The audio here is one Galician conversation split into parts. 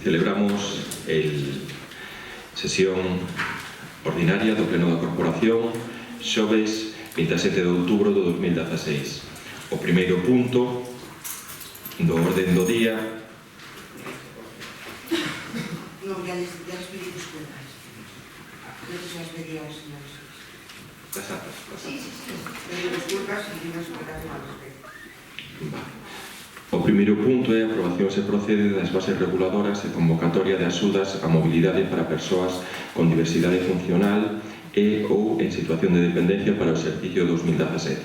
Celebramos sesión ordinaria do Pleno da Corporación xoves 27 de outubro do 2016. O primeiro punto do orden do día. Non, ya les pedí disculpas. No se las pedí a las señoras. Las actas. Sí. Pedí disculpas y digo explicación al respecto. Vale. O primeiro punto é a aprobación se procede das bases reguladoras e convocatoria de axudas á mobilidade para persoas con diversidade funcional e ou en situación de dependencia para o exercicio 2017.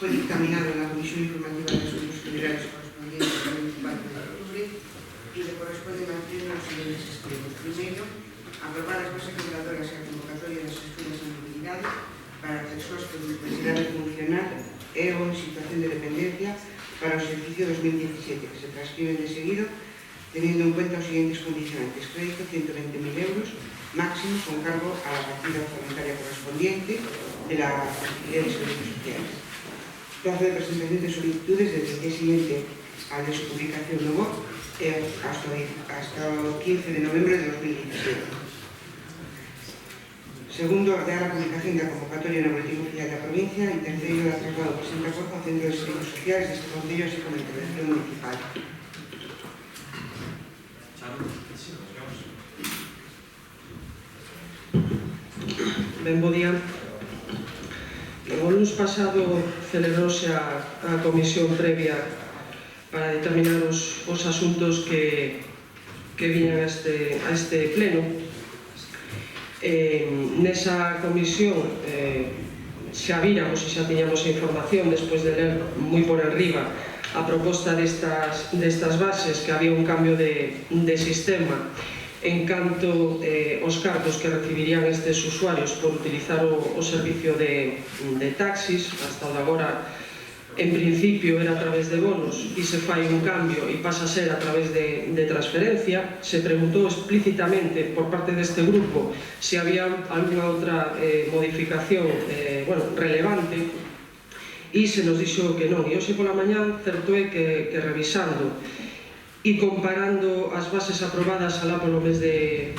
Fue dictaminado en la Comisión Informativa de Asuntos Generales correspondiente al 24 de octubre y le corresponde mantener los siguientes extremos. Primero, aprobar las bases reguladoras e a convocatoria das axudas á mobilidade para persoas con diversidade funcional e ou en situación de dependencia para o exercicio 2017, que se transcriben de seguido, teniendo en cuenta os siguientes condicionantes. Crédito 120.000 euros, máximo con cargo a la partida orzamentaria correspondiente de la Consejería de Servicios Sociales. Plazo de presentación de solicitudes desde el día siguiente al de su publicación no BOC hasta el 15 de noviembre de 2017. Segundo, ordenar la publicación de la convocatoria en el Boletín Oficial de la provincia y tercero, la traslado presente acuerdo al Centro de Servicios Sociales de este Concello, así como intervención municipal. Ben, bo día. O luns pasado celebrouse a comisión previa para determinar os asuntos que viñan a este pleno. Nesa comisión xa víramos e xa tiñamos a información despois de ler moi por enriba a proposta destas bases, que había un cambio de sistema en canto os cartos que recibirían estes usuarios por utilizar o servicio de taxis. Hasta agora, en principio, era a través de bonos e se fai un cambio e pasa a ser a través de transferencia. Se preguntou explícitamente por parte deste grupo se había alguna outra modificación relevante e se nos dixo que non. E hoxe pola mañá certo é que revisando e comparando as bases aprobadas alá polo mes de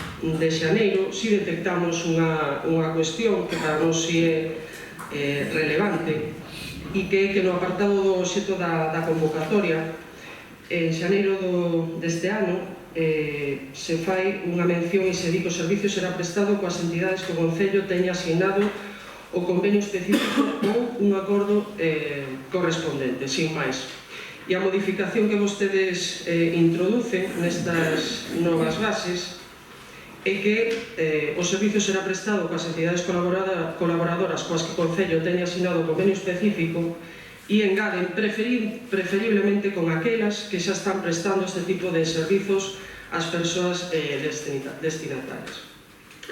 xaneiro, si detectamos unha cuestión que para nós si é relevante e que no apartado do obxecto da convocatoria, en xaneiro deste ano, se fai unha mención e se di que o servicio será prestado coas entidades que o Concello teña asignado o convenio específico ou un acordo correspondente, sin máis. E a modificación que vostedes introducen nestas novas bases é que o servicio será prestado coas entidades colaboradoras coas que o Concello teña asignado o convenio específico e engaden preferiblemente con aquelas que xa están prestando este tipo de servizos ás persoas destinatarias.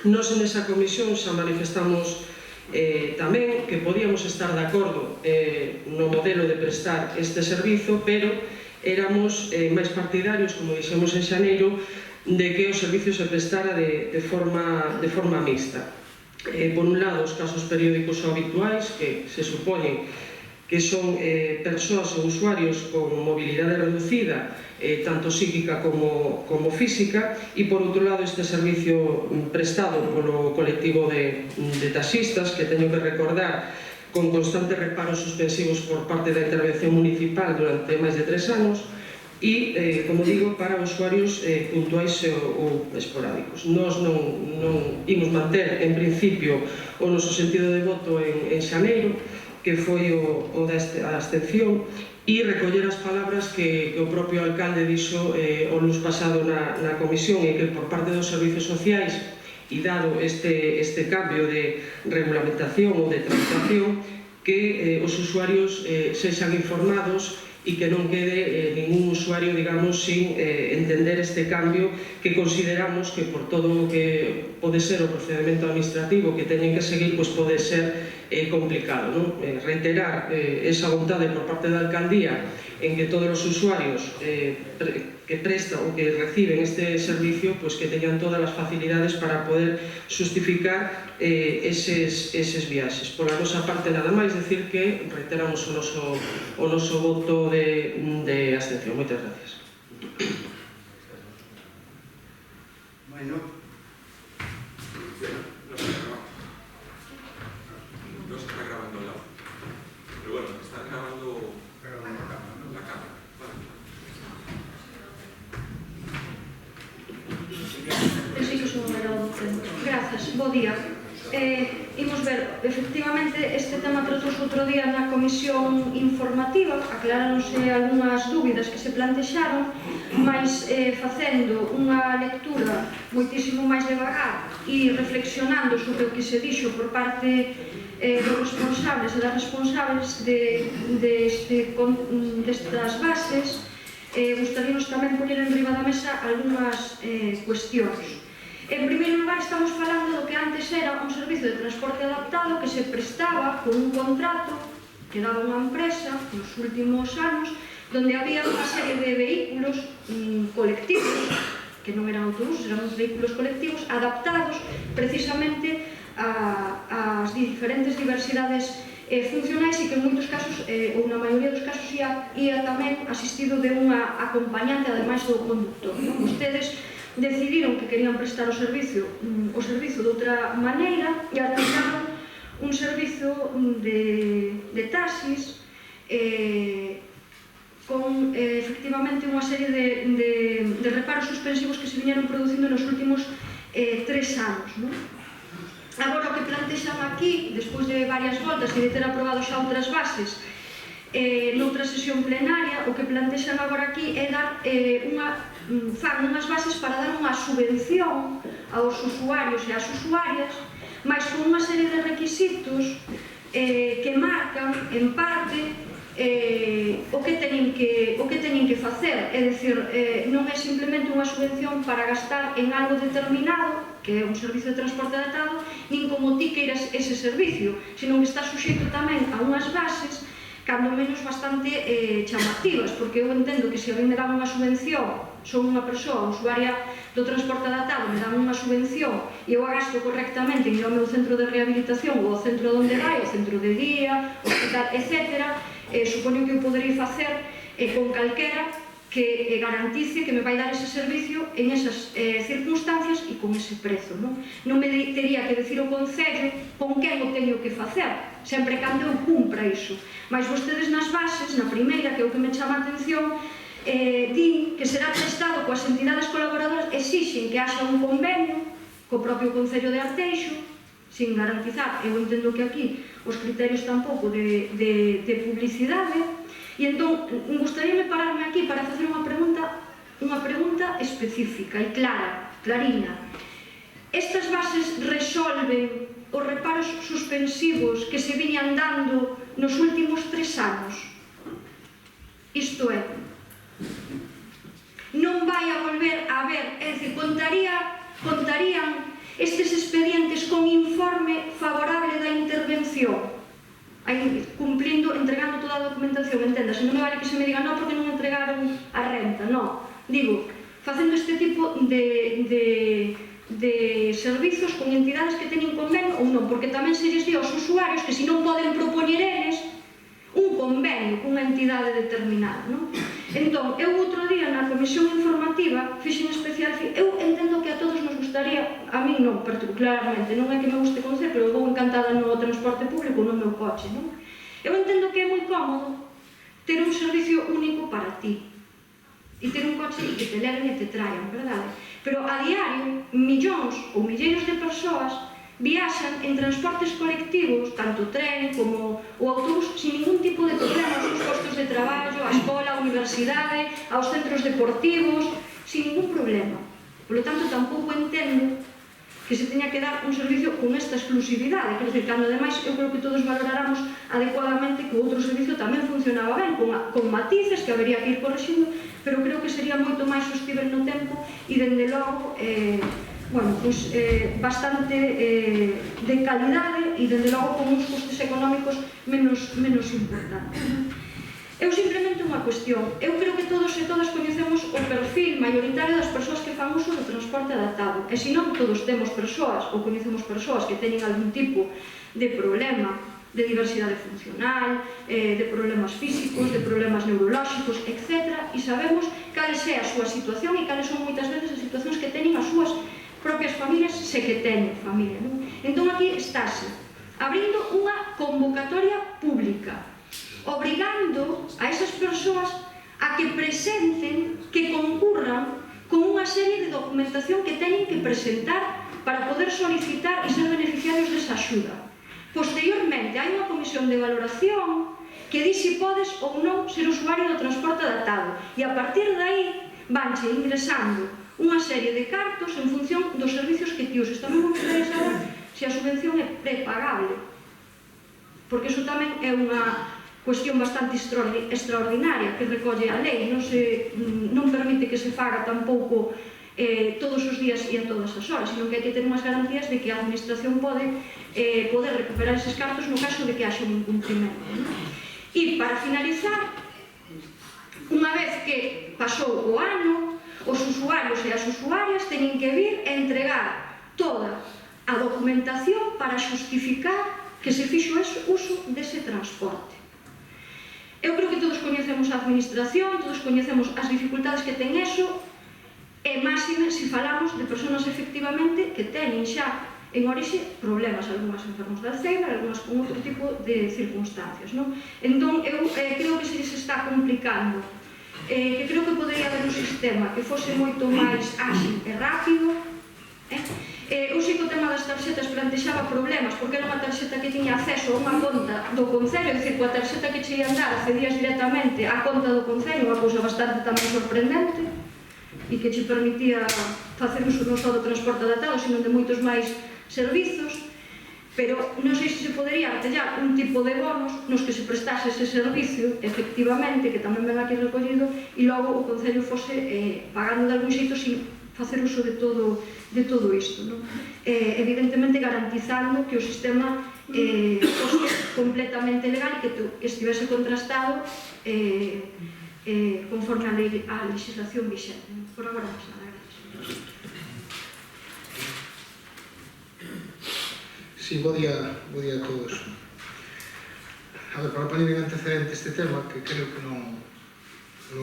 Nos en esa comisión xa manifestamos tamén que podíamos estar de acordo no modelo de prestar este servizo, pero éramos máis partidarios, como dixemos en xaneiro, de que o servicio se prestara de forma mixta. Por un lado, os casos periódicos ou habituais, que se supoñen que son persoas ou usuarios con mobilidade reducida, tanto psíquica como física, e por outro lado este servicio prestado polo colectivo de taxistas, que teño que recordar con constantes reparos suspensivos por parte da intervención municipal durante máis de 3 anos, e, como digo, para usuarios puntuais ou esporádicos. Nós non imos manter, en principio, o noso sentido de voto en xaneiro, que foi o da abstención, e recoller as palabras que o propio alcalde dixo o luns pasado na comisión, e que por parte dos servicios sociais, e dado este cambio de regulamentación ou de tramitación, que os usuarios sexan informados e que non quede ningún usuario, digamos, sin entender este cambio, que consideramos que por todo o que pode ser o procedimento administrativo que teñen que seguir, pois pode ser complicado, non? Reiterar esa vontade por parte da alcaldía en que todos os usuarios que prestan ou que reciben este servicio que teñan todas as facilidades para poder justificar eses viaxes. Por a nosa parte nada máis, decir que reiteramos o noso voto de abstención. Moitas gracias. Bueno, no se está grabando el audio, pero bueno, está grabando la cámara. Grazas, bo día. Imos ver, efectivamente, este tema tratouse outro día na comisión informativa, aclaráronse algunhas dúbidas que se plantexaron, mas facendo unha lectura moitísimo máis devagar e reflexionando sobre o que se dixo por parte dos responsables e das responsables destas bases, gustaríamos tamén poñer en riba da mesa algunhas cuestións. En primeiro lugar, estamos falando do que antes era un servizo de transporte adaptado que se prestaba con un contrato que daba unha empresa nos últimos anos, donde había unha serie de vehículos colectivos, que non eran autobuses, eran vehículos colectivos adaptados precisamente ás diferentes diversidades funcionais e que en moitos casos, ou na maioría dos casos, ia tamén asistido de unha acompañante, ademais do conductor. Ustedes decidiron que querían prestar o servizo de outra maneira e arrancaron un servizo de taxis con efectivamente unha serie de reparos suspensivos que se viñeron producindo nos últimos 3 anos. Agora, o que plantexan aquí, despois de varias voltas e de ter aprobado xa outras bases noutra sesión plenaria, o que plantexan agora aquí é dar fan unhas bases para dar unha subvención aos usuarios e ás usuarias, mas con unha serie de requisitos que marcan, en parte, o que teñen que facer. É dicir, non é simplemente unha subvención para gastar en algo determinado, que é un servizo de transporte adaptado, nin como ti queiras ese servicio, sino que está suxeito tamén a unhas bases cando menos bastante chamativas, porque eu entendo que se a mí me dan unha subvención, son unha persoa usuaria do transporte adaptado, me dan unha subvención e eu a gasto correctamente en ir ao meu centro de rehabilitación ou ao centro onde vai, ao centro de día, hospital, etc., supoño que eu podería facer con calquera que garantice que me vai dar ese servicio en esas circunstancias e con ese prezo. Non me tería que decir o Concello con quen o teño que facer, sempre cando eu cumpra iso. Mas vostedes nas bases, na primeira, que é o que me chama a atención, din que será prestado coas entidades colaboradoras, exixen que haxa un convenio co propio Concello de Arteixo, sin garantizar, eu entendo que aquí os criterios tampouco de publicidade, e entón gustaríame pararme aquí para facer unha pregunta específica e clara, clariña. Estas bases resolven os reparos suspensivos que se viñan dando nos últimos 3 anos? Isto é, non vai a volver a haber, é dicir, contarían estes expedientes con informe favorable da intervención, cumplindo, entregando toda a documentación, enténdase, non me vale que se me diga non porque non entregaron a renta, non, digo, facendo este tipo de servizos con entidades que teñen convenio ou non, porque tamén se lles di aos usuarios que se non poden propoñer eles un convenio cunha entidade determinada, non? Entón, eu outro día na comisión informativa fixen especial, eu entendo que a todos nos gustaría, a mí non, particularmente, non é que me guste conocer, pero vou encantada no transporte público no meu coche, non? Eu entendo que é moi cómodo ter un servicio único para ti e ter un coche e que te leven e te traian, verdade? Pero a diario, millóns ou milleiros de persoas viaxan en transportes colectivos, tanto o tren como o autobús, sin ningún tipo de problema aos seus postos de traballo, á escola, á universidade, aos centros deportivos, sin ningún problema. Por lo tanto, tampouco entendo que se teña que dar un servicio con esta exclusividade. Quer dizer, cando ademais eu creo que todos valoráramos adecuadamente que o outro servicio tamén funcionaba ben, con matices que habería que ir correxindo, pero creo que sería moito máis sostível no tempo e, dende logo, bastante de calidade e, dende logo, con uns costes económicos menos importantes. Eu simplemente unha cuestión. Eu creo que todos e todas coñecemos o perfil maioritario das persoas que fan uso do transporte adaptado. E se non todos temos persoas ou coñecemos persoas que teñen algún tipo de problema de diversidade funcional, de problemas físicos, de problemas neurolóxicos, etc. E sabemos cales é a súa situación e cales son moitas veces as situacións que teñen as súas propias familias, se que teñen familia. Entón aquí estáse abrindo unha convocatoria pública, obrigando a esas persoas a que presenten, que concurran con unha serie de documentación que teñen que presentar para poder solicitar e ser beneficiarios desa axuda. Posteriormente, hai unha comisión de valoración que di se podes ou non ser usuario do transporte adaptado e a partir de aí vanche ingresando unha serie de cartos en función dos servicios que ti uses. Tamén me gustaría saber se a subvención é prepagable, porque iso tamén é unha cuestión bastante extraordinaria que recolle a lei, non permite que se faga tampouco todos os días e a todas as horas, sino que hai que ter unhas garantías de que a administración pode poder recuperar eses cartos no caso de que haxa un incumprimento. E para finalizar, unha vez que pasou o ano, os usuarios e as usuarias teñen que vir a entregar toda a documentación para xustificar que se fixo uso dese transporte. Eu creo que todos coñecemos a administración, todos coñecemos as dificultades que ten eso, e máxime se falamos de persoas efectivamente que teñen xa en orixe problemas, algunhas enfermos de Alzheimer, algunhas con outro tipo de circunstancias. Entón, eu creo que se está complicando, que creo que podería haber un sistema que fose moito máis áxil e rápido. Eu sei que o tema das tarxetas plantexaba problemas, porque era unha tarxeta que tiña acceso a unha conta do Concello, é dicir, coa tarxeta que che ian dar accedías directamente á conta do Concello, unha cousa bastante tamén sorprendente, e que che permitía facer uso non só do transporte adaptado, sino de moitos máis servizos, pero non sei se se podería artellar un tipo de bonos nos que se prestase ese servicio, efectivamente, que tamén ven aquí recollido, e logo o Concello fose pagando de algún xeito sin facer uso de todo isto. Evidentemente garantizando que o sistema fose completamente legal e que estivese contrastado conforme a legislación vixente. Por agora, nada, gracias. Sí, bo día a todos. A ver, para poner en antecedente este tema, que creo que non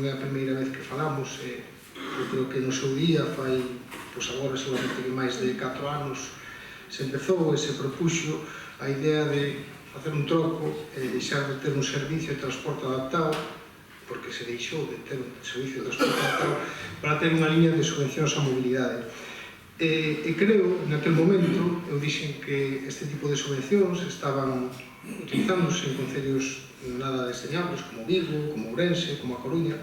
é a primeira vez que falamos, eu creo que no seu día, fai, pois agora seguramente que máis de 4 anos, se empezou e se propuxo a idea de facer un troco e deixar de ter un servicio de transporte adaptado, porque se deixou de ter un servicio de transporte adaptado, para ter unha liña de subvencións á mobilidade. E creo, naquele momento, eu dixen que este tipo de subvencións estaban utilizándose en concellos nada deseñables, como Vigo, como Ourense, como A Coruña,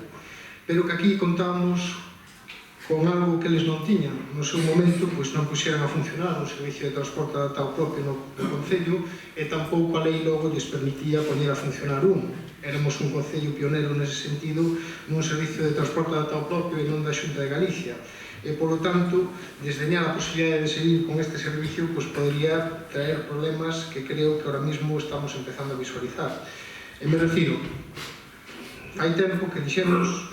pero que aquí contamos con algo que eles non tiñan. No seu momento, pois non puxeran a funcionar un servicio de transporte adaptado propio no Concello e tampouco a lei logo lles permitía poñer a funcionar un. Éramos un Concello pionero nese sentido, nun servicio de transporte adaptado propio e non da Xunta de Galicia. E, polo tanto, desdeñar a posibilidade de seguir con este servicio pois podería traer problemas que creo que ahora mismo estamos empezando a visualizar. E me refiro, hai tempo que dixemos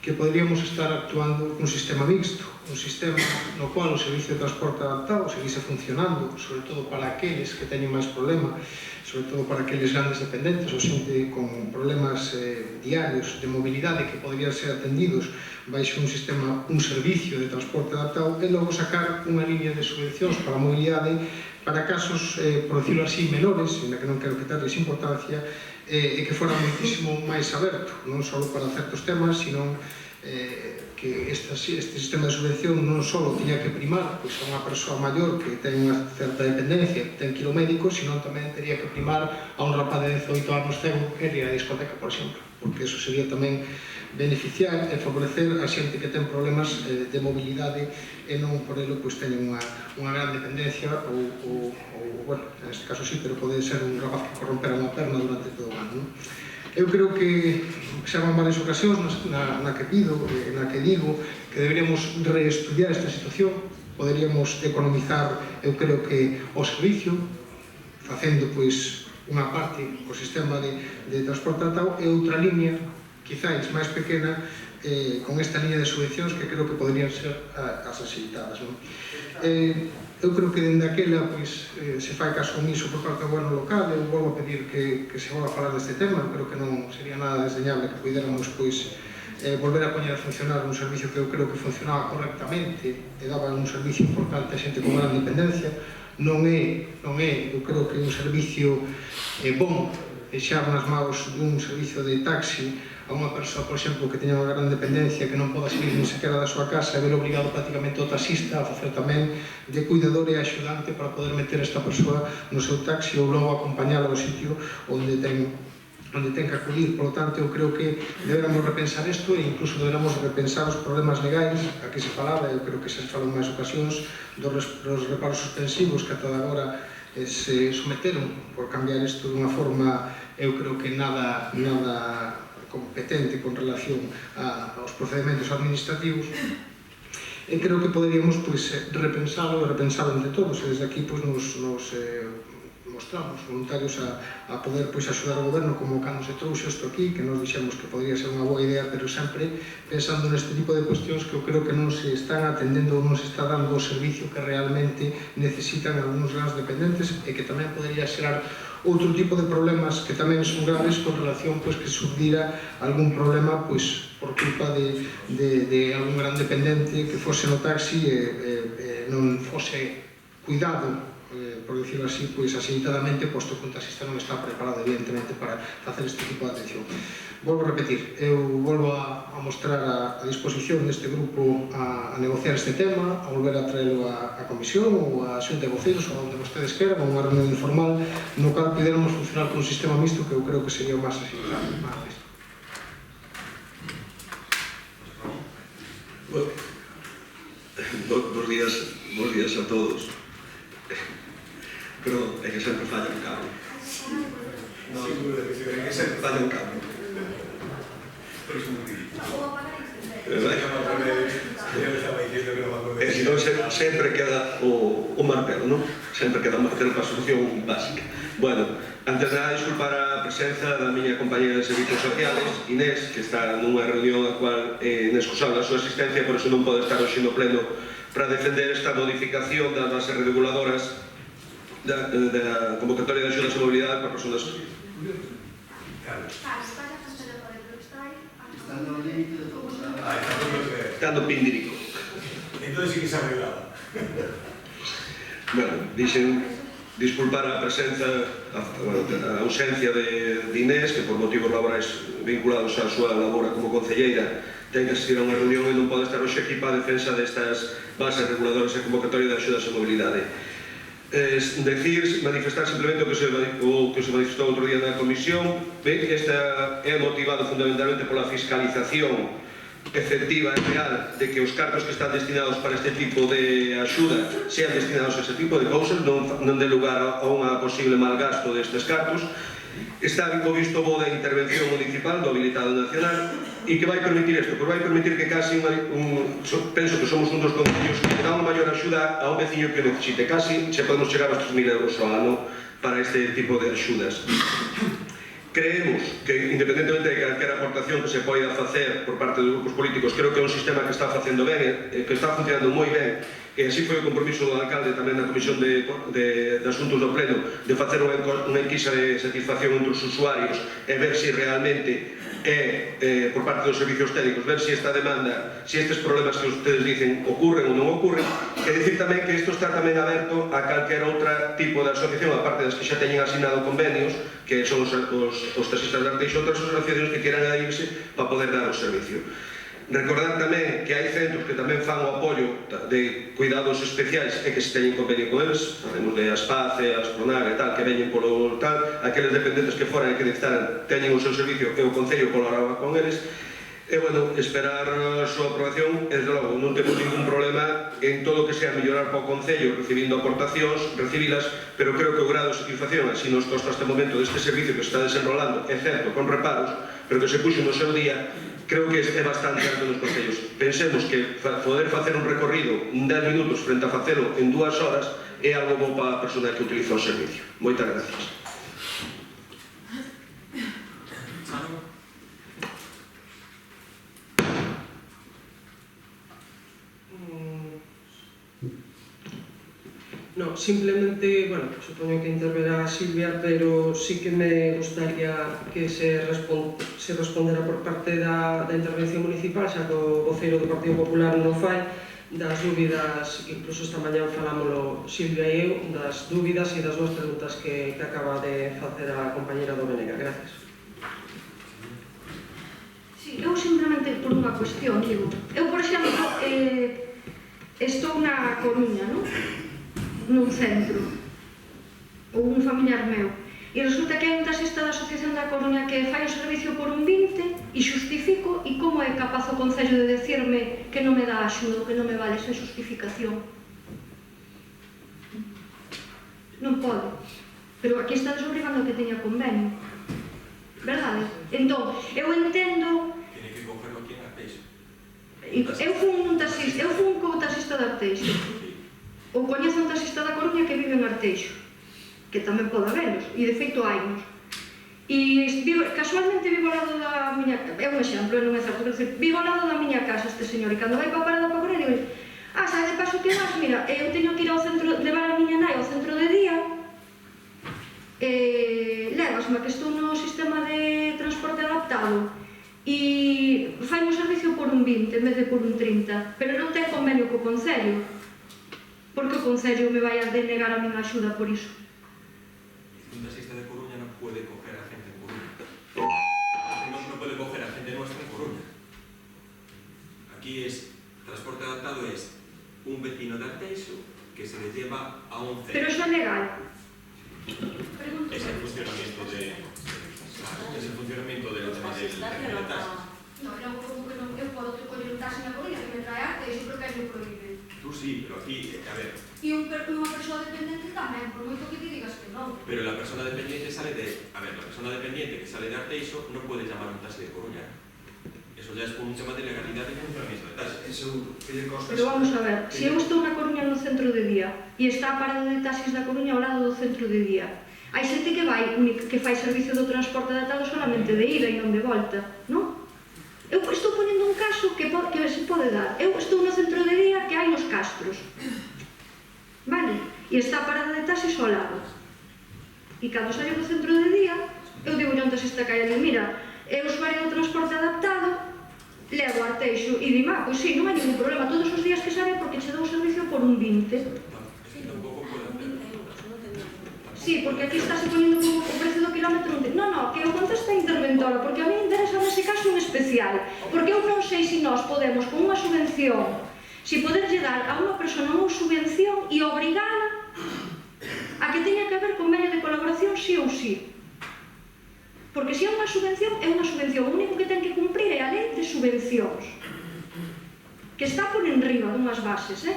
que poderíamos estar actuando cun sistema mixto, un sistema no cual o servicio de transporte adaptado seguise funcionando, sobre todo para aqueles que teñen máis problema, sobre todo para aqueles grandes dependentes ou xente con problemas diarios de mobilidade que poderían ser atendidos baixo un sistema, un servicio de transporte adaptado, e logo sacar unha línea de subvencións para a mobilidade para casos, por decirlo así, menores, en que non quero quitarles importancia, e que fora moitísimo máis aberto, non só para certos temas, sino que este sistema de subvención non só tiña que primar pois a unha persoa maior que ten unha certa dependencia, que ten que ir ao médico, sino tamén teria que primar a un rapaz de 18 anos cego que ir a discoteca, por exemplo, porque eso sería tamén beneficiar e favorecer a xente que ten problemas de mobilidade e non por elo pois teñen unha gran dependencia ou, bueno, neste caso sí, pero pode ser un rapaz que corrompera unha perna durante todo o ano. Eu creo que xa van varias ocasións na que pido, na que digo que deberíamos reestudiar esta situación, poderíamos economizar, eu creo que o servicio, facendo pois unha parte o sistema de transporte tratado e outra liña, quizáis máis pequena, con esta liña de subvencións que creo que poderían ser as axeitadas. Eu creo que dende aquela se fai caso omiso por parte do goberno local. Eu volvo a pedir que se volva a falar deste tema. Eu creo que non sería nada desdeñable que puidéramos volver a poñer a funcionar un servicio que eu creo que funcionaba correctamente e daba un servicio importante a xente con gran dependencia. Non é, eu creo que un servicio bon deixar nas maus dun servicio de taxi a unha persoa, por exemplo, que teña unha gran dependencia, que non poda salir nin sequera da súa casa e ver obligado prácticamente ao taxista a facer tamén de cuidador e axudante para poder meter esta persoa no seu taxi ou logo acompañala ao sitio onde ten que acudir. Por lo tanto, eu creo que deberamos repensar isto e incluso deberamos repensar os problemas legais a que se falaba. Eu creo que se falou en máis ocasións dos reparos suspensivos que ata agora se someteron por cambiar isto dunha forma, eu creo que nada competente con relación aos procedimentos administrativos. E creo que poderíamos repensalo entre todos, e desde aquí nos mostramos voluntarios a poder axudar o goberno, como cando se trouxe isto aquí, que nos dixemos que podría ser unha boa idea, pero sempre pensando neste tipo de cuestións que eu creo que non se están atendendo ou non se está dando o servicio que realmente necesitan algúns grandes dependentes e que tamén podría xerar outro tipo de problemas que tamén son graves con relación que surgira algún problema por culpa de algún gran dependente que fose no taxi e non fose cuidado, por decirlo así, axeitadamente, posto que un taxista non está preparado, evidentemente, para facer este tipo de atención. Volvo a repetir, eu volvo a mostrar a disposición deste grupo a negociar este tema, a volver a traelo a comisión ou a xunta de voceiros ou onde vostedes queran, ou unha reunión informal no cal puderamos funcionar con un sistema mixto que eu creo que sería o máis axeitado. Bos días a todos. Perdón, é que sempre falla un cable. Non, é que sempre falla un cable. E se non sempre queda o martelo, non? Sempre queda o martelo para a solución básica. Bueno, antes de nada, disculpar a presenza da miña compañera de Servicios Sociales, Inés, que está nunha reunión a cual é inexcusable a súa asistencia, por iso non pode estar hoxe no pleno para defender esta modificación das bases reguladoras da convocatoria de axudas a mobilidade para persoas. Está no pindirico. Entón sí que se arreglaba. Bueno, dixen disculpar a presenza, a ausencia de Inés, que por motivos laborais vinculados á súa labora como concelleira ten que asistir a unha reunión e non pode estar hoxe aquí para a defensa destas bases reguladoras e convocatoria de axudas a mobilidade. Manifestar simplemente o que se manifestou outro día na comisión. Esta é motivado fundamentalmente pola fiscalización efectiva e real de que os cartos que están destinados para este tipo de axuda sean destinados a ese tipo de cousas, non de lugar a unha posible malgasto destes cartos. Está o visto bo da intervención municipal do habilitado nacional e que vai permitir isto? Pois vai permitir que casi, penso que somos un dos concellos que dá unha maior axuda a un veciño que necesite. Casi se podemos chegar aos 3.000 euros ao ano para este tipo de axudas. Creemos que, independentemente de calquera aportación que se poida facer por parte dos grupos políticos, creo que é un sistema que está facendo ben, que está funcionando moi ben, e así foi o compromiso do alcalde tamén na Comisión de Asuntos do Pleno de facer unha enquisa de satisfacción entre os usuarios e ver se realmente é por parte dos servicios técnicos, ver se esta demanda, se estes problemas que ustedes dicen ocurren ou non ocurren, e dicir tamén que isto está tamén aberto a calquera outra tipo de asociación, aparte das que xa teñen asignado convenios, que son os taxistas de Arteixo, outras asociacións que quieran adirse para poder dar o servicio. Recordar tamén que hai centros que tamén fan o apoio de cuidados especiais e que se teñen convenio con eles, sabemos de Aspace, Aspronar e tal, que veñen polo tal, aqueles dependentes que foran e que necesitaran teñen o seu servicio e o Concello colaboraba con eles. E, bueno, esperar a súa aprobación, e, desde logo, non temos ningún problema en todo o que sea mellorar para o Concello, recibindo aportacións, recibilas, pero creo que o grado de satisfacción, así nos consta este momento deste servicio que se está desenrolando, é certo, con reparos, pero que se puxo no seu día, creo que é bastante alto nos concellos. Pensemos que poder facer un recorrido en 10 minutos frente a facelo en 2 horas é algo bo para a persona que utiliza o servicio. Moitas gracias. No, simplemente, bueno, supoño que interverá Silvia, pero sí que me gustaría que se respondera por parte da intervención municipal, xa que o voceiro do Partido Popular non fai, das dúbidas, incluso esta mañá falámoslo Silvia e eu, das dúbidas e das duas preguntas que acaba de facer a compañera Domenega. Gracias. Sí, eu simplemente por unha cuestión, digo, eu, por exemplo, estou na Coruña, non? Nun centro, ou un familiar meu, e resulta que hai un taxista da Asociación da Coruña que fai o servicio por un 20 e xustifico, e como é capaz o Concello de decirme que non me dá axuda ou que non me vale esa justificación? Non pode, pero aquí está desobrigando que teña convenio, verdade? Entón, eu entendo... Tiene que cogerlo aquí en Arteixo. Eu fui co taxista de Arteixo. Ou coñezo un taxista da Coruña que vive en Arteixo, que tamén pode habelos, e de feito hainos. E casualmente vivo ao lado da miña casa, é un exemplo, non é certo, vivo ao lado da miña casa este señor, e cando vai para a parada para correr, digo, sabe de paso que vas, mira, eu teño que ir ao centro, levar a miña nai ao centro de día, levasme que estou no sistema de transporte adaptado, e fai un servicio por un 20 en vez de por un 30, pero non ten convenio co Concello, porque o Concello me vai a denegar a minha axuda por iso. Un taxista de Coruña non pode coger a gente en Coruña. Non pode coger a gente nuestra en Coruña. Aquí es transporte adaptado, es un vecino de Arteixo que se le lleva a un centro. Pero iso é legal. Es el funcionamiento del tema del taxi. No, eu como que non, eu podo coller un taxi na Coruña que me trae arte, iso creo que é o prohíbe. Tú sí, pero aquí, a ver... E unha persoa dependente tamén, por moito que te digas que non. Pero la persona dependiente sale de... A ver, la persona dependiente que sale de Arteixo no puede llamar un taxi de Coruña. Eso ya es por un tema de legalidad y funcionamiento de taxis. Pero vamos a ver, se eu estou na Coruña no centro de día e está a parada de taxis da Coruña ao lado do centro de día, hai xente que vai, que fai servicio do transporte adaptado solamente de ida e non de volta, non? Eu estou ponendo un caso que se pode dar. Eu estou no centro de día que hai nos Castros, vale? E está a parada de taxis ao lado. E cando saio do centro de día, eu digo a un taxista que hai ali, mira, é usuario do transporte adaptado, levo a Arteixo e dime, pois sí, non hai ningún problema, todos os días que sabe porque che dou servicio por un 20. Sí, porque aquí está se poniendo o precio do kilómetro. Non, que o contesta a interventora, porque a mí interesa nese caso un especial, porque eu non sei se nós podemos con unha subvención, se poderlle dar a unha persona unha subvención e obrigala a que teña que haber convenio de colaboración sí ou sí. Porque se é unha subvención, o único que ten que cumprir é a lei de subvencións, que está por enriba dunhas bases,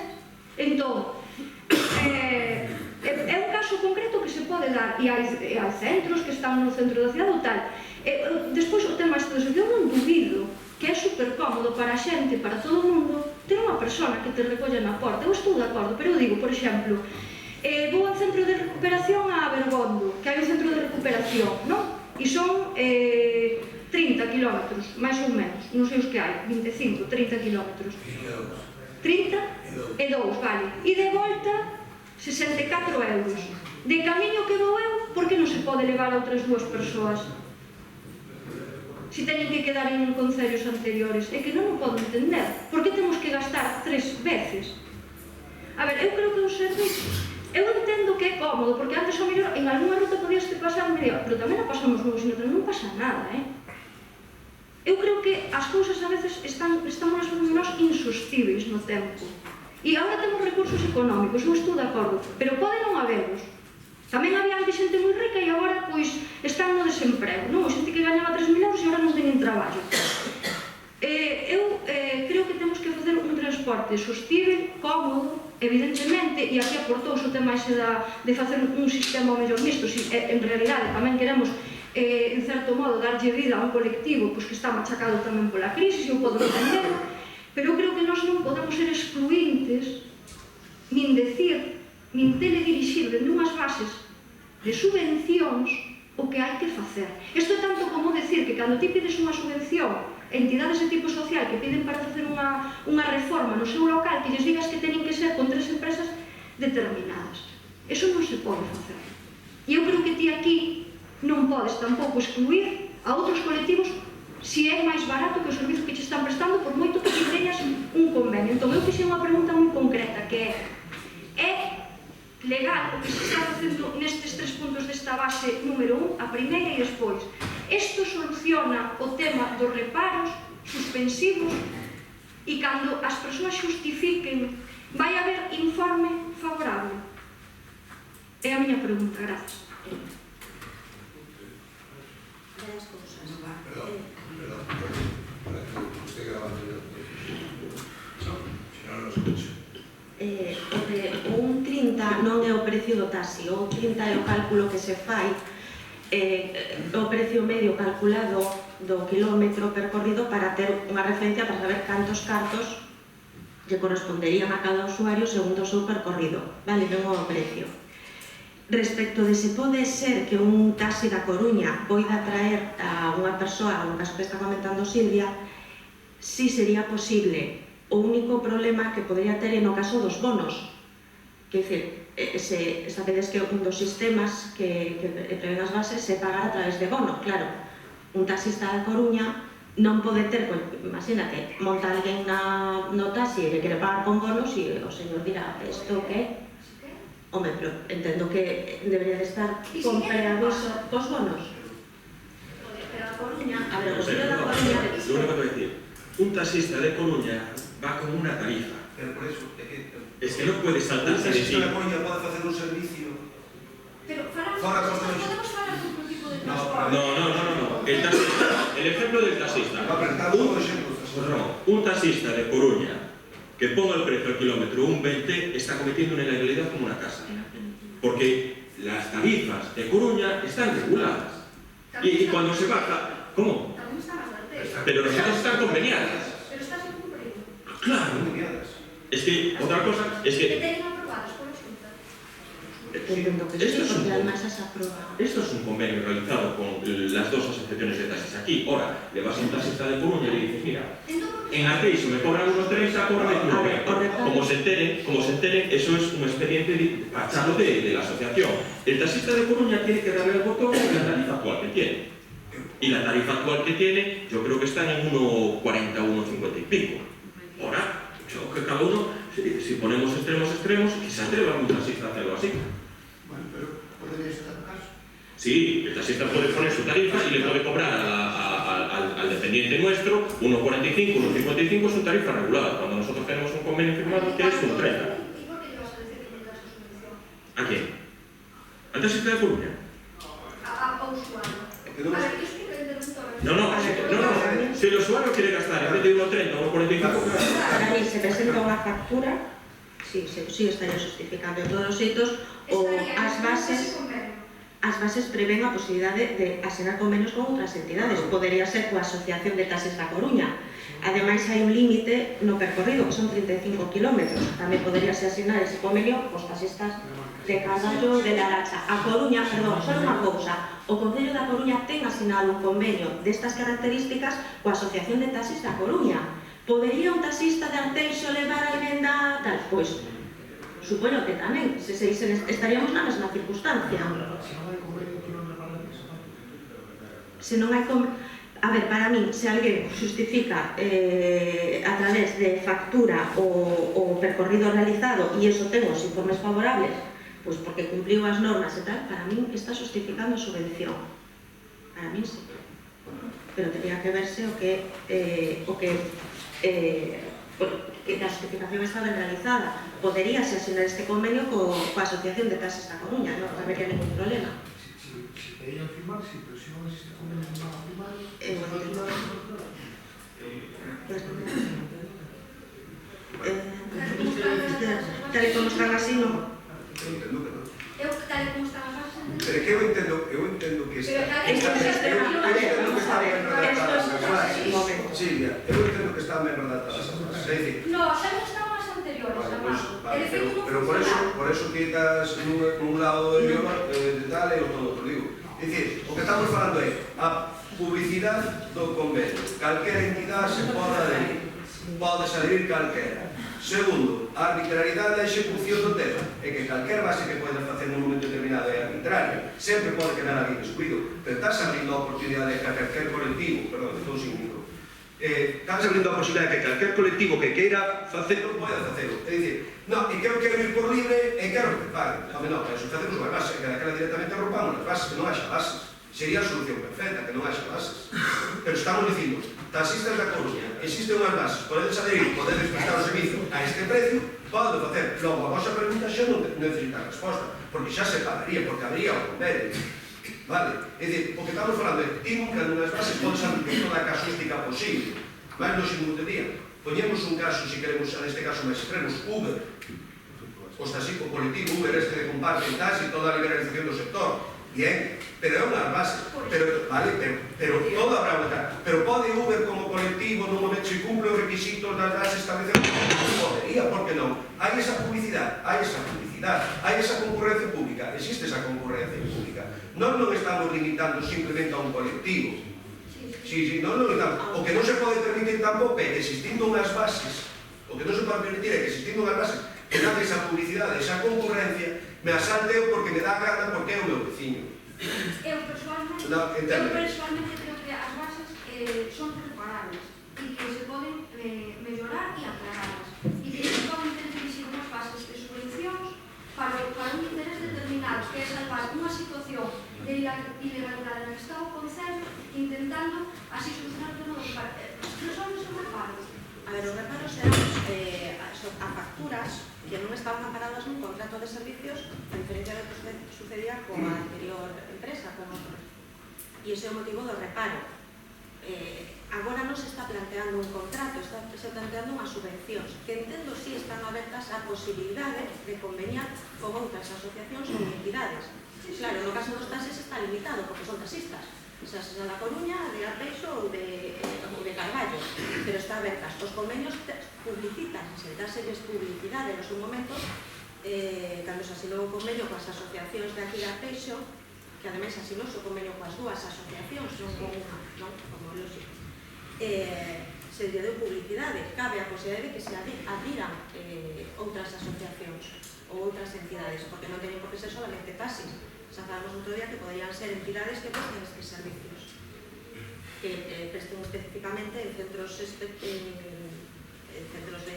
Entón, é un caso concreto que se pode dar, e hai centros que están no centro da cidade ou tal. Despois o tema este do servicio, eu non dubido que é super cómodo para a xente, para todo o mundo, ter unha persona que te recolla na porta. Eu estou de acordo, pero eu digo, por exemplo, vou ao centro de recuperación a Bergondo, que hai un centro de recuperación, non? E son 30 kilómetros, máis ou menos, non sei os que hai, 25, 30 kilómetros. 30 e 2, vale. E de volta, 64 euros. De camiño que vou eu, por que non se pode levar a outras dúas persoas? Se teñen que quedar en concellos anteriores. É que non o podo entender. Por que temos que gastar 3 veces? A ver, eu creo que os servizos... Eu entendo que é cómodo, porque antes ao mellor en algunha ruta podías pasar media, pero tamén a pasamos luego, sino que non pasa nada, Eu creo que as cousas a veces estamos nós insostíveis no tempo. E agora temos recursos económicos, non estou de acordo, pero pode non haberlos. Tamén había antes xente moi rica e agora, pois, están no desemprego, non? Xente que gañaba 3.000 euros e agora non teñen traballo. Eu creo que temos que facer un transporte sostível, cómodo, evidentemente, e aquí aportouse o tema ese de facer un sistema mellor misto. En realidade tamén queremos, en certo modo, darlle vida a un colectivo que está machacado tamén pola crisis, e eu podo entender, pero creo que nós non podemos ser excluintes, nin decir, nin teledirixir dende unhas bases de subvencións o que hai que facer. Isto é tanto como decir que cando ti pides unha subvención a entidades de tipo social que piden para facer unha reforma no seu local, que lles digas que teñen que ser con 3 empresas determinadas. Eso non se pode facer. E eu creo que ti aquí non podes tampouco excluir a outros colectivos se é máis barato que o servizo que te están prestando, por moito que ti teñas un convenio. Entón, eu fixe unha pregunta moi concreta, que é legal o que se está facendo nestes 3 puntos desta base número 1, a primeira e despois. Isto soluciona o tema dos reparos suspensivos e cando as persoas xustifiquen vai haber informe favorable? É a miña pregunta, gracias. Varias cousas. Perdón. Estoy grabando yo. No, si no, no escucho. O 1,30 non é o precio do taxi, o 1,30 é o cálculo que se fai, o precio medio calculado do quilómetro percorrido para ter unha referencia para saber cantos cartos lle corresponderían a cada usuario segundo o seu percorrido, vale, non o precio. Respecto de se pode ser que un taxi da Coruña poida traer a unha persoa, no caso que está comentando Silvia, si sería posible. O único problema que podría ter é no caso dos bonos. Quer dizer, sabedes que un dos sistemas que prevén as bases se pagar a través de bono. Claro, un taxista da Coruña non pode ter, imagínate, monta alguén no taxi e le quere pagar con bonos e o señor dirá, isto que? Home, pero entendo que debería de estar con preaviso cos bonos. Pero a Coruña, a ver, o señor da Coruña... Lo único que voy a decir, un taxista de Coruña va con una tarifa. Pero por eso, Es que no puede saltarse de si sí. la Coruña puede hacer un servicio. Pero podemos falar de outro tipo de transporte. No. El taxista, el ejemplo del taxista. Va a apretar todo ejemplo. Un taxista de Coruña que ponga el precio al kilómetro 1,20 está cometiendo una ilegalidad como una casa. Porque las tarifas de Coruña están reguladas. Y cuando se baja, ¿cómo? Tamén están as vertentes. Pero nosotros están conveniadas. Pero está sendo cumprido. Claro. Es que, otra cosa, es Que que teñen aprobadas pola Xunta. Entendo que sí, porque además se aprueba. esto es un convenio realizado con las dos asociaciones de taxis aquí. Ahora, le vas a un taxista de Coruña y le dices, mira, en Arteixo me cobran unos 30, cóbrame unos 20. Como se enteren, eso es un expediente para echarlo de la asociación. El taxista de Coruña tiene que darle el botón de la tarifa actual que tiene. Y la tarifa actual que tiene, yo creo que está en 1,40, 1,50 y pico. Ahora, yo que cada uno, si ponemos extremos, quizás debe haber un taxista hacerlo así. Bueno, pero podría ser el caso. Sí, el taxista puede poner su tarifa y le puede cobrar al dependiente nuestro 1,45, 1,55 su tarifa regulada, cuando nosotros tenemos un convenio firmado que es un 30. ¿Y por qué le vas a decir que tendrás tu subvención? ¿A quién? ¿Al taxista de Coruña? A usuario. A ver, yo estoy No. Si el usuario quiere gastar en vez de 1,30 o 1,45, Para mí se presenta unha factura, sí, estaría justificando en todos os hitos, ou as bases prevén a posibilidade de asinar convenios con outras entidades. Podería ser coa Asociación de Taxis da Coruña. Ademais, hai un límite no percorrido, que son 35 km. Tamén poderíase asinar ese convenio cos taxistas de Carballo, de Laracha. A Coruña, perdón, só unha cousa. O Concello da Coruña ten asinado un convenio destas características coa Asociación de Taxis da Coruña. Podería un taxista de Arteixo levar a emenda tal? Pois, supoño que tamén, estaríamos na mesma circunstancia. Se non hai convenio... A ver, para min, se alguén justifica a través de factura o percorrido realizado e iso ten os informes favorables, pois porque cumpliu as normas e tal, para min está justificando a subvención. Para min sí. Pero tenía que verse o que a justificación estaba realizada. Poderíase asinar este convenio coa Asociación de Taxis da Coruña, non habería ningún problema. Si querían firmar, sí, pero si non existe convenio non van a firmar, Tal e como están así, non. Eu entendo que non. Eu tal e como están as bases... Pero é que eu entendo que Pero está... tal e como están Eu entendo que está ben redactadas as bases. Silvia, eu entendo que están ben redactadas as bases. É dicir, No, xa non estaban as anteriores, vale, además. vale, E de feito non pero por eso ti estás nun lado do idioma de tal e outro do outro, digo. É dicir, o que estamos falando é a publicidade do convenio. Calquera entidade se pode adherir. Podes adherir calquera. Segundo, a arbitrariedade da execución do tema. É que calquer base que podes facer nun momento determinado é arbitrario. Sempre pode quedar alguén excluído. Pero estás abrindo a oportunidade de que calquer colectivo, perdón, estou sin micro, estás abrindo a posibilidade de que calquer colectivo que queira facelo, pode facelo. É dicir, non, é que eu quero ir por libre e quero que pague. Home, non, para iso facemos unha base, que daquela directamente rompamos as bases, que non haxa bases. Sería a solución perfecta, que non haxa bases. Pero estamos dicindo, taxistas da Coruña, existen unhas bases, podedes adherir, podedes prestar o servizo a este precio, pode facer. Logo, a vosa pregunta xa non necesita resposta, porque xa se pagaría, porque habría o convenio. Vale? É dicir, o que estamos falando é, ti nunca nunhas bases podes aplicar toda a casuística posible, mas non simultánea. Poñemos un caso, se queremos, neste caso máis extremos, Uber. Os taxistas, o colectivo Uber este de comparte taxi, toda a liberalización do sector. Bien, pero é unha base, pero todo habrá votar. Pero pode Uber como colectivo no momento se cumple os requisitos das bases establecidas? Non podería, porque non? Hai esa publicidade, hai esa concurrencia pública, existe esa concurrencia pública. Non estamos limitando simplemente a un colectivo. Sí, non limitamos. O que non se pode permitir tampouco é que existindo unhas bases, o que non se pode permitir é que existindo unhas bases que dan esa publicidade, esa concurrencia, me asalteo porque me dá gana porque é o meu veciño. Eu personalmente creo que as bases son reparables e que se poden mellorar e aclararlas e que se poden dirigir unhas bases de subvencións para un interés determinado, que é salvar unha situación de ilegalidade na que está o Concello, intentando así solucionar todo o que son os reparos. A ver, os reparos eran a facturas que non estaban amparadas nun contrato de servicios a diferencia do que sucedía con a anterior empresa, con outro. E ese é o motivo do reparo. Agora non se está planteando un contrato, está planteando unhas subvencións que entendo si están abertas a posibilidade de conveniar con outras asociacións ou entidades. Claro, no caso dos taxis está limitado porque son taxistas. Xa sea da Coruña, de Arteixo ou de Carballo, pero está abertas. Os convenios publicitan, se dáselles publicidade no seu momento, cando se asinou o convenio coas asociacións de aquí de Arteixo, que ademais asinou o convenio coas dúas asociacións, non con unha, non? Como lógico. Se lle deu publicidade, cabe a posibilidade de que se abriran outras asociacións ou outras entidades, porque non teñen por que ser solamente taxis. Xa falamos outro día que poderían ser entidades que presten estes servicios, que presten especificamente en centros de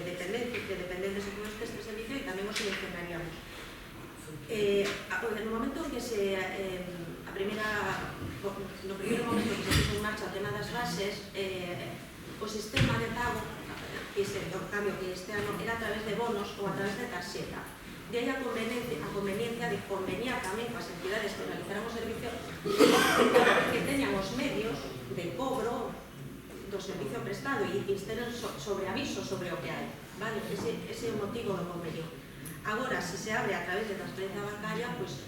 dependentes que presten este servicio e tamén os seleccionaríamos. No momento en que no primeiro momento que se puso en marcha o tema das bases, o sistema de pago, o cambio que este ano era a través de bonos ou a través de tarxeta. De aí a conveniencia de conveniar tamén coas entidades que realizaran o servicio que teñan os medios de cobro do servicio prestado e estén sobre aviso sobre o que hai. Ese é o motivo do convenio. Agora, se se abre a través de transferencia bancaria, pois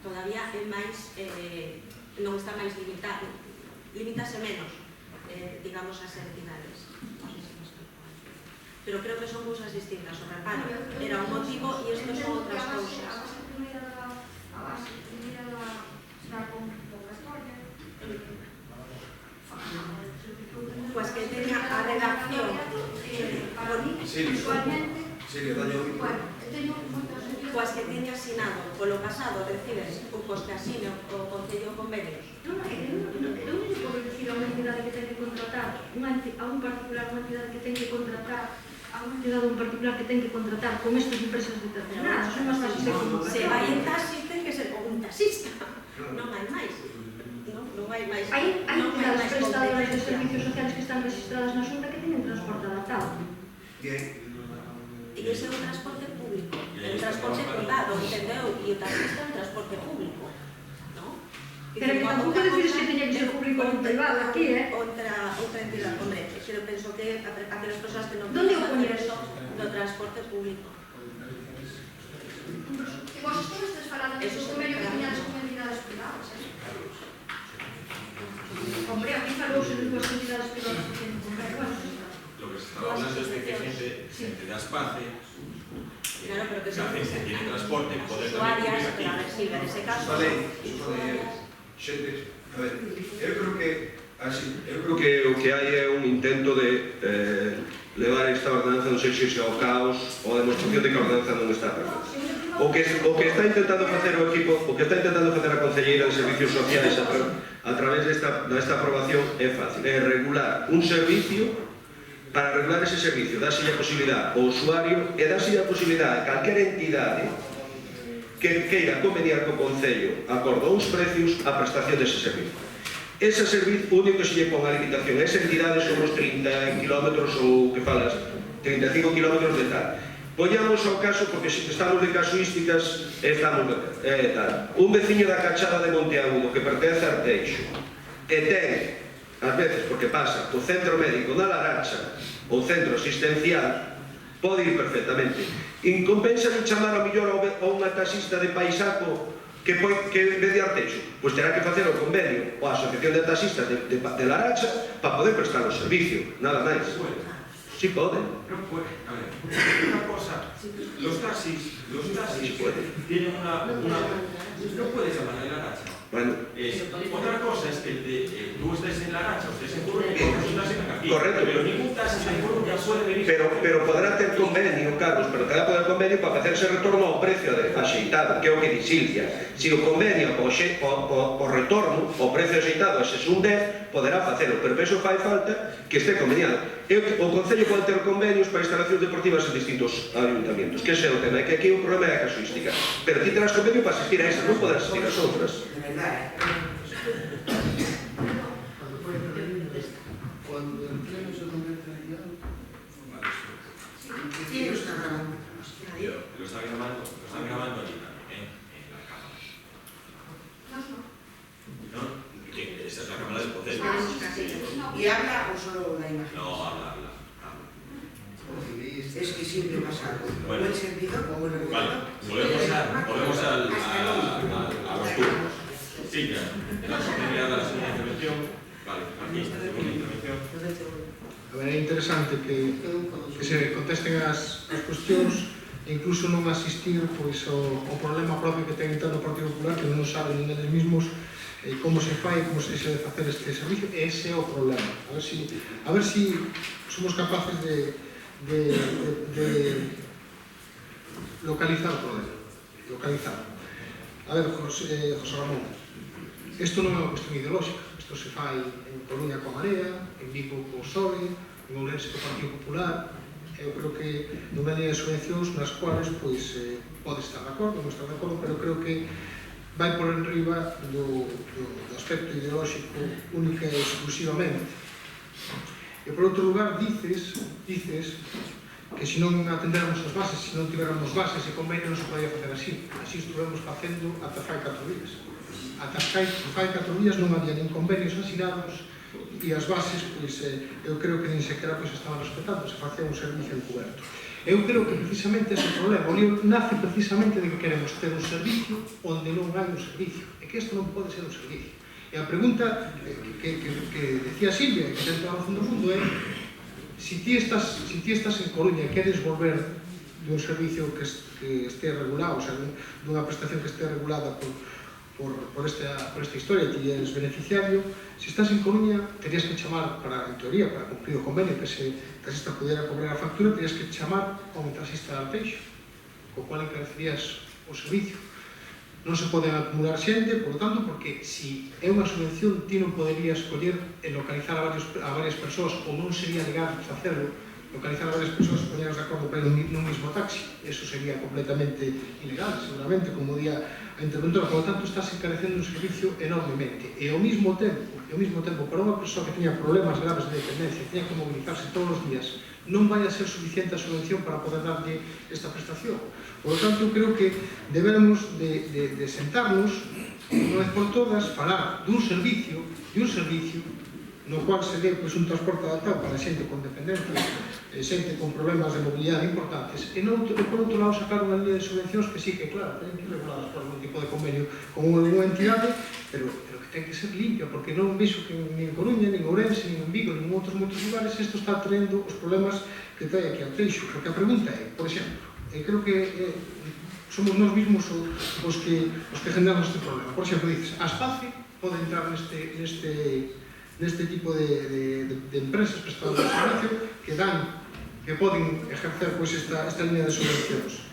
todavía é máis, non está máis limitado, limítase menos, digamos, as entidades. Pero creo que son cousas distintas. O reparo era un motivo e isto son outras cousas. A base primeira da convocatoria, Pois que teña a redacción. para mí, visualmente, Pois que teña asinado polo pasado, recibes o cos que asine o Concello convenios. eu non podo dicir a unha entidade que ten que contratar, a un particular, unha entidade que ten que contratar, a unha entidade ou un particular que ten que contratar con estas empresas determinadas, son as bases de convocación. Se vai en taxi, ten que ser con un taxista, non hai máis. Non hai máis. Hai entidades prestadoras de servicios sociales que están registradas na Xunta que teñen transporte adaptado. Bien. E ese é un transporte público, é un transporte privado, entendeu? E o taxista é un transporte público, non? Pero que tampouco decides que teña que ser público ou privado aquí, Outra entidade, hombre, pero penso que aquelas persoas que non ¿Dónde o poden poñer facer eso do transporte público. Que vos estes falando de Eso esos sí, convenios que claro. tiñades con entidades privadas, Hombre, aquí falouse de dúas entidades privadas que tienen convenio, Lo que se está hablando es de que gente de Aspace, Claro, pero que la gente tiene transporte, poder tamén usuarias, cubrir pero a ver, aquí. Silvia, nese caso, Xente, a ver, eu creo que o que hai é un intento de levar esta ordenanza non sei se ao caos ou a demostración de que a ordenanza non está perfecta. O que está intentando facer o equipo, o que está intentando facer a Conselleira de Servicios Sociais a través desta aprobación é fácil, é regular un servicio. Para regular ese servicio, dáselle a posibilidad ao usuario e dáselle a posibilidad a calquera entidade que queira conveniar co Concello acordo uns precios a prestación dese servicio. Ese servicio, o único que se lle pon a limitación a esa entidade son os 30 km ou que falas, 35 km de tal. Poñamos ao caso, porque se estamos de casuísticas, estamos de tal. Un veciño da Cachada de Monteagudo que pertence a Arteixo e ten, ás veces, porque pasa o centro médico na Laracha ou centro asistencial, pode ir perfectamente. Incompensa de chamar ao millor a unha taxista de Paisaco que en vez de Arteixo, pois terá que facer o convenio ou a asociación de taxistas de Laracha para poder prestar o servicio, nada máis. Sí pode. No puede. A ver, una cosa, los taxis tienen una... No puedes llamar a la Laracha. Bueno, otra cosa es que tú estés en Laracha o estés en Coruña y tú estás en aquí. Correcto. Pero ningún taxi en Coruña puede venir... Pero podrá ter convenio, Carlos, pero terá poder convenio para facerse retorno ao precio axeitado, que é o que di Silvia. Se o convenio o retorno, o precio axeitado, ese es un 10, poderá facelo, pero penso que fai falta que este conveniado. O Concello pode ter convenios para instalacións deportivas en distintos ayuntamientos, que ese é o tema, que aquí o problema é a casuística. Pero ti terás convenio para asistir a esta, non poderás asistir a outras. De verdade. Cuando el pleno se convierte en guión, ¿Quién lo está grabando? Lo están grabando allí también, en la cámara. ¿No? Esa es la cámara del proceso. ¿Y habla o solo la imagen? No, habla. Es que siempre pasa algo. Bueno. Buen servidor o buen Vale, regulador. volvemos a los turnos. Sí, ya. En la oportunidad de la segunda intervención. Vale, aquí está la segunda intervención. a ver, é interesante que se contesten as cuestións e incluso non asistir pois, ao problema propio que ten interno o Partido Popular, que non saben nin eles mesmos como se fai, como se debe facer este servicio, e ese é o problema. A ver si somos capaces de localizar o problema. A ver, José Ramón, isto non é unha cuestión ideolóxica, isto se fai en Coruña coa Marea, en Vigo co PSOE, en Ourense co Partido Popular. Eu creo que non hai subvencións nas cuales pois, pode estar de acordo, non estar de acordo, pero creo que vai por enriba do aspecto ideolóxico única e exclusivamente. E por outro lugar, dices que se non atendéramos as bases, se non tiveramos bases e convenio, non se podía facer así. Así estuvemos facendo ata fai 4 días. Ata fai 4 días non había nin convenios asinados e as bases, pois, eu creo que nin sequera pois, estaban respetando, se facía un servicio encoberto. Eu creo que precisamente ese problema, o lío nace precisamente de que queremos ter un servicio onde non hai un servicio, e que isto non pode ser un servicio. E a pregunta que decía Silvia, que ten toda a razón do mundo, é si ti estás en Coruña e queres volver dun servicio que este regulado, o sea, dunha prestación que este regulada por esta historia, ti eres beneficiario, se estás en Coruña, terías que chamar, en teoría, para cumplir o convenio, que se taxista pudiera cobrar a factura, terías que chamar a un taxista de Arteixo, co cual encarecerías o servicio. Non se poden acumular xente, por lo tanto, porque se é unha subvención, ti non poderías escoller e localizar a varias persoas, ou non sería legal facerlo, localizar a varias persoas e poñernos de acordo para ir nun mismo taxi. Eso sería completamente ilegal, seguramente, como día a interventora. Por lo tanto, estás encarecendo un servicio enormemente. E ao mesmo tempo, para unha persoa que teña problemas graves de dependencia, que teña que movilizarse todos os días, non vai a ser suficiente a subvención para poder darlle esta prestación. Por lo tanto, eu creo que debemos de sentarnos, unha vez por todas, falar dun servicio no cual sería un transporte adaptado para xente con dependencia, xente con problemas de mobilidade importantes, e por outro lado sacar unha línea de subvencións que sí que, claro, ten que ir reguladas por algún tipo de convenio con unha entidade, pero que ten que ser limpia, porque non vexo que nin en Coruña, nin en Ourense, nin en Vigo, nin en outros moitos lugares isto está traendo os problemas que trae aquí ao Teixo, porque a pregunta é, por exemplo, creo que somos nós mesmos os que generamos este problema. Por exemplo, dices, a Aspace pode entrar neste tipo de empresas prestadoras de servicio que poden ejercer esta línea de subvencións.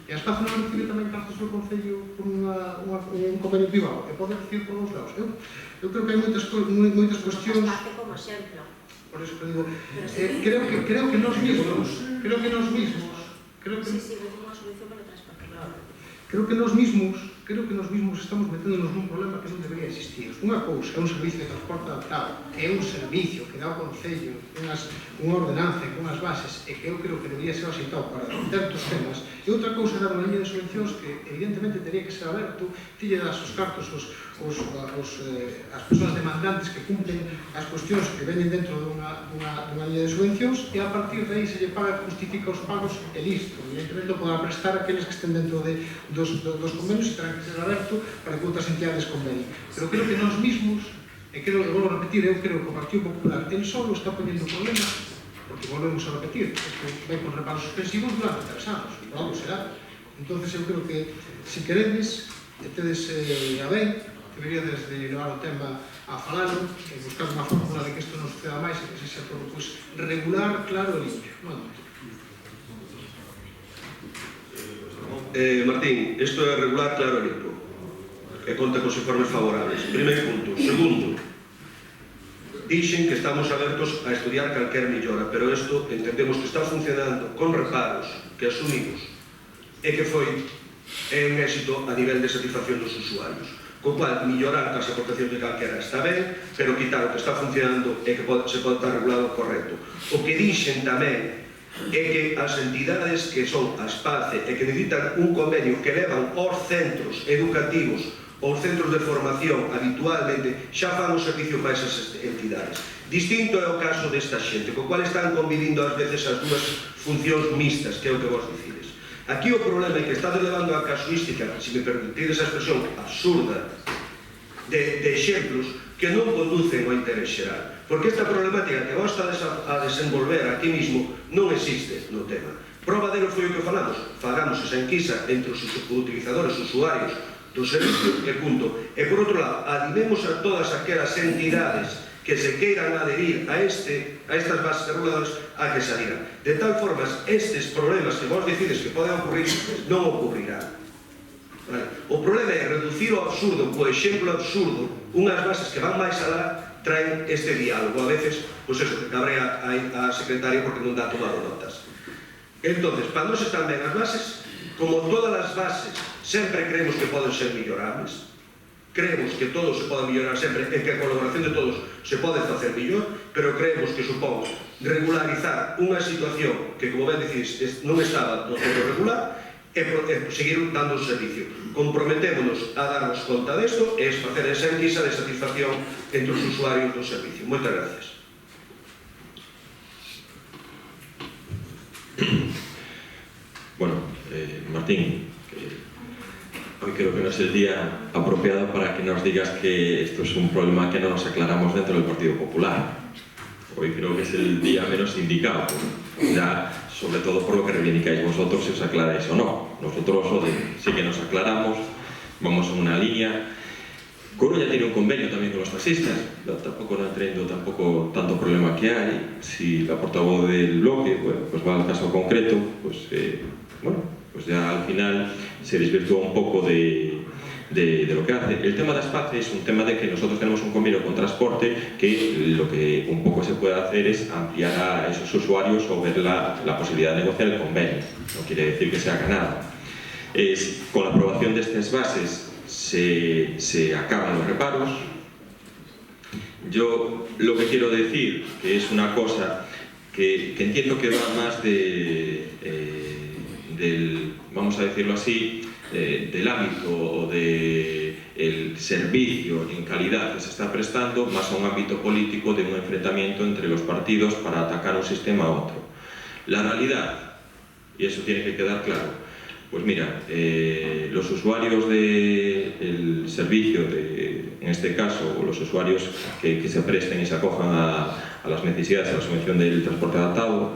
E a Aspace non recibe tamén cartas do Concello por un convenio privado, e pode recibir por dos lados. Eu creo que hai moitas cuestións... Aspace como exemplo. Por eso que digo, creo que nós mismos, creo que nós mismos estamos meténdonos nun problema que non debería existir. Unha cousa é un servicio de transporte adaptado, é un servicio que dá o Concello unha ordenanza con unhas bases e que eu creo que debería ser aceitado para certos temas, e outra cousa é dar unha línea de subvencións que evidentemente teria que ser aberto, ti lle das os cartos as persoas demandantes que cumplen as cuestións que veñen dentro dunha línea de subvencións, e a partir de aí se lle paga, justifica os pagos e listo. Evidentemente lo poden prestar aqueles que estén dentro dos convenios e terán que ser aberto para que outras entidades convenien. Pero creo que nós mismos, e volvo a repetir, eu creo que o Partido Popular el solo está poñendo problemas, porque volvemos a repetir, isto vai con reparos suspensivos durante 3 anos, e por algo será. Entón, eu creo que, se queredes, e tedes a ben, deberíades de levar o tema a falalo, e buscar unha fórmula de que isto non suceda máis, e que se xa todo regular, claro e limpio. Martín, isto é regular, claro e limpo, e conta cos informes favorables. Primeiro punto. Segundo, dixen que estamos abertos a estudiar calquer millora, pero isto entendemos que está funcionando con reparos que asumimos e que foi un éxito a nivel de satisfacción dos usuarios, co cual millorar as aportacións de calquera está ben, pero quitar o que está funcionando e que se pode estar regulado correcto. O que dixen tamén é que as entidades que son Aspace e que necesitan un convenio que levan aos centros educativos, aos centros de formación habitualmente, xa fan o servicio para esas entidades. Distinto é o caso desta xente, co cual están convivindo ás veces as dúas funcións mixtas, que é o que vos dicides. Aquí o problema é que está levando a casuística, se me permitides a expresión absurda, de exemplos que non conducen ao interés xeral. Porque esta problemática que vos estades a desenvolver aquí mismo non existe no tema. Prova delo foi o que fagamos esa enquisa entre os utilizadores, usuarios do servicio, e punto. E por outro lado, animemos a todas aquelas entidades que se queiran adherir a estas bases reguladoras a que se adhiran. De tal forma, estes problemas que vos decides que poden ocurrir non ocurrirán. O problema é reducir o absurdo, o exemplo absurdo, unhas bases que van máis alá, traen este diálogo. A veces, pois eso, que cabrea a secretaria porque non dá tomado notas. Entón, para nós están ben as bases, como todas as bases, sempre creemos que poden ser mellorables, creemos que todo se pode mellorar sempre, e que a colaboración de todos se pode facer mellor, pero creemos que supón regularizar unha situación que, como ben decís, non estaba do todo regular, e seguir dando o servicio. Comprometémonos a darnos conta desto e facer esa enquisa de satisfacción entre os usuarios do servicio. Moitas gracias. Bueno, Martín, hoy creo que no es el día apropiado para que nos digas que esto es un problema que no nos aclaramos dentro del Partido Popular. Hoy creo que es el día menos indicado, ya sobre todo por lo que reivindicáis vosotros, si os aclaráis o no. Nosotros sí que nos aclaramos, vamos en una línea. Coruña tiene un convenio también con los taxistas, tampoco no entiendo tampoco tanto problema que hay. Si la portavoz del bloque pues va al caso concreto, pues pues ya al final se desvirtúa un poco de lo que hace. El tema de Aspace es un tema de que nosotros tenemos un convenio con transporte que lo que un poco se puede hacer es ampliar a esos usuarios o ver la posibilidad de negociar el convenio. No quiere decir que se haga nada. Con la aprobación de estas bases se acaban los reparos. Yo lo que quiero decir, que es una cosa que entiendo que va más del, vamos a decirlo así, del ámbito o de el servicio en calidad que se está prestando, más a un ámbito político de un enfrentamiento entre los partidos para atacar un sistema a otro. La realidad, y eso tiene que quedar claro, pues mira, los usuarios del servicio, en este caso, los usuarios que se presten y se acojan a las necesidades, a la subvención del transporte adaptado,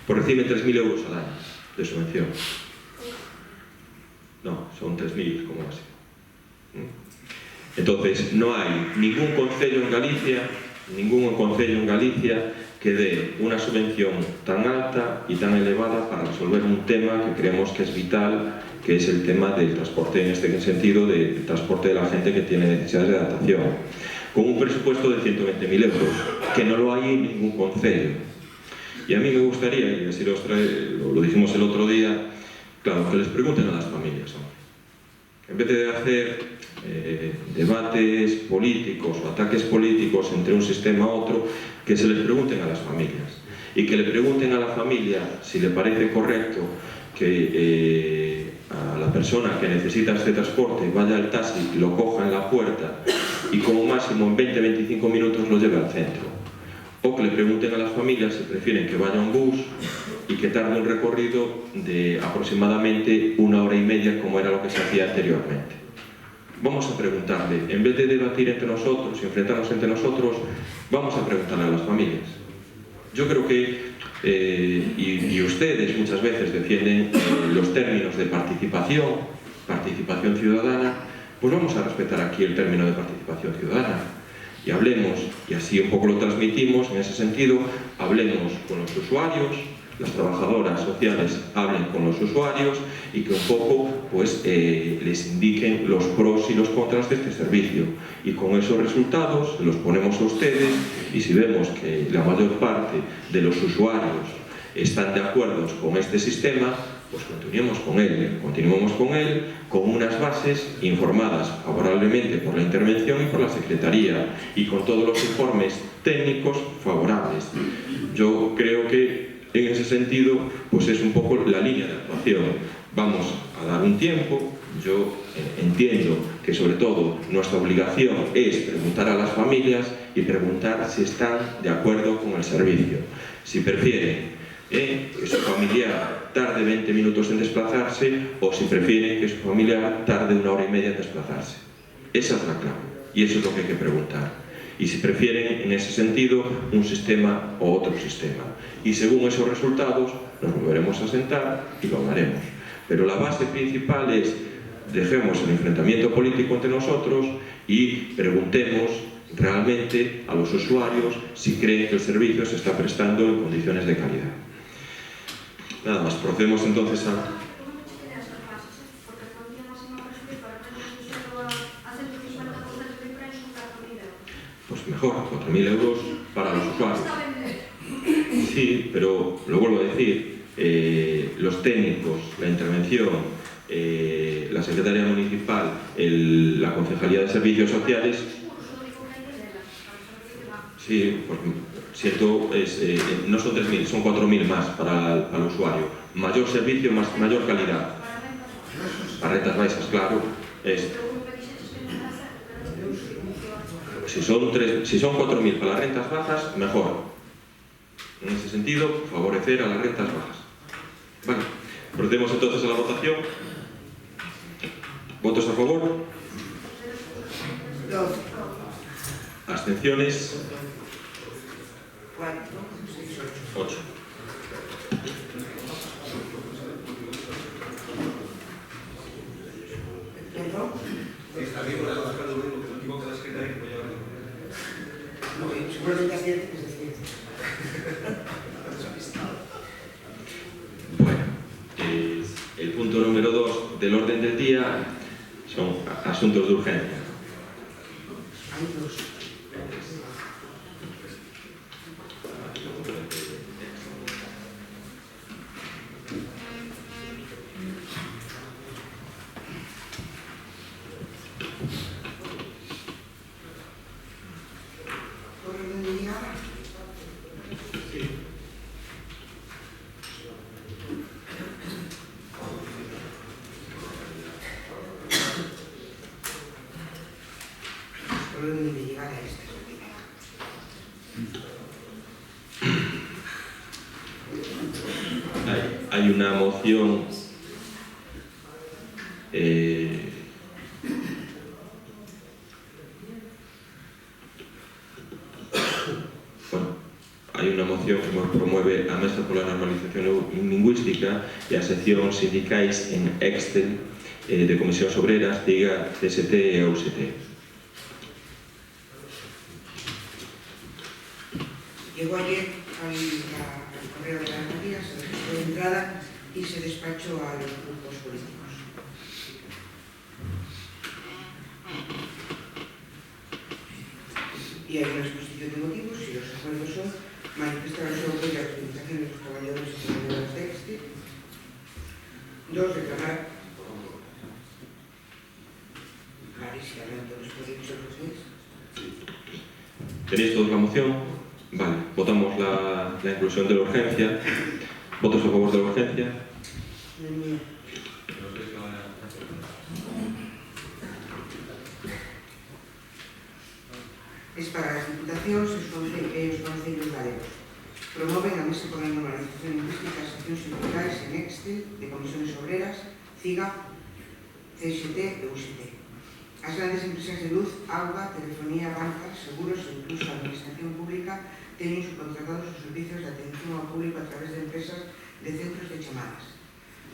pues reciben 3.000 euros al año de subvención. No, son 3.000 como máximo. Entonces, no hay ningún concello en Galicia que dé una subvención tan alta y tan elevada para resolver un tema que creemos que es vital, que es el tema del transporte, en este sentido, del transporte de la gente que tiene necesidades de adaptación, con un presupuesto de 120.000 euros, que no lo hay en ningún concello. Y a mí me gustaría, y así lo dijimos el otro día, claro, que les pregunten a las familias, hombre. En vez de hacer debates políticos o ataques políticos entre un sistema a otro, que se les pregunten a las familias. Y que le pregunten a la familia si le parece correcto que a la persona que necesita este transporte vaya al taxi, lo coja en la puerta y como máximo en 20-25 minutos lo lleve al centro. O que le pregunten a las familias si prefieren que vaya un bus y que tarde un recorrido de aproximadamente 1 hora y media, como era lo que se hacía anteriormente. Vamos a preguntarle, en vez de debatir entre nosotros y enfrentarnos entre nosotros, vamos a preguntarle a las familias. Yo creo que, y ustedes muchas veces defienden los términos de participación ciudadana, pues vamos a respetar aquí el término de participación ciudadana. Y hablemos, y así un poco lo transmitimos en ese sentido, hablemos con los usuarios, las trabajadoras sociales hablen con los usuarios y que un poco pues, les indiquen los pros y los contras de este servicio. Y con esos resultados los ponemos a ustedes y si vemos que la mayor parte de los usuarios están de acuerdo con este sistema, pues continuemos con él con unas bases informadas favorablemente por la intervención y por la Secretaría y con todos los informes técnicos favorables. Yo creo que en ese sentido, pues es un poco la línea de actuación. Vamos a dar un tiempo. Yo entiendo que sobre todo nuestra obligación es preguntar a las familias y preguntar si están de acuerdo con el servicio. Si prefieren que su familiar tarde 20 minutos en desplazarse o si prefieren que su familiar tarde 1 hora y media en desplazarse. Esa es la clave y eso es lo que hay que preguntar. Y si prefieren, en ese sentido, un sistema o otro sistema. Y según esos resultados, nos volveremos a sentar y lo hablaremos. Pero la base principal es, dejemos el enfrentamiento político entre nosotros y preguntemos realmente a los usuarios si creen que el servicio se está prestando en condiciones de calidad. Nada más, procedemos entonces a... Pues mejor, 4.000 euros para los usuarios. Sí, pero lo vuelvo a decir, los técnicos, la intervención, la Secretaría Municipal, la Concejalía de Servicios Sociales... Sí, pues siento, no son 3.000, son 4.000 más para el usuario. Mayor servicio, mayor calidad. Para rentas baixas, claro. Si son 4.000 para las rentas bajas, mejor. En ese sentido, favorecer a las rentas bajas. Vale, procedemos entonces a la votación. ¿Votos a favor? ¿Abstenciones? 8. Está bien, para bajar de uno, que no equivoca la secretaria que voy a llevar. No, seguramente es cierto que es cierto. Bueno, el punto número 2 del orden del día son asuntos de urgencia. Hay dos. Orden del día. hay una moción que promueve a Mesa pola Normalización Lingüística e a sección sindicais en Excel de Comisións Obreras, DIGA, CST e UST. Llegó ayer al correo de la Alcaldía, se registró de entrada y se despachó a los grupos políticos. Y hay una exposición de motivos y los acuerdos son manifestar su apoyo a las reivindicaciones de los trabajadores y trabajadoras de Excel. 2. Reclamar clarísimamente los derechos. ¿Tenéis todos la moción? Vale, votamos la inclusión de la urgencia. ¿Votos a favor de la urgencia? Es para las diputacións e os concellos galegos. Promoven a Mesa pola Normalización Lingüística as seccións sindicais en Excel de Comisiones Obreras, CIGA, CST e UST. As grandes empresas de luz, agua, telefonía, banca, seguros e incluso a administración pública teñen subcontratados os servicios de atención ao público a través de empresas de centros de chamadas.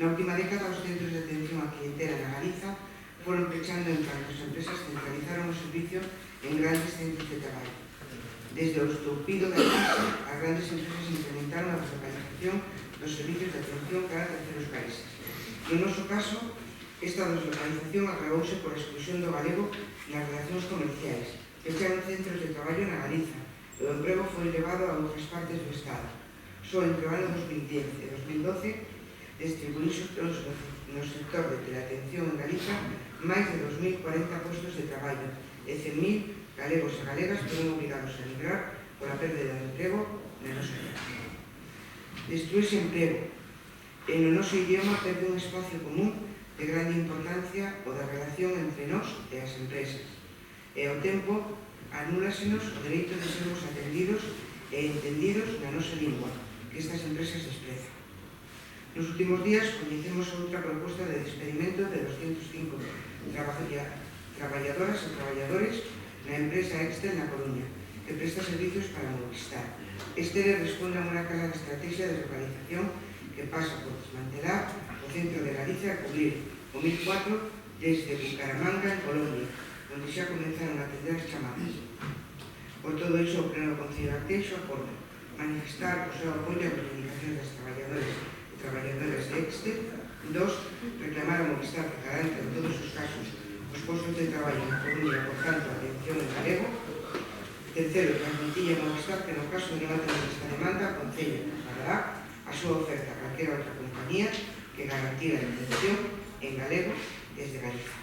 Na última década, os centros de atención á clientela na Galiza foron pechando en tanto as empresas centralizaron o servicio en grandes centros de traballo. Desde o estoupido da crise, as grandes empresas incrementaron a deslocalización dos servicios de atención cara a terceros países. No noso caso, esta deslocalización agravouse por a exclusión do galego nas relacións comerciais. Pecharon centros de traballo na Galiza e o emprego foi elevado a outras partes do Estado. Só entre o ano 2010 e 2012 distribuíse no sector de teleatención en Galiza máis de 2.040 postos de traballo e 100.000 galegos e galegas foron obrigados a emigrar pola pérdida de emprego na nosa terra. Destruirse emprego e no noso idioma perde un espacio común de grande importancia o da relación entre nós e as empresas. E ao tempo anúlasenos o dereito de sermos atendidos e entendidos na nosa lingua que estas empresas desprezan. Nos últimos días coñecemos outra proposta de despedimento de 205 traballadoras e traballadores na empresa Excel na Coruña, que presta servicios para Movistar. Este responde a unha clara estrategia de localización que pasa por desmantelar o centro de Galicia a cubrir o 1004 desde Bucaramanga, en Colombia, onde xa comenzaron a atender as chamadas. Por todo iso, o Pleno Concello de Arteixo acorda manifestar o seu apoio a reivindicacións das traballadoras de Excel. 2. Reclamar a Movistar que garanta en todos os casos os postos de traballo na Coruña, por tanto, a atención en galego. 3. Transmitille a Movistar que no caso de non atender esta demanda, o Concello fará a súa oferta a calquera outra compañía que garantira a atención en galego desde Galiza.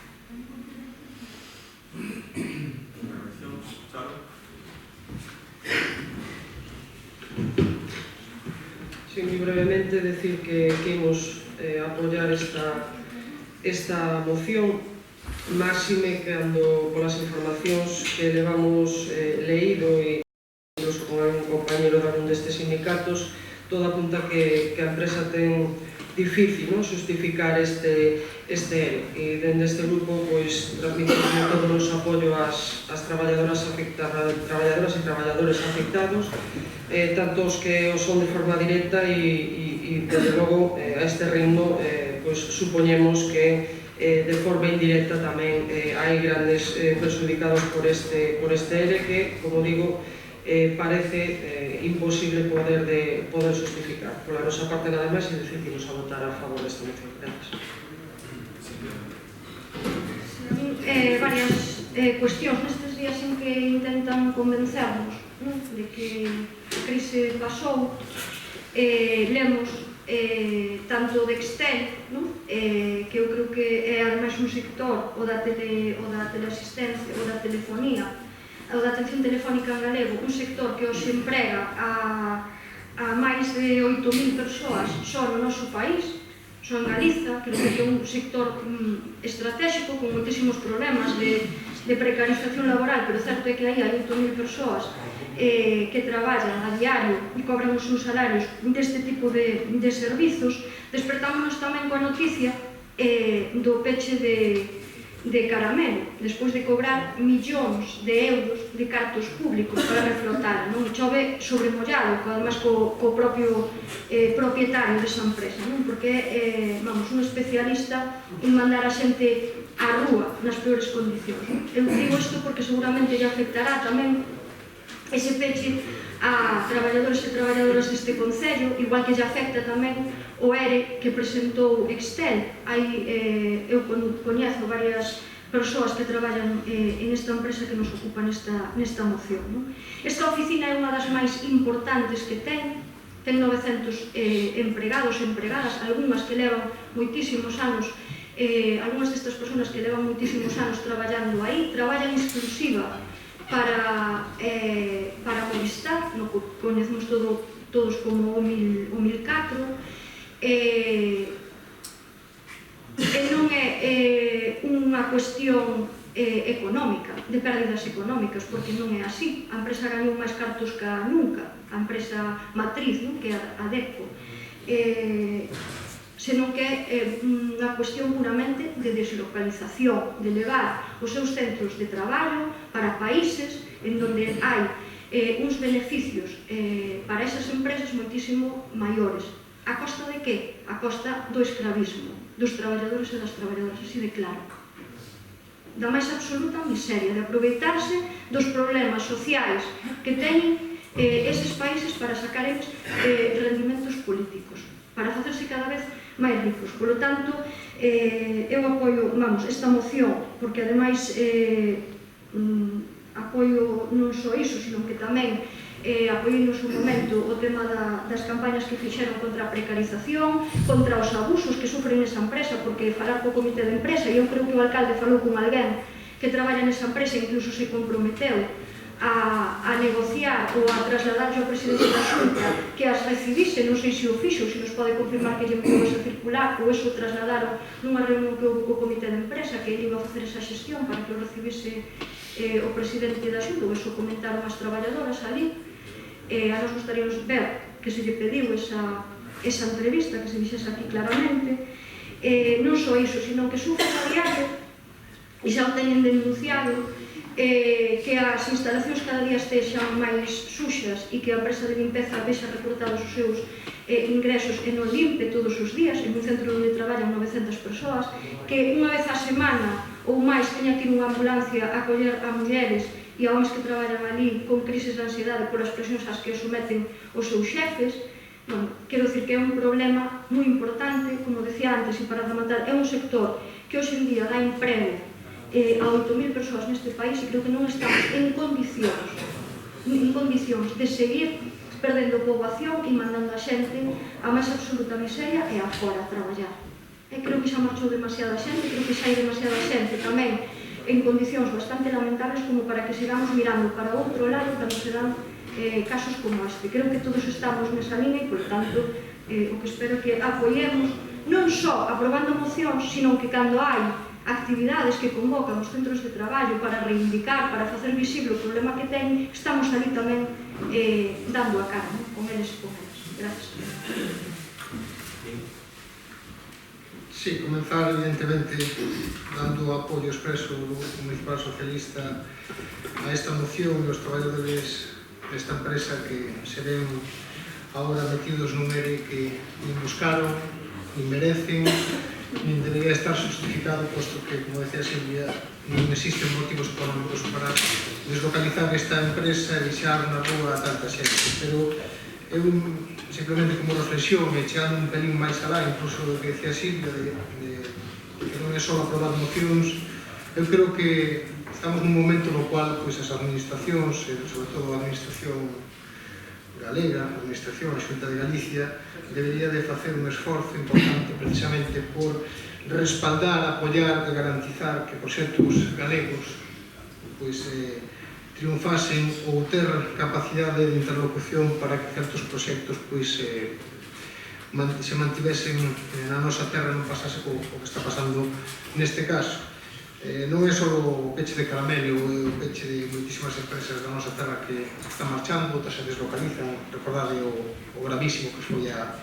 Sí, muy brevemente decir que imos apoiar esta moción, máxime cando polas informacións que levamos leído e incluso con un compañero de algún destes sindicatos, todo apunta que a empresa ten difícil, ¿no?, justificar este ERE. E dende este grupo pois transmitimos todo o noso apoio ás traballadoras e traballadores afectados, tanto os que son de forma directa e desde logo a este ritmo pois supoñemos que de forma indirecta tamén hai grandes perjudicados por este ERE que, como digo, parece imposible poder justificar. Por la nosa parte nada máis e decidimos a votar a favor desta moción. Gracias. Varias cuestións nestes días en que intentan convencernos de que a crise pasou. Lemos tanto de Excel, que eu creo que é ademais un sector o da teleasistencia, o da telefonía, o da atención telefónica en galego, un sector que hoxe emprega a máis de 8.000 persoas só no noso país, só en Galiza, que é un sector estratégico con moitísimos problemas de de precarización laboral, pero certo é que aí hai 8.000 persoas que traballan a diario e cobran os seus salarios deste tipo de servizos. Despertámonos tamén coa noticia do peche de Caramelo, despois de cobrar millóns de euros de cartos públicos para reflotar, non? Chove sobremollado, además co propio propietario desa empresa, non? Porque é, vamos, un especialista en mandar a xente á rúa nas peores condicións. Eu digo isto porque seguramente lle afectará tamén ese peche a traballadores e traballadoras deste Concello, igual que lle afecta tamén o ERE que presentou Excel. Eu coñezo varias persoas que traballan en esta empresa que nos ocupa nesta moción. Esta oficina é unha das máis importantes que ten 900 empregados e empregadas, algunhas que levan moitísimos anos, algunhas destas persoas que levan moitísimos anos traballando aí, traballan exclusiva para Movistar, no que coñecemos todos como o 1004, non é unha cuestión económica, de pérdidas económicas, porque non é así. A empresa gañou máis cartos que nunca, a empresa matriz, que é a DECO, senón que é unha cuestión puramente de deslocalización, de levar os seus centros de traballo para países en donde hai uns beneficios para esas empresas moitísimo maiores. A costa de que? A costa do escravismo dos traballadores e das traballadoras, así de claro. Da máis absoluta miseria, de aproveitarse dos problemas sociais que teñen eses países para sacar rendimentos políticos, para facerse cada vez máis ricos. Por lo tanto, eu apoio, esta moción, porque ademais apoio non só iso, sino que tamén apoiei no seu momento o tema das campañas que fixeron contra a precarización, contra os abusos que sufren nesa empresa, porque falar co comité de empresa, e eu creo que o alcalde falou con alguén que traballa nesa empresa e incluso se comprometeu a negociar ou a trasladarlle ao presidente da Xunta que as recibise, non sei se o fixo, se nos pode confirmar que lle enviou esa circular, ou eso trasladaron nunha reunión que houve co comité de empresa, que ele iba a facer esa xestión para que o recibise o presidente da Xunta, ou eso comentaron as traballadoras ali. A nos gustaríamos ver que se lle pediu esa entrevista, que se dixese aquí claramente. Non só iso, sino que sufren a diario, e xa o teñen denunciado, que as instalacións cada día estexan máis suxas e que a empresa de limpeza vexa recortados os seus ingresos e non limpe todos os días en un centro onde traballan 900 persoas, que unha vez a semana ou máis teña que ir unha ambulancia a coller a mulleres e a homens que traballan ali con crises de ansiedade polas presións ás que os someten os seus xefes. Quero dicir que é un problema moi importante, como decía antes, e para rematar, é un sector que hoxe en día dá emprego a 8.000 persoas neste país e creo que non estamos en condicións de seguir perdendo poboación e mandando a xente a máis absoluta miseria e a fora a traballar. Creo que xa marchou demasiada xente, creo que xa hai demasiada xente tamén en condicións bastante lamentables como para que sigamos mirando para outro lado cando se dan casos como este. Creo que todos estamos nesa línea e, por tanto, o que espero que apoiemos non só aprobando mocións, sino que cando hai actividades que convocan os centros de traballo para reivindicar, para facer visible o problema que ten, estamos ali tamén dando a cara, con eles e con eles. Gracias. Sí, comenzar evidentemente dando apoio expreso do Grupo Municipal Socialista a esta moción e os traballadores desta empresa que se ven agora metidos nun ERE que nin buscaron, nin merecen, nin debería estar justificado, posto que, como decía Silvia, non existen motivos económicos para deslocalizar esta empresa e deixar na rúa a tanta xente. Pero eu, simplemente como reflexión, e chegando un pelín máis alá, incluso do que decía Silvia, que non é só aprobar mocións, eu creo que estamos nun momento no cual as administracións, sobre todo a administración galega, a administración, a Xunta de Galicia, debería de facer un esforzo importante precisamente por respaldar, apoiar e garantizar que proxectos galegos triunfasen ou ter capacidade de interlocución para que certos proxectos se mantivesen na nosa terra e non pasase o que está pasando neste caso. Non é só o peche de Caramelo, é o peche de moitísimas empresas da nosa terra que están marchando, outras se deslocalizan. Recordade o gravísimo que foi a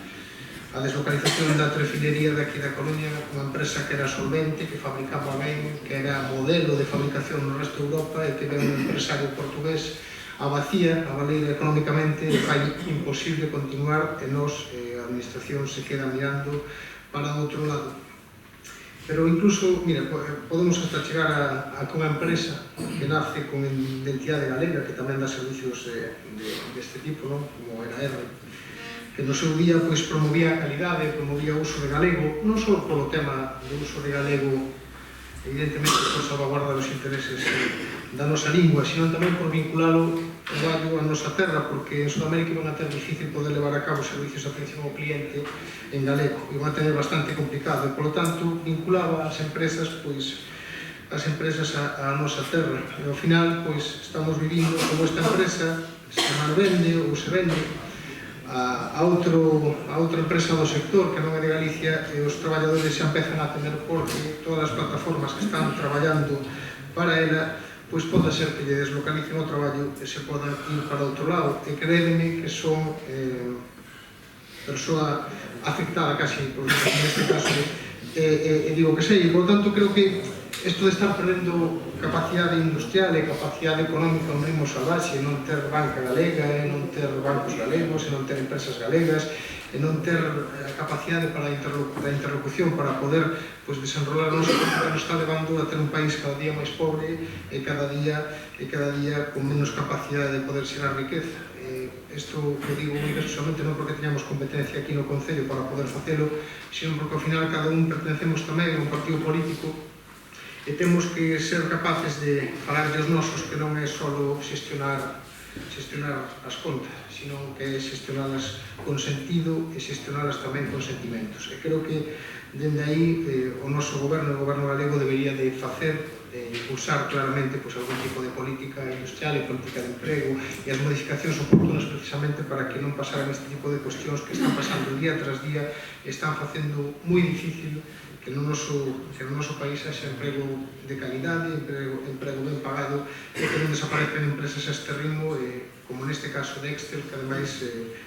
deslocalización da trefilería daqui da Coruña, unha empresa que era solvente, que fabricaba ben, que era modelo de fabricación no resto de Europa, e que ven un empresario portugués a vacía, a valer económicamente, e fai imposible continuar, e nos, a administración, se queda mirando para outro lado. Pero incluso, mira, podemos hasta chegar a que unha empresa que nace con identidade galega, que tamén dá servicios deste tipo, non? Como era R, que no seu día pois, promovía a calidade, promovía o uso de galego, non só polo tema do uso de galego, evidentemente por salvaguarda dos intereses da nosa lingua, sino tamén por vinculalo o traballo a nosa terra, porque en Sudamérica iban a ter difícil poder levar a cabo servicios de atención ao cliente en galego, iban a tener bastante complicado, e polo tanto vinculaba as empresas pois, as empresas a nosa terra, e ao final pois, estamos vivindo como esta empresa se malvende ou se vende a outra empresa do sector que non é de Galicia, e os traballadores xa empezan a temer porque todas as plataformas que están traballando para ela pois pode ser que lle deslocalicen o traballo e se podan ir para outro lado, e crédeme que son persoa afectada casi, porque neste caso digo que sei, e por tanto creo que isto de estar perdendo capacidade industrial e capacidade económica a un ritmo salvaxe, e non ter banca galega, e non ter bancos galegos, e non ter empresas galegas, e non ter a capacidade para a interlocución para poder pois, desenrolar o noso país, nos está levando a ter un país cada día máis pobre e cada día con menos capacidade de poder xerar riqueza. Isto que digo solamente non porque teñamos competencia aquí no Concello para poder facelo, sino porque ao final cada un pertencemos tamén a un partido político e temos que ser capaces de falar dos nosos, que non é só xestionar as contas, sino que é xestionalas con sentido e xestionalas tamén con sentimentos. E creo que dende aí o noso goberno, o goberno galego, debería de facer, de impulsar claramente algún tipo de política industrial e política de emprego e as modificacións oportunas precisamente para que non pasaran este tipo de cuestións que están pasando día tras día e están facendo moi difícil que no noso país haxa emprego de calidade, emprego ben pagado, e que non desaparecen empresas a este ritmo, como neste caso de Excel, que ademais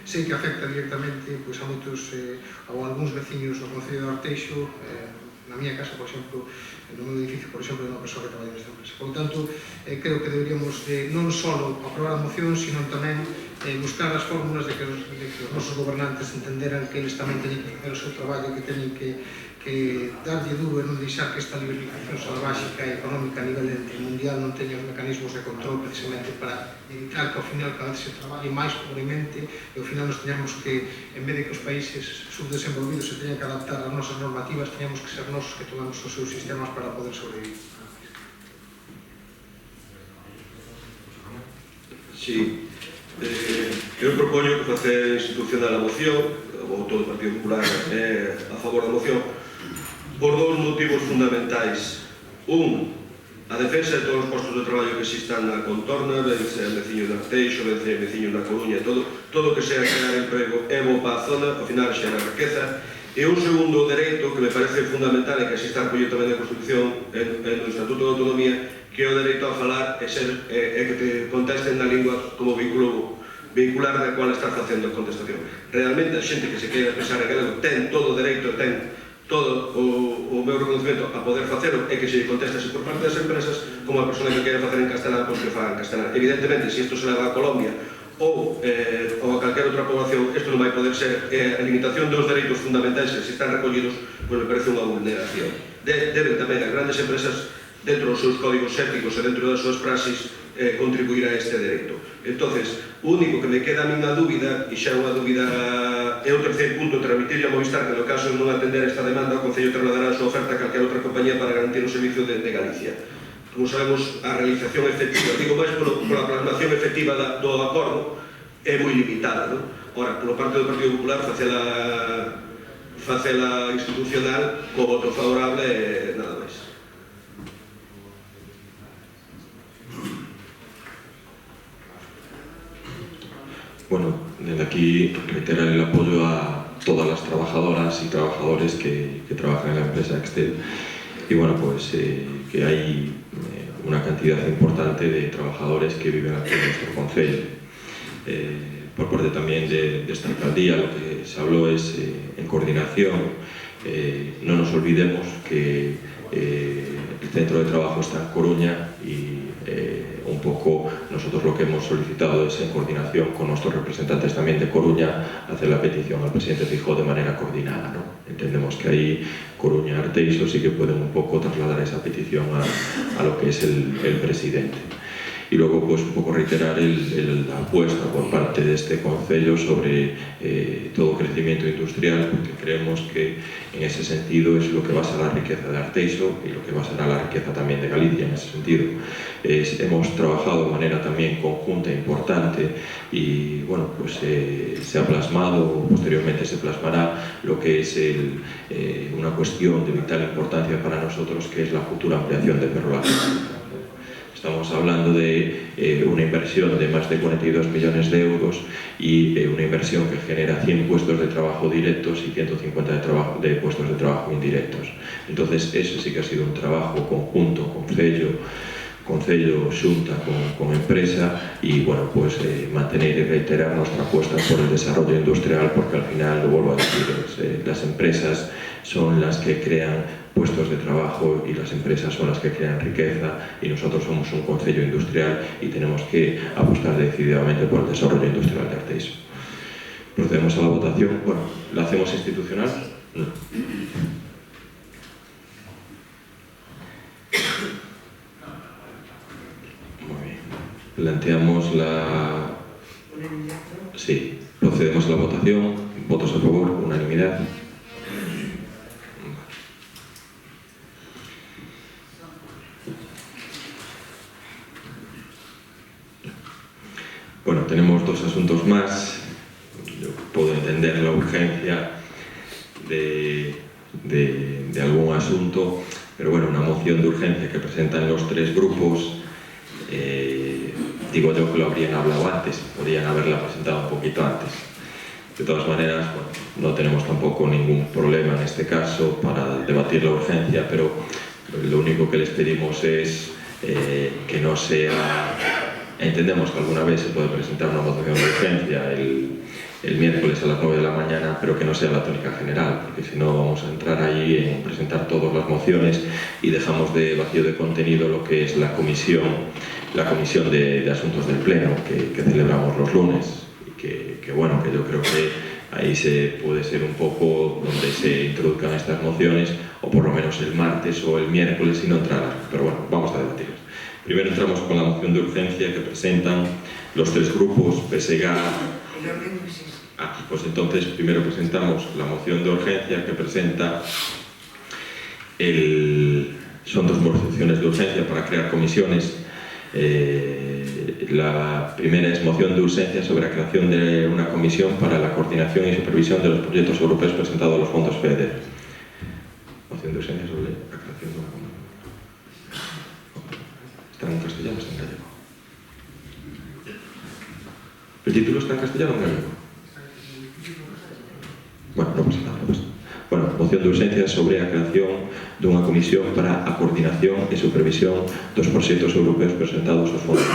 sei que afecta directamente a moitos ou algúns veciños do Concello de Arteixo, na miña casa, por exemplo, no meu edificio, por exemplo, é unha persoa que traballa nesta empresa. Por tanto, creo que deberíamos non só aprobar a moción, sino tamén buscar as fórmulas de que os nosos gobernantes entenderan que eles tamén teñen que facer o seu traballo, que teñen que darlle duro e non deixar que esta liberalización salváxica e económica a nivel mundial non teña os mecanismos de control precisamente para evitar que ao final cada vez se traballe máis pobremente e ao final nos teñamos que, en vez de que os países subdesenvolvidos se teñan que adaptar ás nosas normativas, teñamos que ser nós que tomamos os seus sistemas para poder sobrevivir. Sí, eu propoño que facer institucional a moción, o voto do Partido Popular é a favor da moción, por dous motivos fundamentais. A defensa de todos os postos de traballo que existan na contorna, ben sea veciño de Arteixo, ben sea veciño da Coruña, todo que sea crear emprego é bo para a zona, ao final xera riqueza. E un segundo dereito que me parece fundamental e que así está acollido tamén na Constitución e no Estatuto de Autonomía, que é o dereito a falar e que te contesten na lingua como vincular da cual estás facendo a contestación. Realmente a xente que se queira expresar en galego ten todo o dereito, ten todo o meu reconocimento a poder facelo e que se contestase por parte das empresas, como a persona que queira facer en castelán, pois que faga en castelán. Evidentemente, se isto se leva a Colombia ou a calquera outra población, isto non vai poder ser a limitación dos dereitos fundamentais que se están recollidos, pois me parece unha vulneración. Deben tamén as grandes empresas, dentro dos seus códigos éticos e dentro das súas praxis, contribuir a este dereito. Entonces, o único que me queda a min a dúbida, e xa unha dúbida, é o terceiro punto, transmitirle a Movistar que no caso de non atender esta demanda, o Concello trasladará a súa oferta a calquera outra compañía para garantir o servicio de Galicia. Como sabemos, a realización efectiva, digo máis pola plasmación efectiva do acordo, é moi limitada, non? Ora, polo parte do Partido Popular, facela institucional, co voto favorable e nada máis. Bueno, desde aquí reiterar el apoyo a todas las trabajadoras y trabajadores que trabajan en la empresa Excel y bueno, pues que hay una cantidad importante de trabajadores que viven aquí en nuestro concello. Por parte también de esta alcaldía, lo que se habló es en coordinación. No nos olvidemos que el centro de trabajo está en Coruña y un poco nosotros lo que hemos solicitado es en coordinación con nuestros representantes también de Coruña hacer la petición al presidente Feijóo de manera coordinada, ¿no? Entendemos que ahí Coruña, Arteixo sí que pueden un poco trasladar esa petición a lo que es el presidente. Y luego pues un poco reiterar la apuesta por parte de este concello sobre todo crecimiento industrial, porque creemos que en ese sentido es lo que basa la riqueza de Arteixo y lo que basará la riqueza también de Galicia en ese sentido. Hemos trabajado de manera también conjunta e importante y bueno, pues se ha plasmado, posteriormente se plasmará lo que es una cuestión de vital importancia para nosotros, que es la futura ampliación de Ferrolac. Estamos hablando de una inversión de más de 42 millones de euros y una inversión que genera 100 puestos de trabajo directos y 150 de puestos de trabajo indirectos. Entonces, eso sí que ha sido un trabajo conjunto, concello, xunta con empresa y, bueno, pues mantener y reiterar nuestra apuesta por el desarrollo industrial, porque al final, lo vuelvo a decir, las empresas son las que crean puestos de trabajo y las empresas son las que crean riqueza y nosotros somos un concello industrial y tenemos que apostar decididamente por el desarrollo industrial de Arteixo. Procedemos a la votación. Bueno, ¿la hacemos institucional? No. Muy bien. Planteamos la... Sí, procedemos a la votación. ¿Votos a favor? ¿Unanimidad? Bueno, tenemos dos asuntos más. Yo puedo entender la urgencia de algún asunto, pero bueno, una moción de urgencia que presentan los tres grupos, digo yo que lo habrían hablado antes, podrían haberla presentado un poquito antes. De todas maneras, bueno, no tenemos tampoco ningún problema en este caso para debatir la urgencia, pero lo único que les pedimos es que no sea... Entendemos que alguna vez se puede presentar una moción de urgencia el miércoles a las 9 de la mañana, pero que no sea la tónica general, porque si no vamos a entrar ahí en presentar todas las mociones y dejamos de vacío de contenido lo que es la comisión de asuntos del Pleno, que celebramos los lunes, y que bueno, que yo creo que ahí se puede ser un poco donde se introduzcan estas mociones, o por lo menos el martes o el miércoles, si no entrarán. Pero bueno, vamos a debatirlas. Primero entramos con la moción de urgencia que presentan los tres grupos, PSG... pues entonces primero presentamos la moción de urgencia que presenta son dos mociones de urgencia para crear comisiones. La primera es moción de urgencia sobre la creación de una comisión para la coordinación y supervisión de los proyectos europeos presentados a los fondos FEDER. Moción de urgencia sobre la creación de una comisión. ¿Está en castellano o está en gallego? ¿El título está en castellano o en gallego? Bueno, no pasa nada, no pasa nada. Bueno, moción de urgencia sobre a creación dunha comisión para a coordinación e supervisión dos proxectos europeos presentados aos fondos.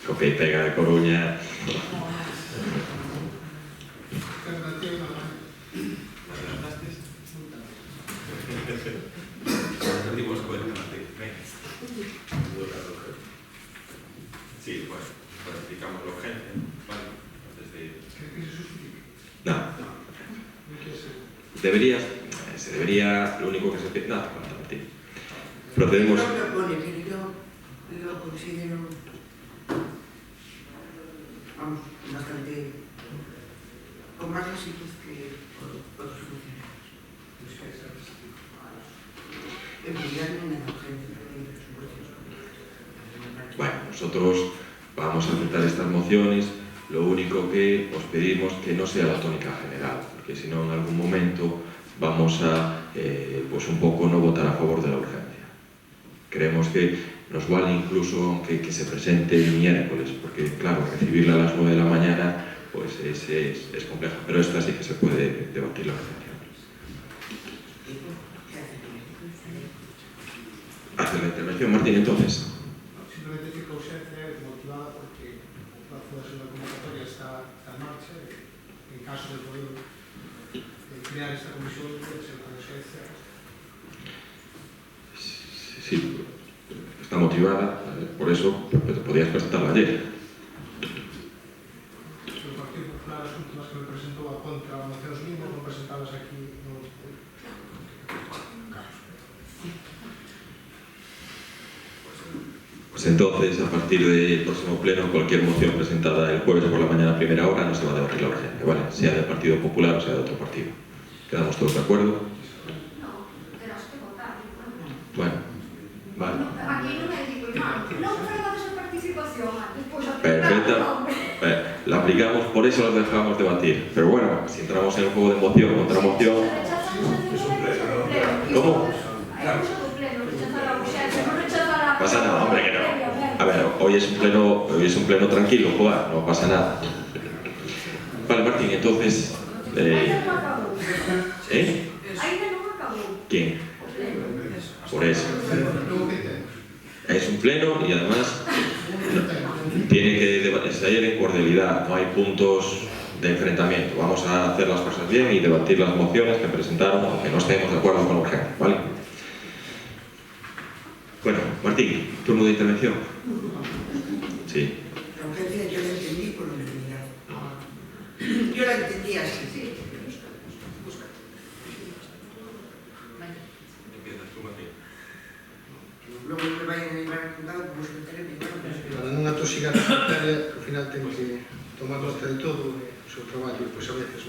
Copia e pega de Coruña. Sí, bueno, explicamos la urgencia, ¿vale? Antes de... No. Se debería, lo único que se pide... Nada, procedemos... No propone, pero yo lo considero, vamos, bastante, con más lasitud que otros funcionarios. En realidad no me da urgencia de presupuestos. Bueno, nosotros vamos a aceptar estas mociones, lo único que os pedimos que no sea la tónica general, porque si no en algún momento vamos a pues un poco no votar a favor de la urgencia. Creemos que nos vale incluso que se presente el miércoles, porque claro, recibirla a las 9 de la mañana pues es compleja, pero esta sí que se puede debatir la urgencia. intervención, Martín, entonces. Simplemente que a ausencia é motivada porque o plazo da segunda convocatoria está en marcha e en caso de poder crear esta comisión debe ser con ausencia. Sí, está motivada, por eso podías presentarla ayer. O Partido Popular, as últimas que me presentou a contra a mocións limpas, non presentadas aquí no... Pues entonces, a partir del próximo pleno, cualquier moción presentada el jueves por la mañana a primera hora no se va a debatir la urgencia, ¿vale? Sea del Partido Popular o sea de otro partido. ¿Quedamos todos de acuerdo? No, terás que votar. Bueno, vale. Aquí non é tipo igual. Non fregades a participación antes, pois a Perfecta. La aplicamos, por eso las dejamos debatir. Pero bueno, si entramos en el juego de moción contra moción... ¿Cómo? Pasa nada, hombre, que no. A ver, hoy es un pleno tranquilo, jugar, no pasa nada. Vale, Martín, entonces... Ainda non acabou. ¿Quién? Por eso. Es un pleno y además tiene que salir en cordialidad, no hay puntos de enfrentamiento. Vamos a hacer las cosas bien y debatir las mociones que presentaron, aunque no estemos de acuerdo con la urgencia, ¿vale? Bueno, Martín, turno de intervención. Sí. La urgencia yo la entendí por unanimidad. Yo la entendí así. Empiezas tú, Martín. Luego me vayan a llevar contado como secretario privado. Para non atosigar a secretaria, ao final ten que tomar nota de todo o seu traballo, pois a veces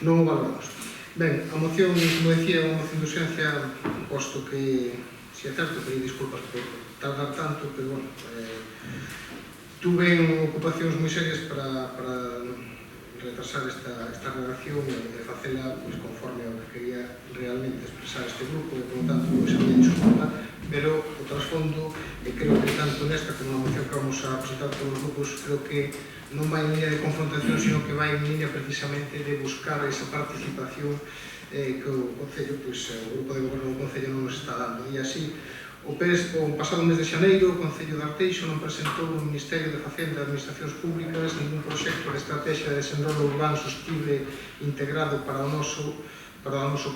non o valoramos. Ben, a moción, como decía, é unha moción de urgencia, posto que, se é certo, pedí disculpas por tardar tanto, pero, bueno, tuve ocupacións moi serias para retrasar esta redacción e facela pois, conforme ao que quería realmente expresar este grupo, e, por lo tanto, pois, a minha disculpa, pero o trasfondo, e creo que tanto nesta como na moción que vamos a presentar todos os grupos, creo que non vai en línea de confrontación, sino que vai en línea precisamente de buscar esa participación que o Concello, pois, o Grupo de Goberno do Concello non nos está dando. E así, o pasado mes de xaneiro, o Concello de Arteixo non presentou no Ministerio de Facenda e Administracións Públicas ningún proxecto de estrategia de desenrolo urbano sostible integrado para o noso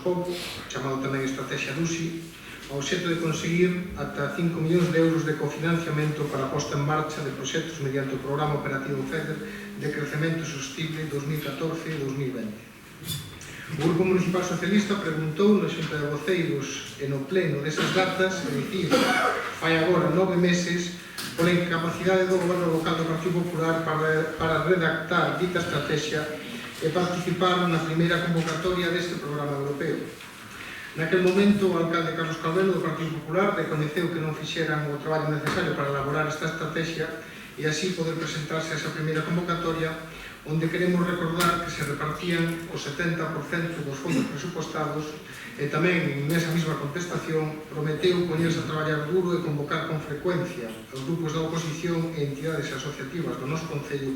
povo, chamado tamén Estrategia DUSI, ao obxecto de conseguir ata 5 millóns de euros de cofinanciamento para a posta en marcha de proxectos mediante o Programa Operativo FEDER de Crecemento Sostible 2014-2020. O Grupo Municipal Socialista preguntou na Xunta de Voceiros e no pleno desas datas, é dicir, fai agora 9 meses, pola incapacidade do Goberno Local do Partido Popular para redactar dita estrategia e participar na primeira convocatoria deste programa europeo. Naquel momento, o alcalde Carlos Calvelo do Partido Popular reconheceu que non fixeran o traballo necesario para elaborar esta estrategia e así poder presentarse a esa primeira convocatoria, onde queremos recordar que se repartían o 70% dos fondos presupostados e tamén, nesa mesma contestación, prometeu poñerse a traballar duro e convocar con frecuencia os grupos da oposición e entidades asociativas do noso Concello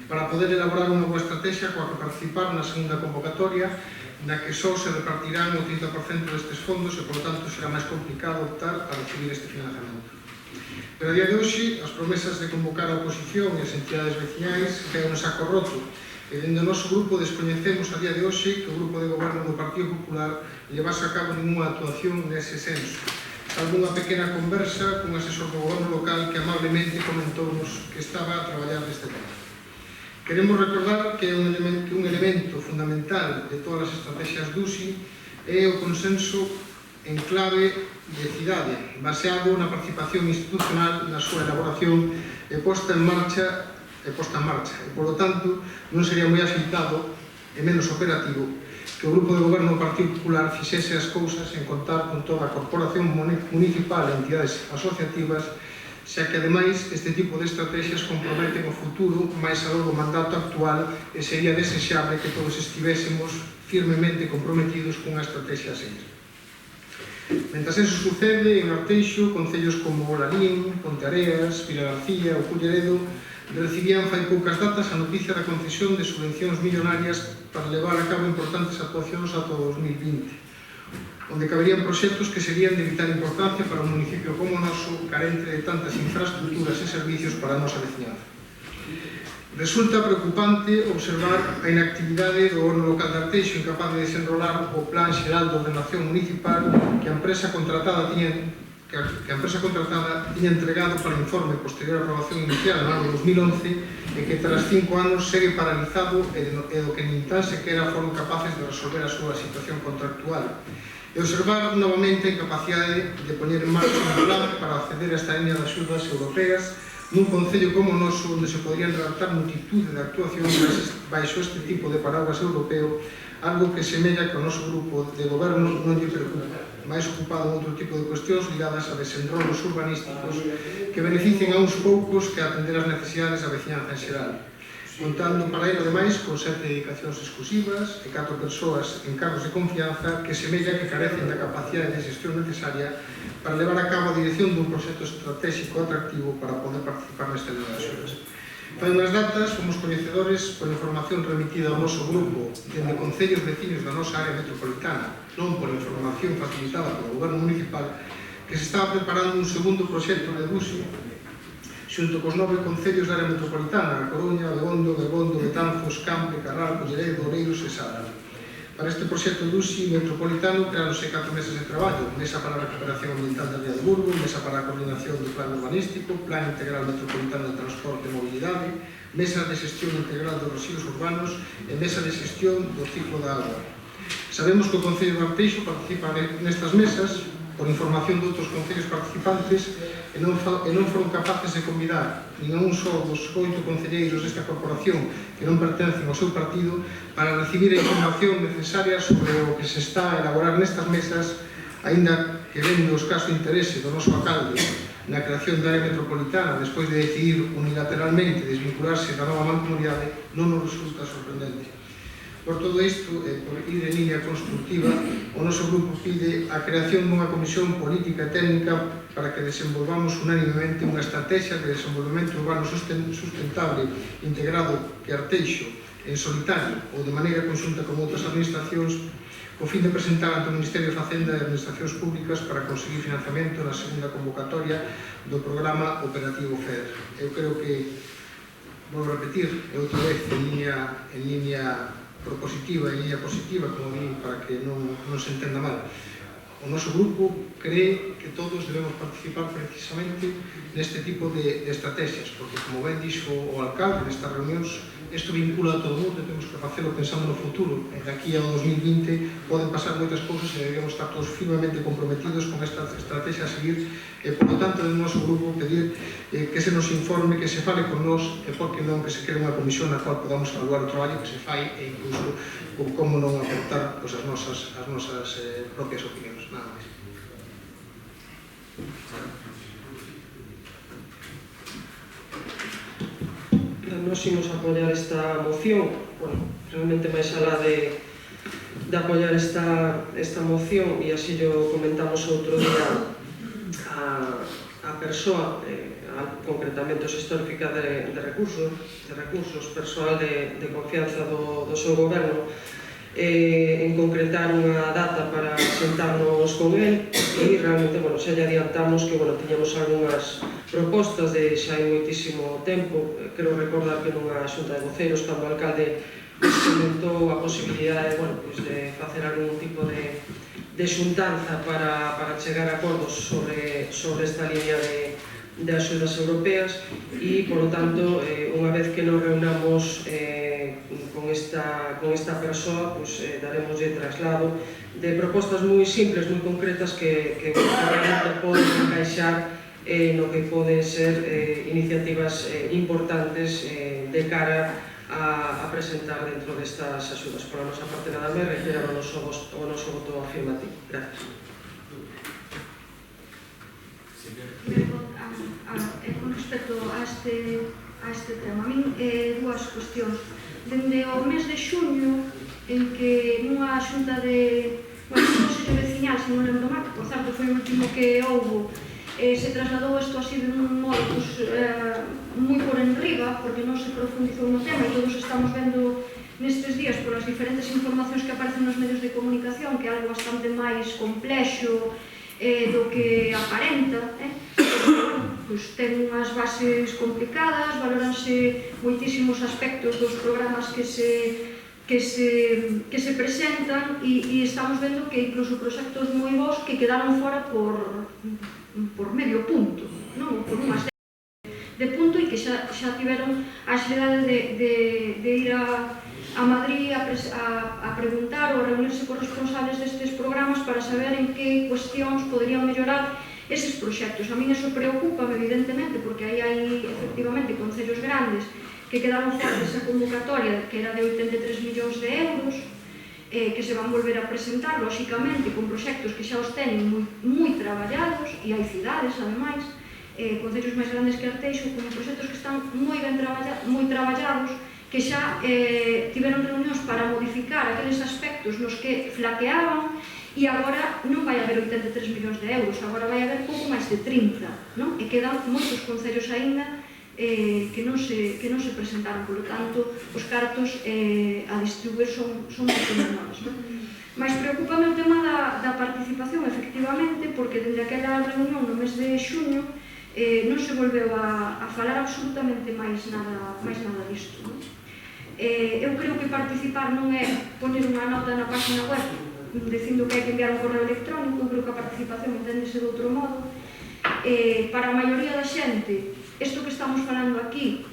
para poder elaborar unha boa estrategia coa que participar na segunda convocatoria, na que só se repartirán o 30% destes fondos e, por tanto, será máis complicado optar a recibir este financiamento. Pero a día de hoxe, as promesas de convocar a oposición e as entidades veciñais quedan un saco roto e dende o noso grupo descoñecemos a día de hoxe que o Grupo de Goberno do Partido Popular levase a cabo ninguna actuación nese senso, salvo unha pequena conversa cun asesor do Goberno local que amablemente comentounos que estaba a traballar neste tema. Queremos recordar que un elemento fundamental de todas as estrategias DUSI é o consenso en clave de cidade, baseado na participación institucional na súa elaboración e posta en marcha, e, polo tanto, non sería moi axeitado e menos operativo que o Grupo de Goberno do Partido Popular fixese as cousas en contar con toda a corporación municipal e entidades asociativas, xa que, ademais, este tipo de estrategias comprometen o futuro máis aló do mandato actual e sería desexable que todos estivésemos firmemente comprometidos cunha estrategia a seguir. Mentre eso sucede, en Arteixo, concellos como Lalín, Ponteareas, Vilagarcía ou Culleredo recibían fai poucas datas a noticia da concesión de subvencións millonarias para levar a cabo importantes actuacións ata o 2020. onde caberían proxectos que serían de vital importancia para un municipio como o noso, carente de tantas infraestructuras e servicios para a nosa veciñanza. Resulta preocupante observar a inactividade do Goberno local de Arteixo, incapaz de desenrolar o Plan Xeral de Ordenación Municipal que a empresa contratada tiña entregado para informe posterior á aprobación inicial no ano 2011 e que tras 5 anos segue paralizado e do que nin tan sequera foron capaces de resolver a súa situación contractual. E observar novamente a incapacidade de poñer en marcha un plan para acceder a esta línea de axudas europeas nun concello como o noso, onde se podrían redactar multitude de actuacións baixo este tipo de paraguas europeo, algo que semella que o noso grupo de goberno non lle preocupa, máis ocupado en outro tipo de cuestións ligadas a desenrolos urbanísticos que beneficien a uns poucos que a atender as necesidades da veciñanza en xeral, contando para ello, ademais, con 7 dedicacións exclusivas e 4 persoas en cargos de confianza que semella que carecen da capacidade de gestión necesaria para levar a cabo a dirección dun proxecto estratégico atractivo para poder participar nesta línea de axudas. Fai unhas datas, fomos coñecedores por información remitida ao noso grupo dende concellos veciños da nosa área metropolitana, non por información facilitada polo Goberno municipal, que se estaba preparando un segundo proxecto de DUSI xunto cos 9 concellos da área metropolitana, A Coruña, Begondo, Betanzos, Cambre, Carral, Colleredo, Oleiros e Sara. Para este proxecto DUSI metropolitano creáronse 4 mesas de traballo, mesa para a recuperación ambiental da Ría de Burgo, mesa para a coordinación do plan urbanístico, plan integral metropolitano de transporte e mobilidade, mesa de xestión integral dos residuos urbanos e mesa de xestión do ciclo da agua. Sabemos que o Concello de Arteixo participa nestas mesas por información de outros concellos participantes e non foron capaces de convidar nin a un só dos 8 concelleiros desta corporación que non pertencen ao seu partido para recibir a información necesaria sobre o que se está a elaborar nestas mesas, aínda que vendo o escaso interese do noso alcalde na creación da área metropolitana despois de decidir unilateralmente desvincularse da nova mancomunidade, non nos resulta sorprendente. Por todo isto, por ir en línea constructiva, o noso grupo pide a creación dunha comisión política e técnica para que desenvolvamos unánimemente unha estrategia de desenvolvemento urbano sustentable integrado que Arteixo, en solitario ou de maneira conxunta con outras administracións, co fin de presentar ante o Ministerio de Facenda e Administracións Públicas para conseguir financiamento na segunda convocatoria do programa operativo FEDER. Eu creo que, vou repetir, outra vez en línea propositiva e línea positiva, como vi, para que non se entenda mal. O noso grupo cree que todos debemos participar precisamente neste tipo de estrategias, porque, como ben dixo o alcalde nestas reunións, isto vincula a todo o mundo e temos que facelo pensando no futuro. E daqui ao 2020 poden pasar moitas cousas e debemos estar todos firmemente comprometidos con esta estrategia a seguir e, por lo tanto, do noso grupo pedir que se nos informe, que se fale con nós e, por que non, que se quere unha comisión na qual podamos evaluar o traballo que se fai e incluso como non aportar as nosas propias opinións. Nada máis. Nos imos apoiar esta moción, bueno, realmente máis alá de apoiar esta moción, e así lo comentamos outro día a persoa, concretamente o xestor eficaz de recursos, persoal de confianza do seu goberno, en concretar unha data para sentarnos con el e realmente, xa lle adiantamos que tiñamos algunhas propostas de xa hai moitísimo tempo. Quero recordar que nunha xunta de voceiros, cando o alcalde comentou a posibilidade de facer algún tipo de xuntanza para chegar a acordos sobre esta línea de axudas europeas e, por lo tanto, unha vez que nos reunamos con esta persoa, daremoslle traslado de propostas moi simples, moi concretas que realmente poden encaixar no que poden ser iniciativas importantes de cara a presentar dentro destas axudas. Por a nosa parte nada máis, reiterar o noso voto afirmativo. Gracias. Con respecto a este tema, a min dúas cuestións. Dende o mes de xuño, en que nunha xunta de consello veciñal, se non lembro mal, que por certo foi o último que houbo, se trasladou isto así de un modo moi por enriba, porque non se profundizou no tema e todos estamos vendo nestes días polas diferentes informacións que aparecen nos medios de comunicación, que é algo bastante máis complexo do que aparenta, pois ten unhas bases complicadas, valoranse moitísimos aspectos dos programas que se presentan e estamos vendo que incluso proxectos moi bons que quedaron fora por medio punto, non? Por unhas de punto e que xa tiveron a xeridade de ir a Madrid a preguntar ou a reunirse con responsables destes programas para saber en que cuestións poderían mellorar eses proxectos. A min eso preocúpame, evidentemente, porque aí hai, efectivamente, concellos grandes que quedaron fora desa convocatoria, que era de 83 millóns de euros, que se van volver a presentar, lóxicamente, con proxectos que xa os teñen moi traballados, e hai cidades, ademais, concellos máis grandes que Arteixo, con proxectos que están moi traballados, que xa tiveron reunións para modificar aqueles aspectos nos que flaqueaban e agora non vai haber 83 millóns de euros, agora vai haber pouco máis de 30, non? E quedan moitos concellos aínda que non se presentaron, polo tanto, os cartos a distribuir son moito menores. Mas preocúpame o tema da participación, efectivamente, porque dende aquela reunión no mes de xuño non se volveu a falar absolutamente máis nada disto. Eu creo que participar non é poñer unha nota na página web dicindo que hai que enviar un correo electrónico. Eu creo que a participación enténdese de outro modo. Para a maioría da xente, isto que estamos falando aquí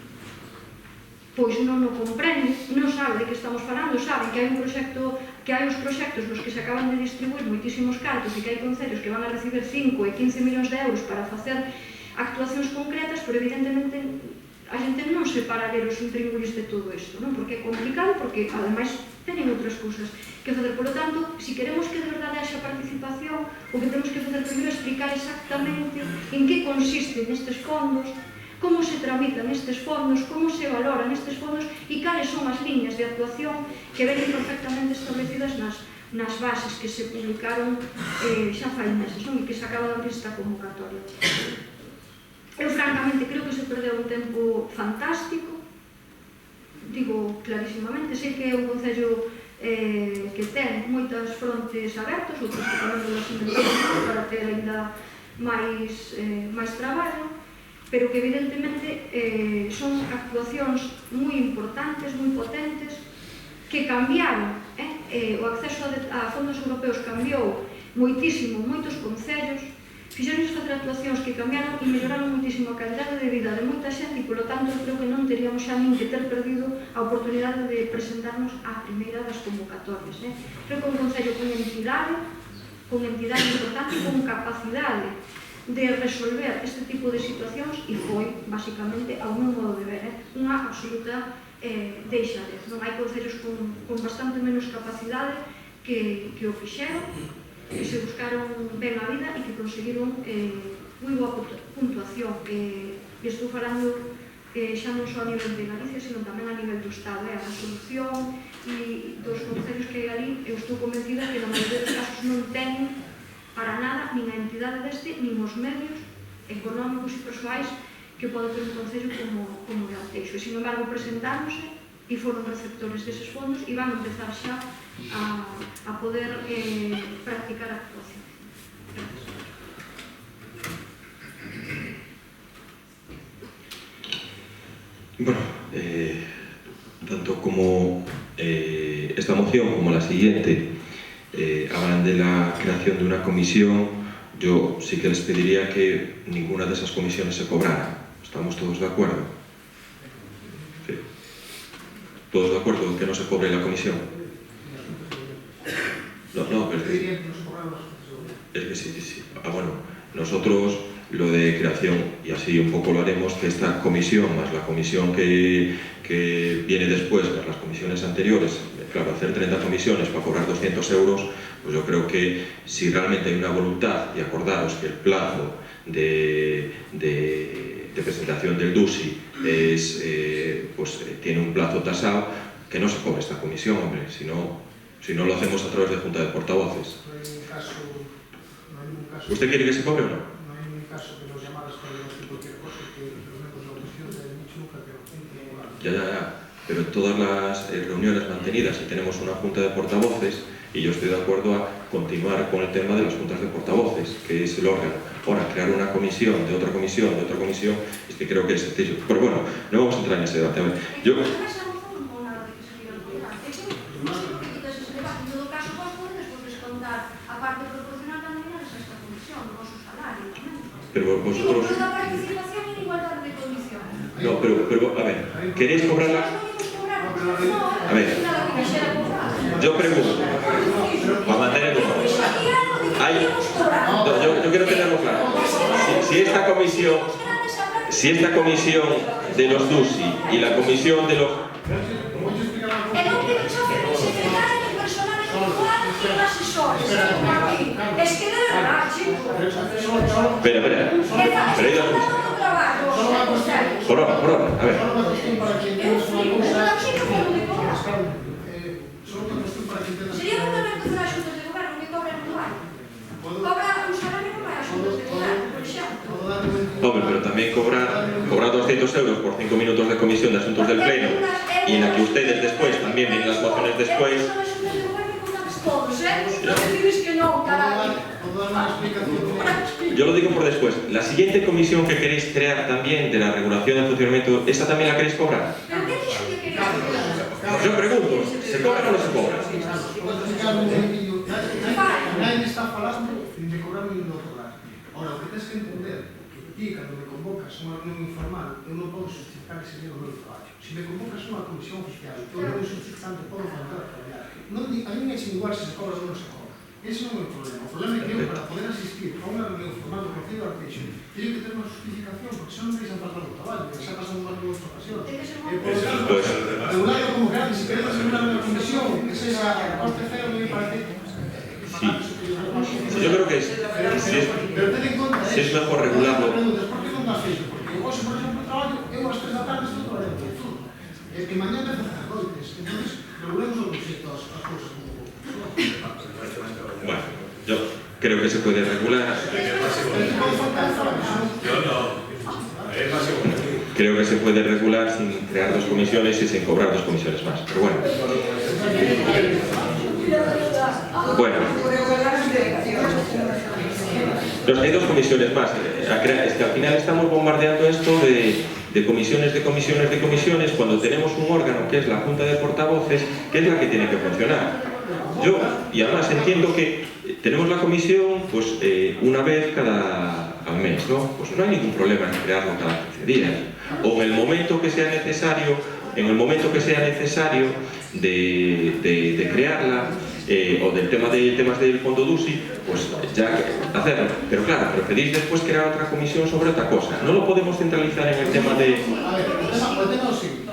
pois non o comprende, non sabe de que estamos falando, saben que hai un proxecto, que hai os proxectos nos que se acaban de distribuir moitísimos cartos e que hai concellos que van a recibir 5 e 15 millóns de euros para facer actuacións concretas, pero evidentemente a xente non se para a ler os intríngulis de todo isto, non? Porque é complicado, porque ademais teñen outras cousas que facer. Por lo tanto, se queremos que de verdade haxa participación, o que temos que facer primeiro é explicar exactamente en que consisten estes fondos, como se tramitan estes fondos, como se valoran estes fondos e cales son as liñas de actuación que venen perfectamente establecidas nas bases que se publicaron xa fai meses, non? E que se acaba de abrir esta convocatoria. Eu, francamente, creo que se perdeu un tempo fantástico, digo clarísimamente. Sei que é un concello que ten moitas frontes abertas, outros que tamén nos inventamos para ter ainda máis traballo, pero que evidentemente son actuacións moi importantes, moi potentes, que cambiaron. O acceso a fondos europeos cambiou moitísimo, moitos concellos, fixeron facer actuacións que cambiaron e melloraron moitísimo a calidade de vida de moita xente e, polo tanto, creo que non teríamos xa nin que ter perdido a oportunidade de presentarnos á primeira das convocatorias. Creo que un concello con entidade importante e con capacidade de resolver este tipo de situacións e foi, basicamente, ao meu modo de ver, unha absoluta deixadez. Non hai concellos con bastante menos capacidade que o fixeron, que se buscaron ben a vida e que conseguiron moi boa puntuación. E estou falando xa non só a nivel de Galicia, sino tamén a nivel do Estado. A resolución e dos concellos que hai ali, eu estou convencida que na maioría dos casos non teñen para nada nin a entidade deste, nin os medios económicos e persoais que pode ter un concello como de Arteixo. E, sin embargo, presentáronse e foron receptores deses fondos e van a empezar xa a poder practicar a actuación. Bueno, tanto como esta moción como la siguiente hablan de la creación de una comisión. Yo sí que les pediría que ninguna de esas comisiones se cobrara. ¿Estamos todos de acuerdo? Sí. ¿Todos de acuerdo en que no se cobre la comisión? No, pero es que sí. Bueno, nosotros lo de creación, y así un poco lo haremos, que esta comisión, más la comisión que viene después, más las comisiones anteriores, claro, hacer 30 comisiones para cobrar 200 euros, pues yo creo que si realmente hay una voluntad, y acordaros que el plazo de presentación del DUSI tiene un plazo tasado, que no se cobre esta comisión, hombre, si no lo hacemos a través de Junta de Portavoces. No hay ningún caso. ¿Usted quiere que se cobre o no? No hay ningún caso que nos llamaras para decir cualquier cosa que los miembros de la oposición de dicho nunca que lo Ya. pero todas las reuniones mantenidas y tenemos una junta de portavoces, y yo estoy de acuerdo a continuar con el tema de las juntas de portavoces, que es el órgano. Ahora, crear una comisión, de otra comisión, es que creo que es sencillo. Pero bueno, no vamos a entrar en ese debate. A ver, yo... Pero vosotros... No, pero, a ver, ¿queréis cobrarla? A ver, yo pregunto, para mantener el yo quiero tenerlo claro. Si esta comisión de los DUSI y la comisión de los... Es que de verdad, chicos. Espera. Por hora, a ver. Sería un momento de asuntos de goberno que cobra anual. Cobra un salario que vai a asuntos de goberno, por exemplo. Hombre, pero también cobrar 200 euros por 5 minutos de comisión de asuntos del pleno, y en la que ustedes después, también vienen las mociones después... Yo lo digo por después. La siguiente comisión que queréis crear también de la regulación del funcionamiento, ¿esta también la queréis cobrar? Yo pregunto, ¿se cobra o no se cobra? Nadie está falando de cobrar ni de no cobrar. Ahora, o que tens que entender que ti, cando me convocas a unha reunión informal, eu non podo justificar ese día o meu traballo. Se me convocas a unha comisión oficial, eu non justificando, podo faltar a traballar. A mí me echen igual se cobra ou non se cobra. Ese non é o problema. O problema é que eu, para poder asistir a unha reunión formal do Concello de Arteixo, teño que ter unha justificación, porque xa non me deixan faltar o traballo, que xa pasan unha outra ocasión. Por tanto, regularlo como grande, se queremos regular unha comisión, que sexa a coste cero, me parece... Sí. Yo creo que si es mejor regularlo... ¿Por qué non dá feito? Porque eu, por exemplo, traballo, eu ás 3 da tarde estou traballando por turno. E mañá empezan as noites. Entonces, regulemos o proxecto as cousas como... Bueno, yo creo que se puede regular. Creo que se puede regular sin crear dos comisiones y sin cobrar dos comisiones más. Pero bueno. Hay dos comisiones más. Es que al final estamos bombardeando esto de comisiones, cuando tenemos un órgano que es la Junta de Portavoces, que es la que tiene que funcionar. Y además entiendo que tenemos la comisión pues una vez al mes, ¿no? Pues no hay ningún problema en crearlo cada 15 días. O en el momento que sea necesario, de crearla, o del tema de temas del fondo DUSI, pues ya hacerlo. Pero claro, pedís después crear otra comisión sobre otra cosa. No lo podemos centralizar en el tema de... A ver, o tema sí.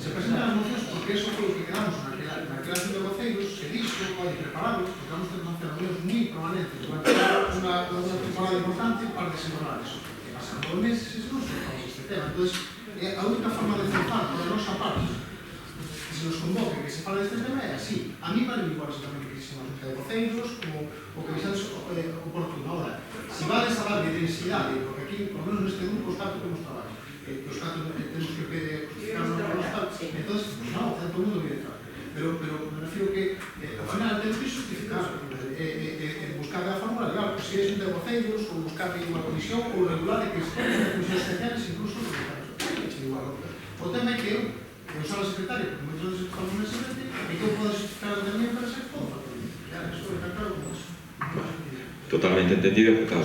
Se presentan las mociones porque eso fue lo que quedamos na creación de voceiros, se dixo, preparados, porque vamos a hacer reuniones muy permanentes durante una temporada importante para desenrolar eso. Que pasan 2 meses, eso non se fala este tema. Entonces, a única forma de forzar por a nosa parte que se nos convoque, que se fala deste tema é así. A mí vale igual exactamente que se nos de voceiros como o que vexades oportuno. Ahora, se vades a dar de densidade, porque aquí, por lo menos neste grupo, os catos temos traballo. Os catos temos que justificar os catos, entonces, no, todo o mundo viene detrás. Pero me refiero que, ao final, temos que justificar, buscar a fórmula legal, se é un de voceiros, ou buscar unha comisión, ou regular de que se ponen comisións especiales, incluso, o tema é que eu sou a secretaria, porque me trato de forma máis secretaria, e que eu podo justificar tamén para ser todo. Eso é tan claro como eso. Totalmente entendido y aceptado.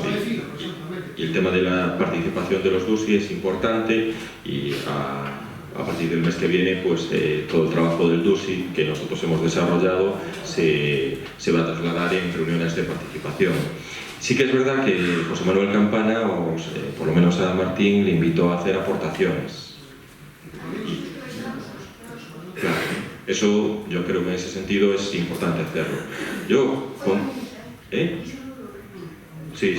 Y el tema de la participación de los DUSI es importante y a partir del mes que viene pues todo el trabajo del DUSI que nosotros hemos desarrollado se va a trasladar en reuniones de participación. Sí que es verdad que José Manuel Campana, por lo menos a Martín, le invitó a hacer aportaciones. Claro, eso yo creo que en ese sentido es importante hacerlo. Sí.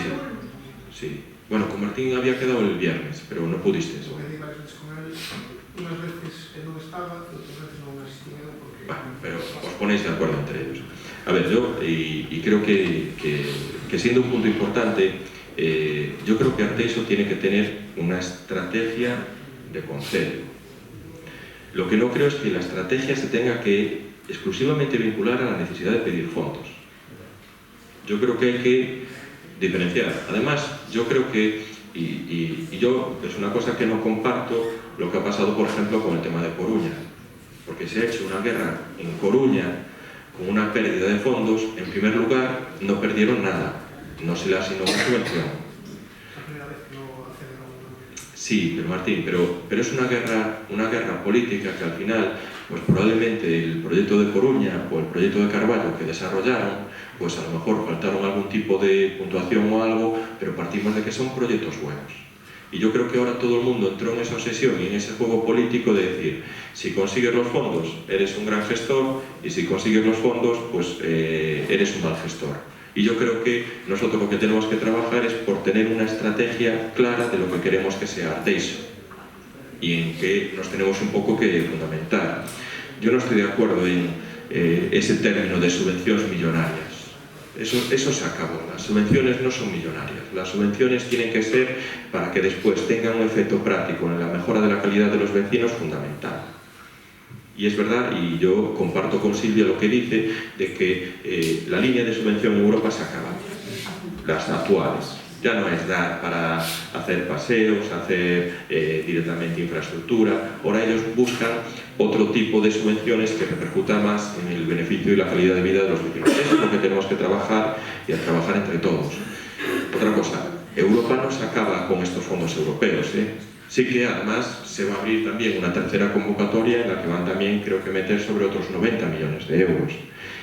Bueno, con Martín había quedado el viernes, pero no pudiste eso. Unas veces no estaba, otras veces no asistía porque... Bueno, pero os ponéis de acuerdo entre ellos. A ver, y creo que siendo un punto importante, yo creo que Arteixo tiene que tener una estrategia de concello. Lo que no creo es que la estrategia se tenga que exclusivamente vincular a la necesidad de pedir fondos. Yo creo que hay que diferenciar. Además, yo creo que, y yo es una cosa que no comparto, lo que ha pasado, por ejemplo, con el tema de Coruña. Porque se ha hecho una guerra en Coruña con una pérdida de fondos. En primer lugar, no perdieron nada, no se le asignó una subvención. Sí, pero Martín, pero es una guerra política que al final, pues probablemente el proyecto de Coruña o el proyecto de Carballo que desarrollaron, pues a lo mejor faltaron algún tipo de puntuación o algo, pero partimos de que son proyectos buenos. Y yo creo que ahora todo el mundo entró en esa obsesión y en ese juego político de decir, si consigues los fondos, eres un gran gestor, y si consigues los fondos, pues eres un mal gestor. Y yo creo que nosotros lo que tenemos que trabajar es por tener una estrategia clara de lo que queremos que sea Arteixo y en que nos tenemos un poco que fundamentar. Yo no estoy de acuerdo en ese término de subvenciones millonarias. Eso se acabó. Las subvenciones no son millonarias. Las subvenciones tienen que ser para que después tengan un efecto práctico en la mejora de la calidad de los vecinos fundamental. Y es verdad, y yo comparto con Silvia lo que dice, de que la línea de subvención en Europa se acaba. Las actuales. Ya no es dar para hacer paseos, hacer directamente infraestructura. Ahora ellos buscan otro tipo de subvenciones que repercutan más en el beneficio y la calidad de vida de los vecinos. Eso es lo que tenemos que trabajar y a trabajar entre todos. Otra cosa, Europa no se acaba con estos fondos europeos, Sí que además se va a abrir también una tercera convocatoria en la que van también, creo que meter sobre otros 90 millones de euros.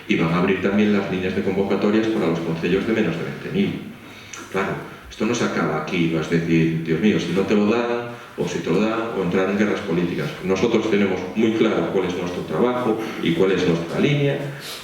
Y van a abrir también las líneas de convocatorias para los concellos de menos de 20.000. Claro, esto no se acaba aquí, vas a decir, Dios mío, si no te lo dan, o si te lo dan, o entrar en guerras políticas. Nosotros tenemos muy claro cuál es nuestro trabajo y cuál es nuestra línea.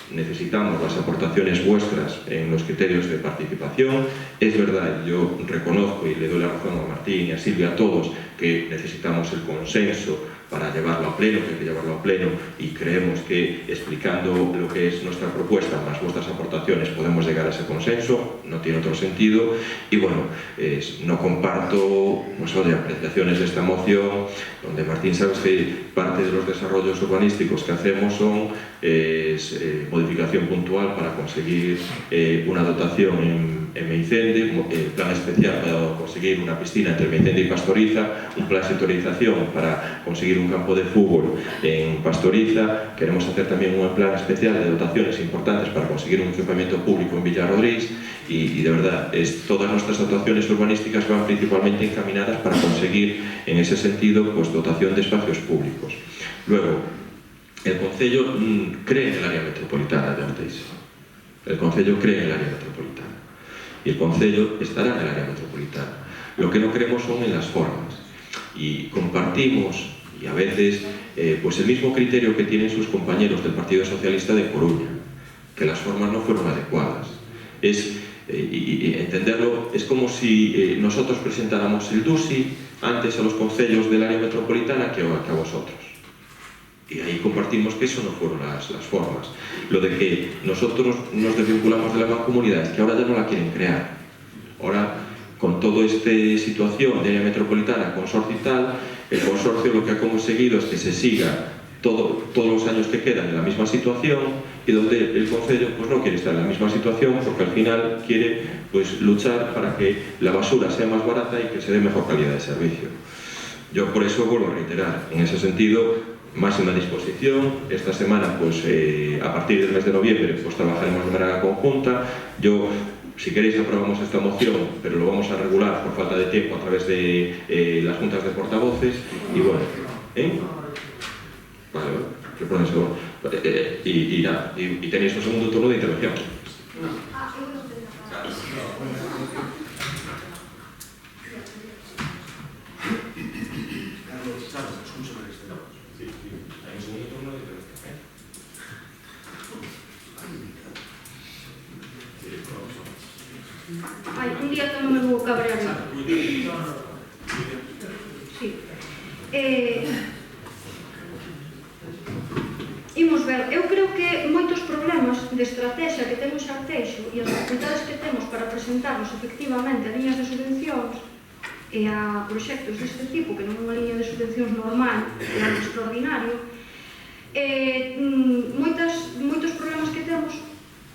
Necesitamos las aportaciones vuestras en los criterios de participación. Es verdad, yo reconozco y le doy la razón a Martín y a Silvia, a todos, que necesitamos el consenso para llevarlo a pleno, que hay que llevarlo a pleno, y creemos que explicando lo que es nuestra propuesta más vuestras aportaciones podemos llegar a ese consenso. No tiene otro sentido. Y bueno, no comparto pues, apreciaciones de esta moción, donde Martín, sabes que parte de los desarrollos urbanísticos que hacemos son modificación puntual para conseguir una dotación en Meicende, plan especial para conseguir una piscina entre Meicende y Pastoriza, un plan de sectorización para conseguir un campo de fútbol en Pastoriza. Queremos hacer también un plan especial de dotaciones importantes para conseguir un equipamiento público en Villarrodriz y de verdad, todas nuestras dotaciones urbanísticas van principalmente encaminadas para conseguir en ese sentido pues, dotación de espacios públicos. Luego, el Concello cree en el área metropolitana de Arteixo. El Concello cree en el área metropolitana. Y el Concello estará en el área metropolitana. Lo que no creemos son en las formas. Y compartimos, y a veces, pues el mismo criterio que tienen sus compañeros del Partido Socialista de Coruña, que las formas no fueron adecuadas. Y entenderlo, es como si nosotros presentáramos el DUSI antes a los concellos del área metropolitana que a vosotros. Y ahí compartimos que eso no fueron las formas. Lo de que nosotros nos desvinculamos de la mancomunidad es que ahora ya no la quieren crear. Ahora, con toda esta situación de área metropolitana, consorcio y tal, el consorcio lo que ha conseguido es que se siga todos los años que quedan en la misma situación y donde el Concello pues, no quiere estar en la misma situación porque al final quiere pues, luchar para que la basura sea más barata y que se dé mejor calidad de servicio. Yo por eso vuelvo a reiterar, en ese sentido, máxima disposición. Esta semana, pues a partir del mes de noviembre, pues trabajaremos de manera conjunta. Yo, si queréis, aprobamos esta moción, pero lo vamos a regular por falta de tiempo a través de las juntas de portavoces. Y bueno, vale, que ponen segundo. Y tenéis un segundo turno de intervención. Ai, un día tamén me vou cabrear. Sí. Imos ver, eu creo que moitos problemas de estrategia que temos Arteixo e as dificultades que temos para presentarnos efectivamente a líneas de subvencións e a proxectos deste tipo, que non é unha liña de subvencións normal, é algo extraordinario, moitos problemas que temos,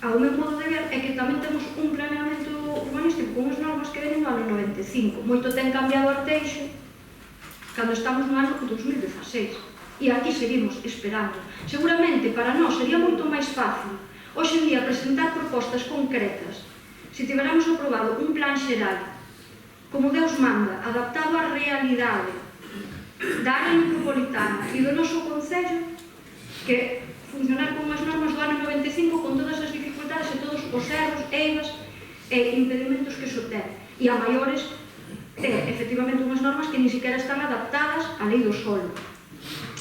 ao meu modo de ver, é que tamén temos un planeamento urbanístico con unhas normas que venen no ano 95. Moito ten cambiado Arteixo cando estamos no ano 2016. E aquí seguimos esperando. Seguramente para nós sería moito máis fácil hoxe en día presentar propostas concretas se tiveramos aprobado un plan xeral como Deus manda, adaptado á realidade da área metropolitana e do noso concello, que funcionar con as normas do ano 95 con todas as dificultades e todos os erros, eigas e impedimentos que iso ten. E a maiores, efectivamente, unhas normas que ni siquiera están adaptadas á lei do solo.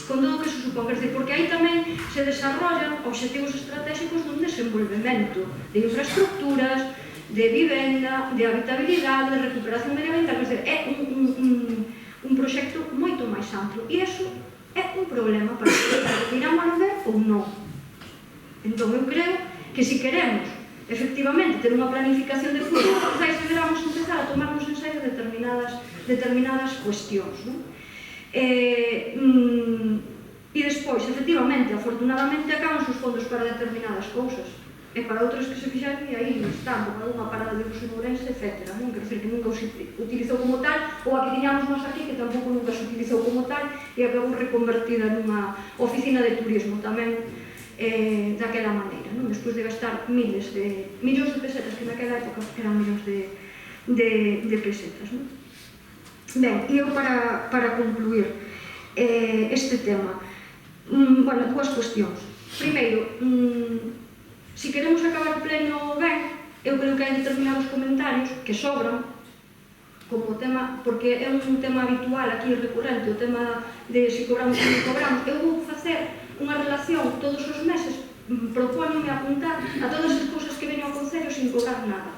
Con todo o que se supón, quer dizer, porque aí tamén se desarrollan obxectivos estratégicos dun desenvolvemento de infraestructuras, de vivenda, de habitabilidade, de recuperación medioambiental, quer dizer, é un proxecto moito máis amplo. E iso é un problema para que irán a ver ou non. Entón, eu creo que se queremos efectivamente ter unha planificación de futuro, quizás deberamos empezar a tomarnos en serio determinadas cuestións, non? E despois, efectivamente, afortunadamente acaban os fondos para determinadas cousas e para outras que se fixaron e aí están, como unha parada de uso en Ourense, etc. Non? Quer dizer, que nunca se utilizou como tal, ou a que tiñamos nós aquí, que tampouco nunca se utilizou como tal e acabou reconvertida nunha oficina de turismo tamén daquela maneira, non? Despois de gastar millóns de pesetas, que naquela época eran millóns de pesetas, non? Ben, e eu para concluir este tema, bueno, dúas cuestións. Primeiro, se queremos acabar o pleno ben, eu creo que hai determinados comentarios que sobran como tema, porque é un tema habitual aquí recurrente, o tema de se cobramos ou non cobramos. Eu vou facer unha relación todos os meses, propóñome apuntar a todas as cousas que veño ao Concello sin cobrar nada.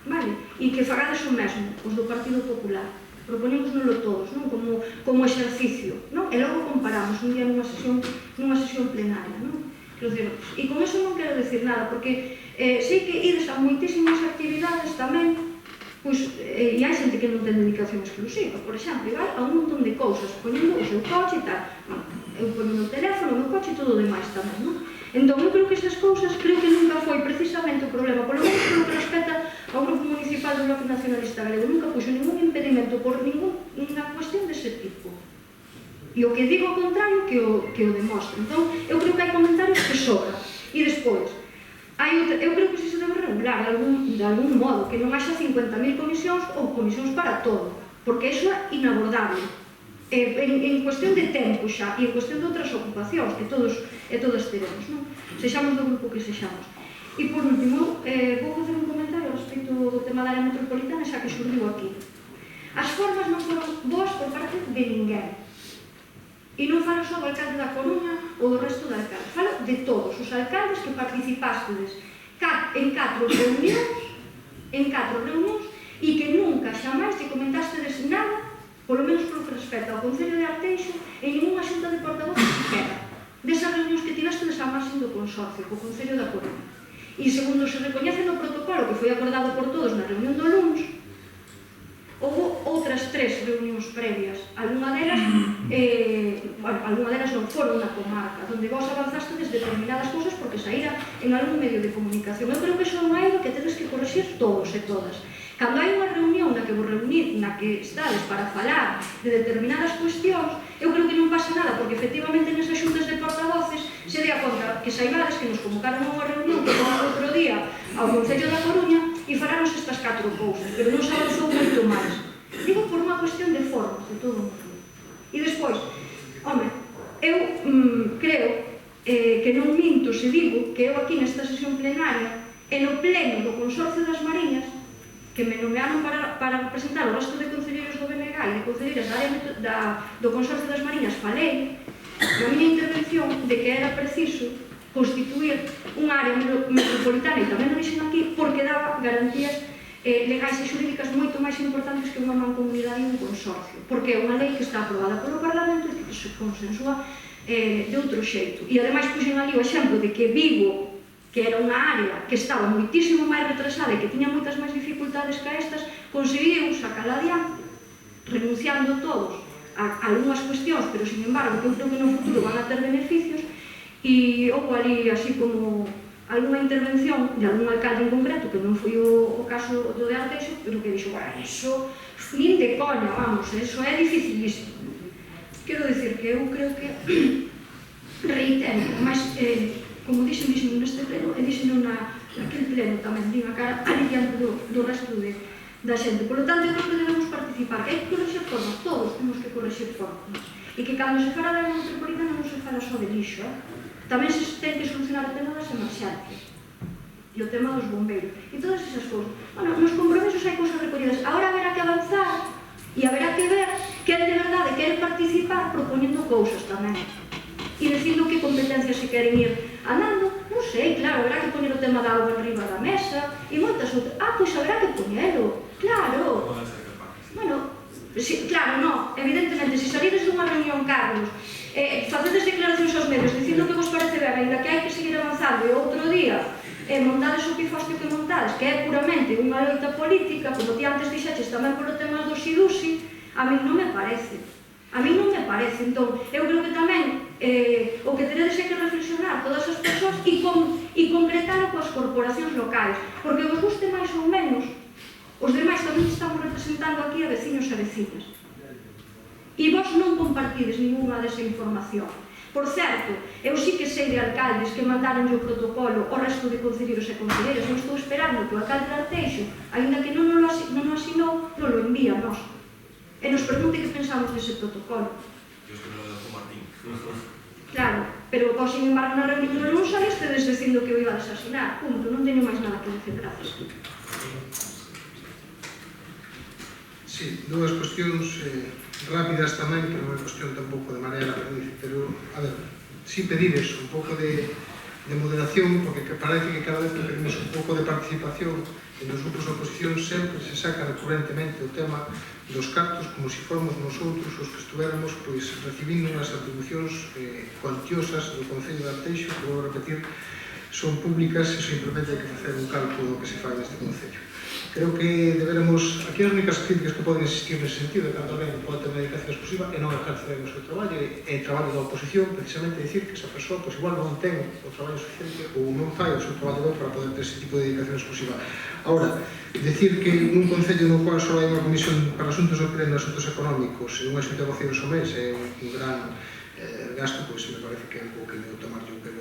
Vale? E que fagades o mesmo, os do Partido Popular. Proponémosnolo todos, non? Como exercicio, non? E logo comparamos un día nunha sesión plenaria, non? E con eso non quero decir nada, porque sei que ides a moitísimas actividades tamén, e hai xente que non ten dedicación exclusiva, por exemplo, e vai a un montón de cousas, poñendo o seu coche e tal. Eu poño o teléfono, o meu coche e todo o demais tamén, non? Entón, eu creo que esas cousas, creo que nunca foi precisamente o problema, polo menos polo que respecta ao Grupo Municipal do Bloque Nacionalista Galego, nunca puxo ningún impedimento por ninguna cuestión dese tipo. E o que digo ao contrario que o demostro. Entón, eu creo que hai comentarios que sobran. E despois, eu creo que se debe regular de algún modo, que non haxa 50.000 comisións ou comisións para todo, porque iso é inabordable. En cuestión de tempo xa, e en cuestión de outras ocupacións que todos teremos, non? Sexamos do grupo que sexamos. E por último, vou facer un comentario respecto do tema da área metropolitana, xa que xurdiu aquí. As formas non foron boas por parte de ninguén. E non falo só do alcalde da Coruña ou do resto de alcaldes, falo de todos os alcaldes que participástedes en 4 reunións e que nunca xamais te comentástedes nada, polo menos polo que respecta ao Concello de Arteixo, en ninguna xunta de portavoces sequera, desas reunións que tivestedes a marxen do consorcio, co Concello da Coruña. E segundo se recoñece no protocolo que foi acordado por todos na reunión do luns, houve outras 3 reunións previas. Algunha delas non foron na comarca, onde vos avanzastes determinadas cousas porque saíra en algún medio de comunicación. Eu creo que iso é unha eiva que tedes que correxir todos e todas. Cando hai unha reunión na que vos reunir, na que estades para falar de determinadas cuestións, eu creo que non pasa nada, porque efectivamente nesas xuntas de portavoces se dea conta que saibades que nos convocaron a unha reunión que fomos outro día ao Concello da Coruña e falaros estas 4 cousas, pero non se avanzou moito máis. Digo por unha cuestión de forma, de todo o mundo. E despois, home, eu creo que non minto se digo que eu aquí nesta sesión plenaria e no pleno do Consorcio das Mariñas, que me nomearon para representar o resto de concelleiros do BNG e de concelleiras do Consorcio das Mariñas, falei na miña intervención de que era preciso constituir unha área metropolitana, e tamén o dixen aquí, porque daba garantías legais e xurídicas moito máis importantes que unha mancomunidade e un consorcio, porque é unha lei que está aprobada polo Parlamento e que se consensúa de outro xeito. E ademais puxen ali o exemplo de que Vigo, que era unha área que estaba moitísimo máis retrasada e que tiña moitas máis dificultades que estas, conseguiu sacar adiante, renunciando todos a algunhas cuestións, pero, sin embargo, que eu creo que no futuro van a ter beneficios, e houve ali, así como, algunha intervención de algún alcalde en concreto, que non foi o caso do de Arteixo, pero que dixo, bueno, iso, nin de coña, vamos, eso é dificilísimo. Quero dicir que eu creo que, reitero, mas, como dixen neste pleno, e dixen naquele pleno tamén, din a cara ali diante do resto da xente. Por lo tanto, eu creo que debemos participar, que hai que correxer formas, todos temos que correxer formas, e que cando se fala da metropolitana non se fala só de lixo, tamén se ten que solucionar o tema das emerxencias e o tema dos bombeiros e todas esas cousas. Bueno, nos compromisos hai cousas recollidas. Agora haberá que avanzar e haberá que ver quen de verdade quere participar propoñendo cousas tamén e dicindo que competencias se queren ir andando. Non sei, claro, haberá que poñer o tema da auga arriba da mesa e moitas outras. Pois haberá que poñelo, claro. Bueno, claro, non, evidentemente, se salides dunha reunión, Carlos, facedes declaracións aos medios dicindo que vos parece ben, ainda que hai que seguir avanzando, e outro día montades o pifostio que montades, que é puramente unha loita política, como ti antes dixeches tamén polo tema do Xidusi, a mí non me parece. A mí non me parece. Entón, eu creo que tamén o que teredes é que reflexionar todas as persoas e concretalo coas corporacións locais, porque vos guste máis ou menos, os demais tamén estamos representando aquí a veciños e veciñas. E vos non compartides ninguna desa información. Por certo, eu sí que sei de alcaldes que mandaron o protocolo ao resto de concelleiros e concelleiras. Eu estou esperando que o alcalde de Arteixo, ainda que non o asinou, non o envía a nós. E nos pregunte que pensamos dese protocolo. Eu estou no de Martín. Claro, pero, sin embargo, na reunión non salestedes dicindo que o iba a desasinar. Punto, non teño máis nada que decir, gracias. Sí, dúas cuestións rápidas tamén, que non é cuestión tampouco de maneira perdiz, pero, a ver, si pedides un pouco de moderación, porque parece que cada vez que pedimos un pouco de participación en os grupos de oposición sempre se saca recurrentemente o tema dos cartos como se formos nosotros os que estuvéramos recibindo unhas atribucións cuantiosas do Concello de Arteixo, que vou repetir, son públicas e simplemente hai que facer un cálculo do que se fai neste Concello. Creo que deberemos, aquí as únicas críticas que poden existir nesse sentido de cando alguén pode ter unha dedicación exclusiva e non ejercer o seu traballo e traballo da oposición, precisamente dicir que esa persoa igual non ten o traballo suficiente ou non fai o seu traballo para poder ter ese tipo de dedicación exclusiva. Ahora, decir que nun concello no qual só hai unha comisión para asuntos do pleno e asuntos económicos e unha xunta de voceros ao mes é un gran gasto, pois me parece que é un pouco de tomar un pelo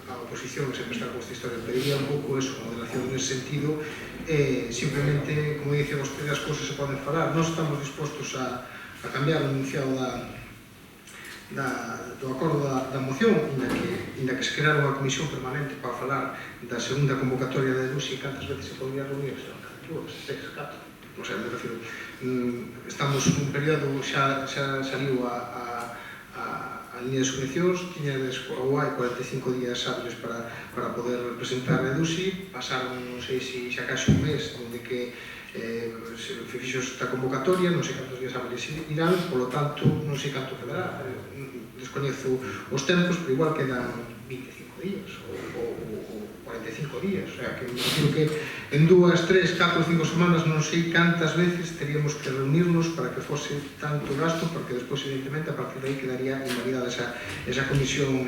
a oposición, sempre estar con esta historia. Pediría un pouco eso, moderación nesse sentido. Simplemente, como dice vostede, as cousas se poden falar. Nós estamos dispostos a cambiar o enunciado do acordo da moción, inda que se creara unha comisión permanente para falar da segunda convocatoria de Lusi, cantas veces se podría reunir, dúas, seis, catro, non sei, me refiro. Estamos nun período, xa saliu a línea de subvencións, tiñades ou hai 45 días hábiles para poder presentar a Dusi, pasaron, non sei se xa casi un mes, onde que se fixo esta convocatoria, non sei cantos días hábiles irán, polo tanto, non sei canto quedará, descoñezo os tempos, pero igual quedan 25 días ou 45 días, o sea, que me imagino que en 2, 3, 4, 5 semanas non sei cantas veces teríamos que reunirnos para que fose tanto gasto, porque despois, evidentemente, a partir de aí quedaría invalidada esa comisión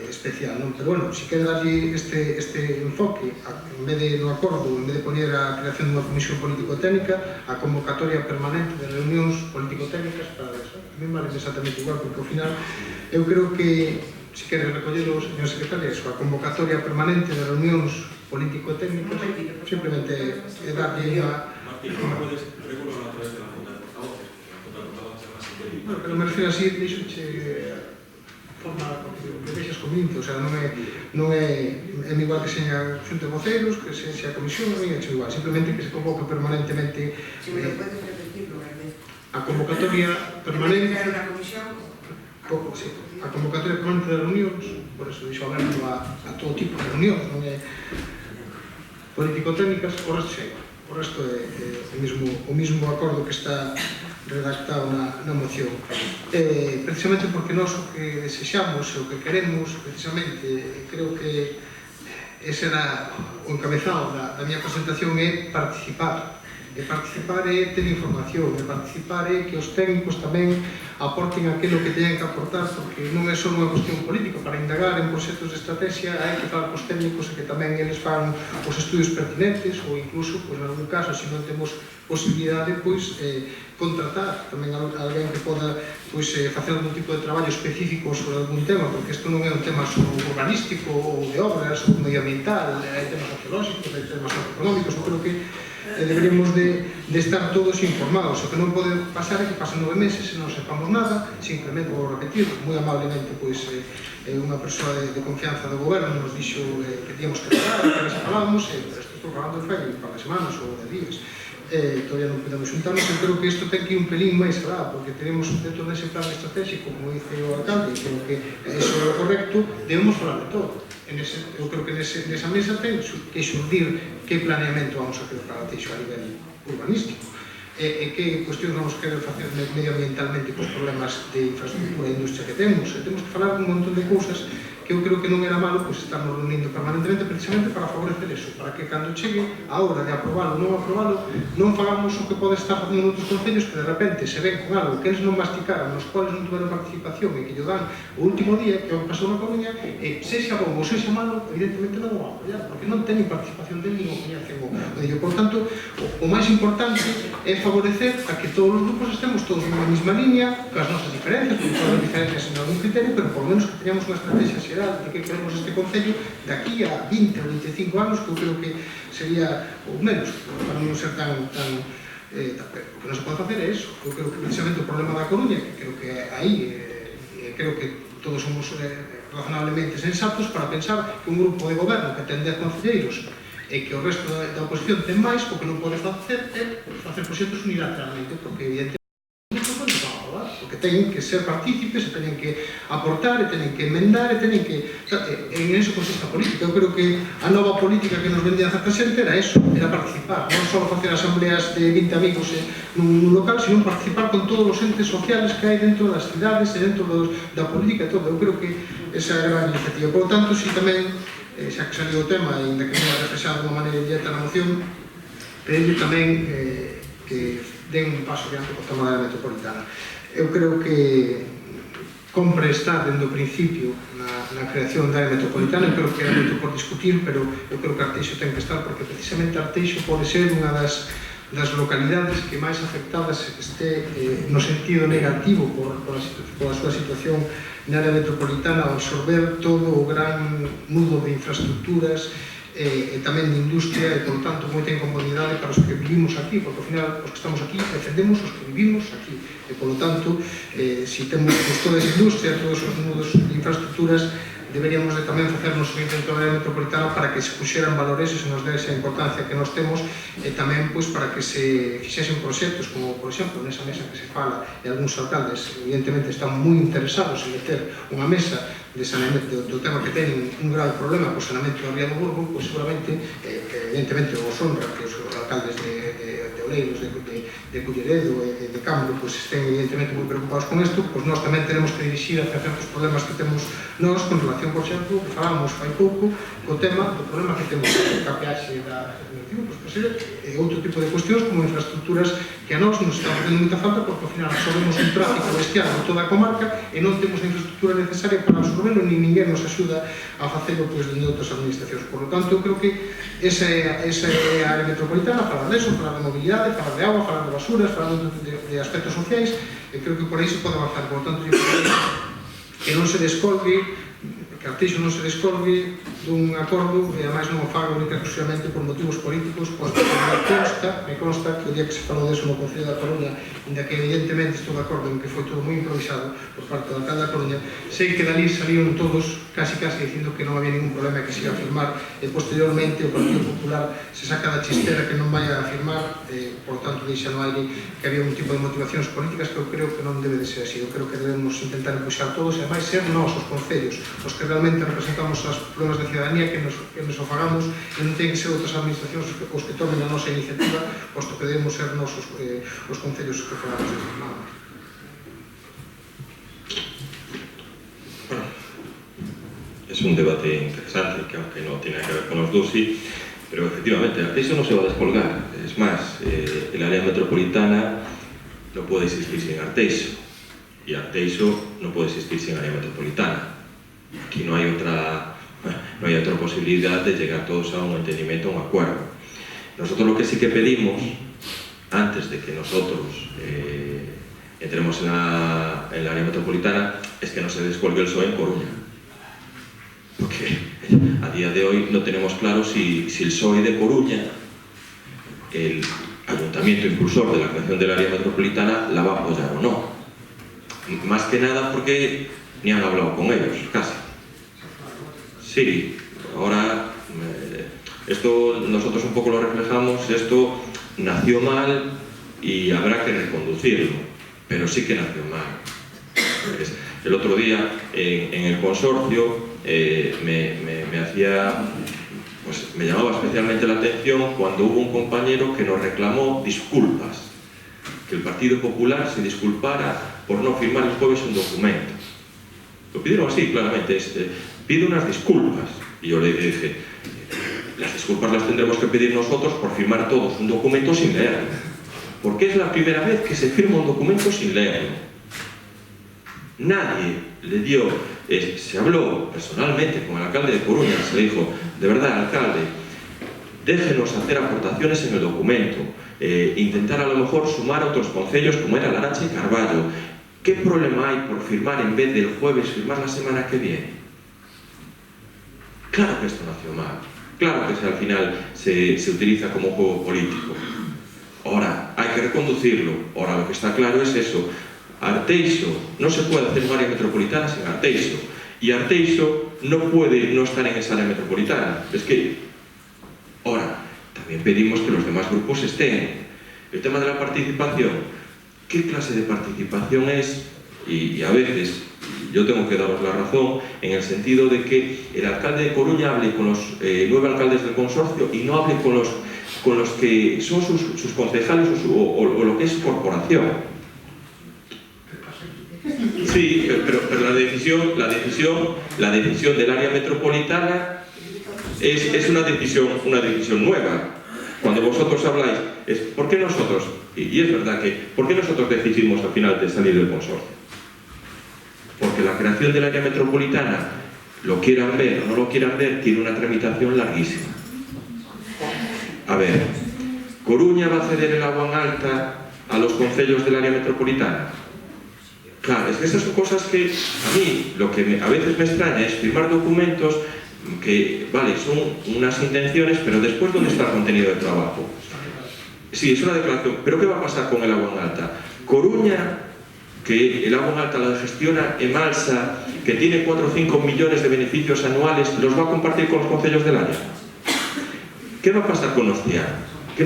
especial, non? Pero, bueno, si quere darlle este enfoque, en vez de no acordo, en vez de poñer a creación dunha comisión político-técnica, a convocatoria permanente de reunións político-técnicas para eso. A mí vale exactamente igual, porque ao final eu creo que, se quere recollelo, señor secretario, a convocatoria permanente de reunións político-técnicas, simplemente é darlle unha... Martín, non podes regular a través de la Junta de Portavoces, porque a Junta de Portavoces é máis interior. Bueno, pero me refiero así, deixoche forma que deixas cominto, o sea, non é igual que seña xunta de voceiros, que sexa a comisión, non é igual, simplemente que se convoque permanentemente a convocatoria permanente a convocatoria permanente de reunións, por eso deixo aberto a todo tipo de reunións, non é político-técnicas, o resto xa igual. O resto é o mismo acordo que está redactado na moción. Precisamente porque nós o que desexamos e o que queremos, precisamente, creo que ese era o encabezado da miña presentación, é participar. E participar é ter información, e participar é que os técnicos tamén aporten aquilo que teñen que aportar, porque non é só unha cuestión política. Para indagar en proxectos de estrategia hai que falar cos técnicos e que tamén eles fan os estudios pertinentes, ou incluso, en algún caso, se non temos posibilidade, contratar tamén alguén que poda facer algún tipo de traballo específico sobre algún tema, porque isto non é un tema só urbanístico ou de obras ou medioambiental, hai temas arqueolóxicos, hai temas socioeconómicos. Eu creo que deberíamos de estar todos informados. O que non pode pasar é que pasen 9 meses e non sepamos nada. Simplemente, vou repetir, moi amablemente, unha persoa de confianza do goberno nos dixo que teníamos que falar, que se falábamos, pero estou falando de un par de semanas ou de días. Todavía non podemos xuntarnos, e creo que isto ten que ir un pelín máis alá, porque tenemos dentro dese plan estratégico, como dice o alcalde, creo que iso é o correcto, debemos falar de todo. Eu creo que nesa mesa ten que xurdir que planeamento vamos a facer para Teixo a nivel urbanístico, e que cuestións vamos a querer facer medioambientalmente cos problemas de infraestructura e industria que temos. Temos que falar un montón de cousas que eu creo que non era malo estarnos reunindo permanentemente precisamente para favorecer eso, para que cando chegue a hora de aprobalo ou non aprobalo, non fagamos o que pode estar facendo noutros concellos, que de repente se ven con algo que eles non masticaron, nos cuales non tuveron participación e que lle dan o último día, que é o que pasou na Coruña, e sexa bom ou sexa malo, evidentemente non o vão apoiar, porque non teñen participación dele nin o coñecen o dello. Por tanto, o máis importante é favorecer a que todos os grupos estemos todos na mesma línea, con as nosas diferencias, con todas as diferencias en algún criterio, pero por lo menos que teñamos unha estrategia de que queremos este concello de aquí a 20 ou 25 anos, que eu creo que sería, ou menos, para non ser tan o que non se pode facer é eso. Eu creo que precisamente o problema da Coruña, que creo que aí creo que todos somos razonablemente sensatos para pensar que un grupo de goberno que ten 10 concelleiros e que o resto da oposición ten máis, o que non pode facer é facer proxectos unilateralmente, porque evidentemente porque teñen que ser partícipes, e teñen que aportar, e teñen que emendar, e teñen que... En eso consiste a política. Eu creo que a nova política que nos vendía a certa xente era eso, era participar, non só facer asambleas de 20 amigos nun local, sino participar con todos os entes sociales que hai dentro das cidades e dentro da política e todo. Eu creo que esa é a gran iniciativa. Por lo tanto, si tamén, xa que saliu o tema, e ainda que non é reflexado de unha maneira inmediata na moción, pedirle tamén que den un paso adiante co tema da metropolitana. Eu creo que compre estar dende o principio na creación da área metropolitana. Eu creo que é moito por discutir, pero eu creo que Arteixo ten que estar, porque precisamente Arteixo pode ser unha das localidades que máis afectadas este no sentido negativo pola súa situación na área metropolitana, ao absorber todo o gran nudo de infraestructuras e tamén de industria, e, por tanto, moita incomodidade para os que vivimos aquí, porque, ao final, os que estamos aquí defendemos os que vivimos aquí. E, por tanto, se temos toda esa industria, todos os nudos de infraestructuras, deberíamos de tamén facernos un intento da área metropolitana para que se puxeran valores e se nos dese a importancia que nos temos, e tamén para que se fixesen proxectos, como, por exemplo, nesa mesa que se fala, e algúns alcaldes, evidentemente, están moi interesados en meter unha mesa de saneamento do tema que teñen un grave problema co saneamento da Ría do Burgo, pois seguramente, evidentemente, os honra que os alcaldes de Oleiros, de Culleredo e de Cambro estén evidentemente moi preocupados con isto, pois nós tamén tenemos que dirixir hacia certos problemas que temos nós con relación, por exemplo, que falábamos fai pouco, co tema do problema que temos ca peaxe da outro tipo de cuestións como infraestructuras que a nós nos está facendo moita falta, porque ao final absorbemos un tráfico bestial de toda a comarca e non temos a infraestructura necesaria para absorberlo, ni ninguén nos axuda a facelo dende outras administracións. Por lo tanto, eu creo que esa é a área metropolitana, falar de eso, falar de mobilidade, falar de agua, falar de basuras, falar de aspectos sociais, e creo que por aí se pode avanzar. Por lo tanto, que non se descolgue, que Arteixo non se descolgue dun acordo, e ademais non o faga única exclusivamente por motivos políticos, pois me consta que o día que se falou deso no Concello da Coruña, inda que evidentemente estou de acordo en que foi todo moi improvisado por parte do alcalde da Coruña, sei que dali salieron todos casi dicindo que non había ningún problema, que se iba a firmar, e posteriormente o Partido Popular se saca da chistera que non vai a firmar, por tanto deixa no aire que había un tipo de motivacións políticas que eu creo que non debe de ser así. Eu creo que debemos intentar empuxar todos, e ademais ser nós, os concellos, os que realmente representamos os problemas da ciudadanía, que nos o fagamos, e non ten que ser outras administracións os que tomen a nosa iniciativa, posto que debemos ser nós os concellos que fagamos isto. Es un debate interesante, que aunque no tiene que ver con los dos, sí, pero efectivamente, Arteixo no se va a descolgar. Es más, el área metropolitana no puede existir sin Arteixo, y Arteixo no puede existir sin área metropolitana. Aquí no hay otra posibilidad de llegar todos a un entendimiento, a un acuerdo. Nosotros lo que sí que pedimos, antes de que nosotros entremos en el área metropolitana, es que no se descuelgue el PSOE en Coruña. Porque a día de hoy no tenemos claro si el PSOE de Coruña, el ayuntamiento impulsor de la creación del área metropolitana, la va a apoyar o no. Más que nada porque ni han hablado con ellos, casi. Sí, ahora esto nosotros un poco lo reflejamos, esto nació mal y habrá que reconducirlo, pero sí que nació mal. El otro día en el consorcio me llamaba especialmente la atención cuando hubo un compañero que nos reclamó disculpas, que el Partido Popular se disculpara por no firmar el jueves un documento. Lo pidieron así, claramente, pide unas disculpas. Y yo le dije, las disculpas las tendremos que pedir nosotros por firmar todos un documento sin leerlo. Porque es la primera vez que se firma un documento sin leerlo. Nadie le dio, se habló personalmente con el alcalde de Coruña, se le dijo, de verdad, alcalde, déjenos hacer aportaciones en el documento, intentar a lo mejor sumar otros concellos como era Larache y Carballo. ¿Qué problema hay por firmar en vez del jueves, firmar la semana que viene? Claro que esto nació mal, claro que al final se utiliza como juego político. Ahora, hay que reconducirlo. Ahora, lo que está claro es eso. Arteixo, no se puede hacer un área metropolitana sin Arteixo. Y Arteixo no puede no estar en esa área metropolitana. Es que, ahora, también pedimos que los demás grupos estén. El tema de la participación, ¿qué clase de participación es? Y a veces, yo tengo que daros la razón, en el sentido de que el alcalde de Coruña hable con los 9 alcaldes del consorcio y no hable con los que son sus concejales o lo que es su corporación. Sí, pero la decisión del área metropolitana es una decisión nueva. Cuando vosotros habláis, es ¿por qué nosotros? Y es verdad que, ¿por qué nosotros decidimos al final de salir del consorcio? Porque la creación del área metropolitana, lo quieran ver o no lo quieran ver, tiene una tramitación larguísima. A ver, ¿Coruña va a ceder el agua en alta a los concellos del área metropolitana? Claro, es que esas son cosas que a mí lo que a veces me extraña es firmar documentos que, vale, son unas intenciones, pero después ¿dónde está el contenido del trabajo? Sí, es una declaración, pero ¿qué va a pasar con el agua en alta? Coruña, que el agua en alta la gestiona Emalsa, que tiene 4 o 5 millones de beneficios anuales, ¿los va a compartir con los concellos del área? ¿Qué va a pasar con Nostián? Que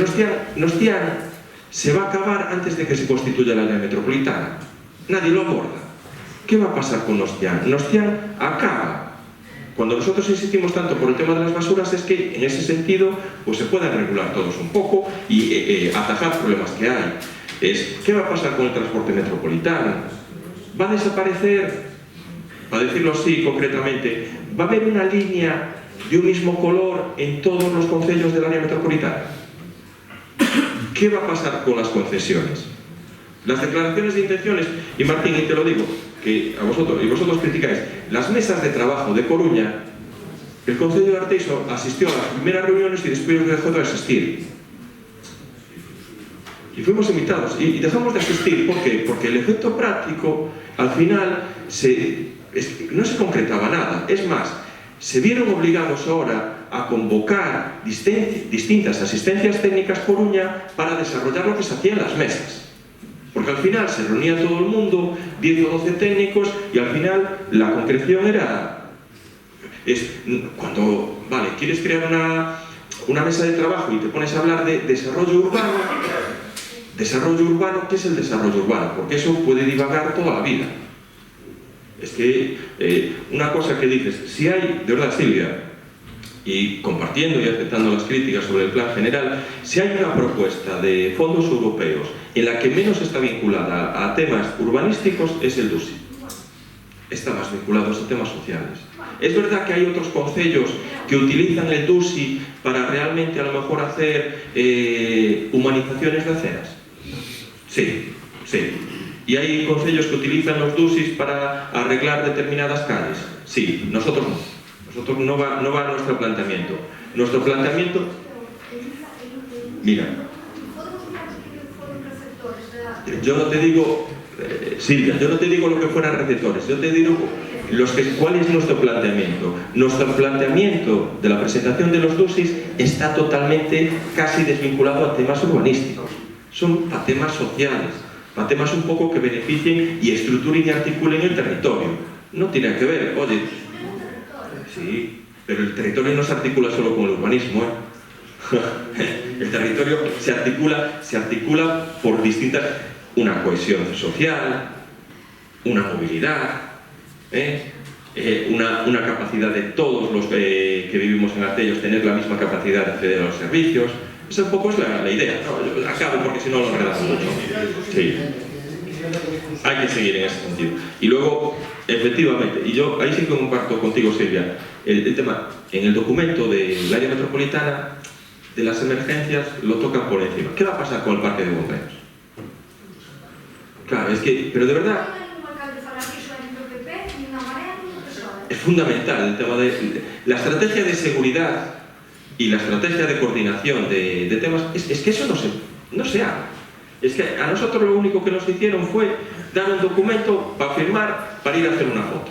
Nostián se va a acabar antes de que se constituya el área metropolitana. Nadie lo aborda. ¿Qué va a pasar con Nostián? Nostián acaba. Cuando nosotros insistimos tanto por el tema de las basuras es que en ese sentido pues se puedan regular todos un poco y atajar problemas que hay. ¿Qué va a pasar con el transporte metropolitano? ¿Va a desaparecer? Para decirlo así concretamente, ¿va a haber una línea de un mismo color en todos los concellos del área metropolitana? ¿Qué va a pasar con las concesiones? Las declaraciones de intenciones, y Martín, y te lo digo, que a vosotros criticáis, las mesas de trabajo de Coruña, el concello de Arteixo asistió a las primeras reuniones y después dejó de asistir. Y fuimos invitados, y dejamos de asistir, ¿por qué? Porque el efecto práctico, al final, no se concretaba nada. Es más, se vieron obligados ahora a convocar distintas asistencias técnicas Coruña para desarrollar lo que se hacía en las mesas. Porque al final se reunía todo el mundo, 10 o 12 técnicos, y al final la concreción era... cuando, vale, quieres crear una mesa de trabajo y te pones a hablar de desarrollo urbano, ¿qué es el desarrollo urbano? Porque eso puede divagar toda la vida. Es que una cosa que dices, si hay, de verdad Silvia, y compartiendo y aceptando las críticas sobre el plan general, si hay una propuesta de fondos europeos en la que menos está vinculada a temas urbanísticos, es el DUSI. está más vinculado a estos temas sociales. Es verdad que hay otros concellos que utilizan el DUSI para realmente a lo mejor hacer humanizaciones de aceras. Sí, sí. ¿Y hay concellos que utilizan los DUSIs para arreglar determinadas calles? Sí, nosotros no. Nosotros no va nuestro planteamiento. Nuestro planteamiento... Mira, yo no te digo, Silvia, yo no te digo lo que fueran receptores, yo te digo cuál es nuestro planteamiento. Nuestro planteamiento de la presentación de los DUSIs está totalmente casi desvinculado a temas urbanísticos. Son para temas sociales, para temas un poco que beneficien y estructuren y articulen el territorio. No tiene que ver, oye, sí, pero el territorio no se articula solo con el urbanismo, El territorio se articula por distintas, una cohesión social, una movilidad, una capacidad de todos los que vivimos en Artellos tener la misma capacidad de acceder a los servicios. Esa un poco es la idea. No, yo acabo porque si no lo enredamos mucho. Sí. Hay que seguir en ese sentido. Y luego, efectivamente, y yo ahí sí que comparto contigo, Silvia, el tema, en el documento del área metropolitana, de las emergencias, lo tocan por encima. ¿Qué va a pasar con el parque de bomberos? Claro, es que, pero de verdad, es fundamental el tema de la estrategia de seguridad y la estrategia de coordinación de temas, es que eso no se hace. Es que a nosotros lo único que nos hicieron fue dar un documento para firmar, para ir a hacer una foto.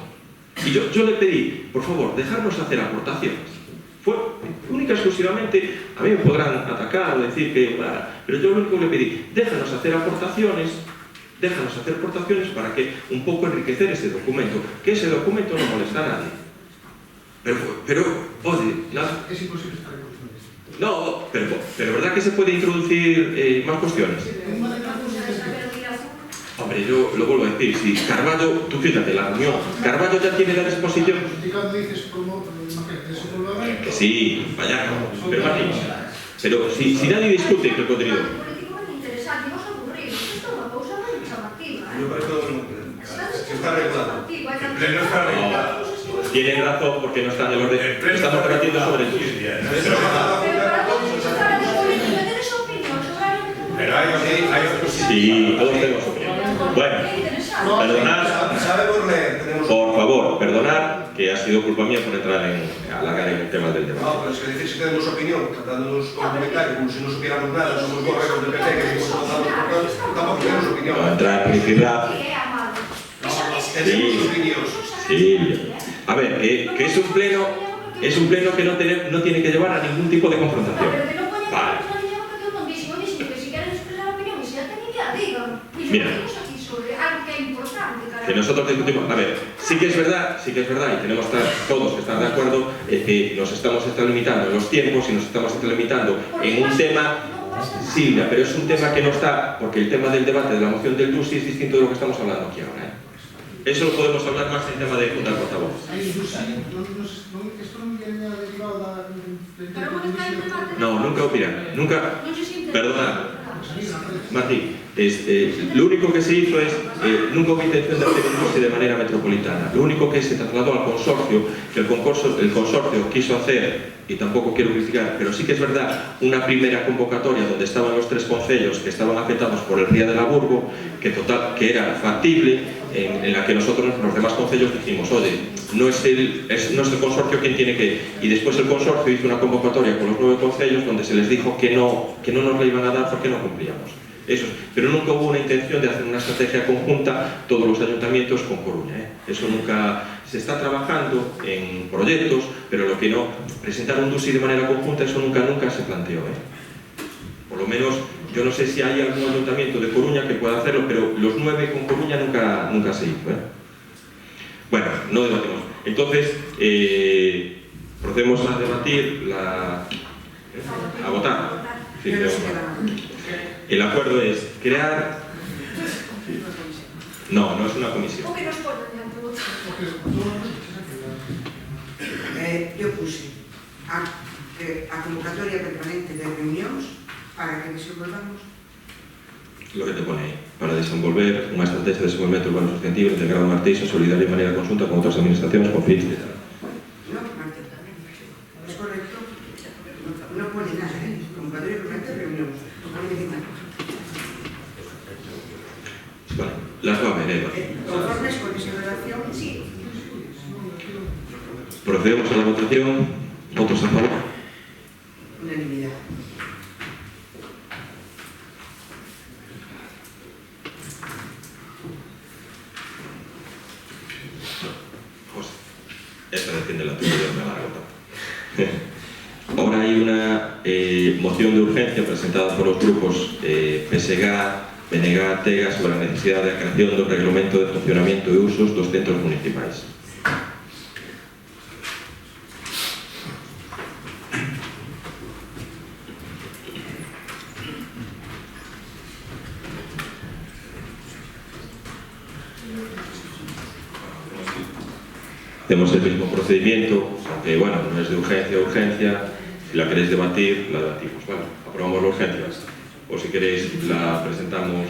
Y yo le pedí, por favor, dejarnos hacer aportaciones. Fue única y exclusivamente, a mí me podrán atacar o decir que... Pero yo lo único que le pedí, déjanos hacer aportaciones para que un poco enriquecer ese documento. Que ese documento no molesta a nadie. Pero oye, nada... Es imposible estar en cuestiones. No, pero ¿verdad que se puede introducir más cuestiones? Hombre, yo lo vuelvo a decir, si Carballo, tú fíjate, la reunión, Carballo ya tiene la disposición... Que sí, vaya, pero Martín, pero si nadie discute que el contenido... Yo para todo que está regulado. El pleno está regulado. Tienen razón porque no está en el orden. Estamos debatiendo sobre el Pero hay otros. Sí, todos tenemos opinión. Bueno, perdonad, por favor, perdonad que ha sido culpa mía por entrar a alargar en el tema del debate. No, pero es que decir si tenemos opinión, tratándonos con comentarios, como si no supiéramos nada, somos borregos de PP, que seguimos votando por tampoco tenemos opinión. No entrar en publicidad. Sí. A ver, que es un pleno que no tiene que llevar a ningún tipo de confrontación. Vale. Mira, que nosotros discutimos, a ver, sí que es verdad, y tenemos todos que estar de acuerdo, que nos estamos limitando en los tiempos y nos estamos limitando en un tema, Silvia, pero es un tema que no está, porque el tema del debate de la moción del DUSI es distinto de lo que estamos hablando aquí ahora. Eso lo podemos hablar más en tema de junta de portavoz. No, nunca opinan, nunca, perdona, Martín, lo único que se hizo es, nunca hubo intención de hacer un DUSI de manera metropolitana. Lo único que se trasladó al consorcio, que el consorcio quiso hacer, y tampoco quiero criticar, pero sí que es verdad, una primera convocatoria donde estaban los 3 concellos que estaban afectados por el Ría de la Burgo, que era factible, en la que nosotros, los demás concellos, dijimos, oye, no es el consorcio quien tiene que ir. Y después el consorcio hizo una convocatoria con los 9 concellos donde se les dijo que no nos la iban a dar porque no cumplíamos. Eso, pero nunca hubo una intención de hacer una estrategia conjunta todos los ayuntamientos con Coruña. Eso nunca se está trabajando en proyectos, pero lo que no, presentar un DUSI de manera conjunta, eso nunca se planteó. Por lo menos, yo no sé si hay algún ayuntamiento de Coruña que pueda hacerlo, pero los 9 con Coruña nunca se hizo. Bueno, no debatimos. Entonces, procedemos a debatir, a votar. Sí, el acuerdo es crear... No es una comisión. Yo puse a convocatoria permanente de reunións para que desenvolvamos lo que te pone ahí. para desenvolver unha estrategia de desenvolvemento urbano sustentable integrado en arteixo, solidario de maneira conjunta con outras administracións con fins de... No, Martín, es correcto. No pone nada, convocatoria permanente de reunión. No pone nada. Vale, las va a ver, Conformes con esa redacción, sí. Procedemos a la votación. Votos a favor. Unanimidad. José, esta defiende la tuya, yo me la hago. Ahora hay una moción de urgencia presentada por los grupos PSG, BNG, TEGA sobre la necesidad de creación de un reglamento de funcionamiento e usos dos centros municipais. Hacemos el mismo procedimiento, aunque bueno, no es de urgencia a urgencia. Si la queréis debatir, la debatimos. Vale, aprobamos la urgencia. O si queréis, la presentamos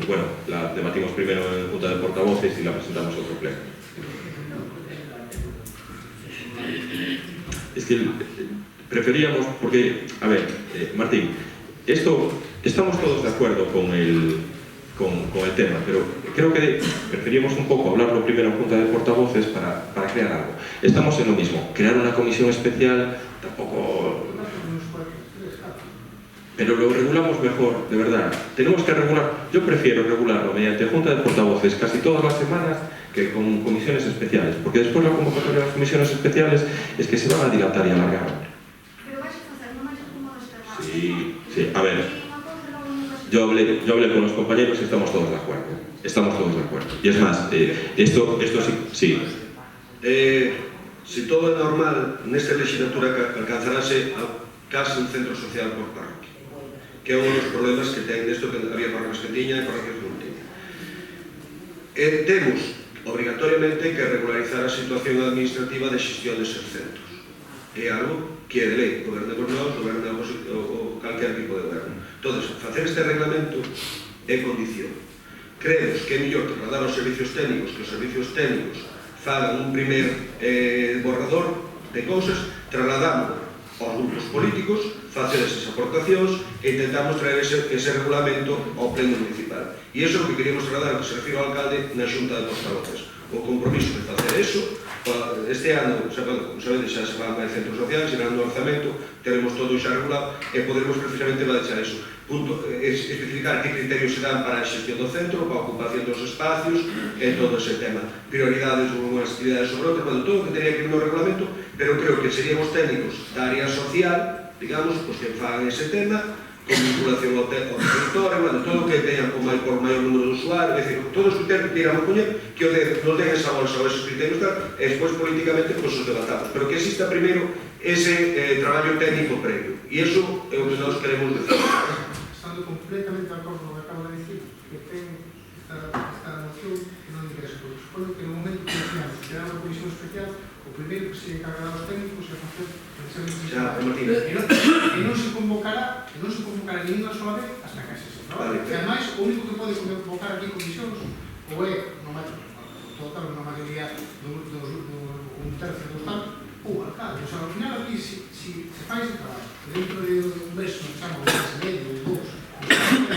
bueno, la debatimos primero en Junta de Portavoces y la presentamos a otro pleno. Es que preferíamos, porque, a ver, Martín, estamos todos de acuerdo con el tema, pero creo que preferíamos un poco hablarlo primero en Junta de Portavoces para crear algo. Estamos en lo mismo, crear una comisión especial tampoco... Pero lo regulamos mejor, de verdad. Tenemos que regular, yo prefiero regularlo mediante Junta de Portavoces casi todas las semanas que con comisiones especiales, porque después la convocatoria de las comisiones especiales es que se van a dilatar y alargar. Pero vais a hacer, non vais a como descargar. Sí, a ver. Yo hablé con los compañeros y estamos todos de acuerdo. Estamos todos de acuerdo. Y es más, esto sí. Si todo é normal, nesta legislatura alcanzarase casi un centro social por parroquia, que é un dos problemas que ten isto que había parroquias que tiña e parroquias que non tiña. Temos obrigatoriamente que regularizar a situación administrativa de xestión deses centros. É algo que é de lei, gobernemos nós, gobernemos o calquer tipo de goberno. Entón, facer este reglamento é condición. Creemos que é mellor trasladar os servicios técnicos, que os servicios técnicos fagan un primer borrador de cousas, trasladamos aos grupos políticos, facer esas aportacións e intentamos traer ese regulamento ao pleno municipal. E iso é o que queríamos trasladar, que se refiro ao alcalde na Xunta de Portavoces. O compromiso de facer eso, este ano, como sabedes, xa se van máis centros sociais, irán no orzamento, teremos todo xa regulado e poderemos precisamente badechar eso. Especificar que criterios se dan para a xestión do centro, para a ocupación dos espacios e todo ese tema. Prioridades ou unhas actividades sobre outras, todo o que teria que ir no regulamento, pero creo que serían os técnicos da área social, digamos, os que fagan ese tema, con vinculación ao territorio, todo o que teñan por maior número de usuarios, é dicir, todos os criterios que iramos poñer, que nos den esa bolsa ou esos criterios, e despois políticamente os debatamos, pero que exista primeiro ese traballo técnico previo, e iso é o que nós queremos decir. Estando completamente de acordo con o que acabo de decir, que ten esta moción que non interesa, porque supoño que no momento que decíamos que era unha comisión especial, o primeiro que se encargará aos técnicos é facer e non se convocará ni unha sola vez hasta que se trabalhe. E ademais, o único que pode convocar aquí comisións ou é, na maioría un tercio do Estado, ou alcalde. O sea, ao final aquí, se fai ese traballo, dentro de un mes, non chamo, un mes e medio, ou dous,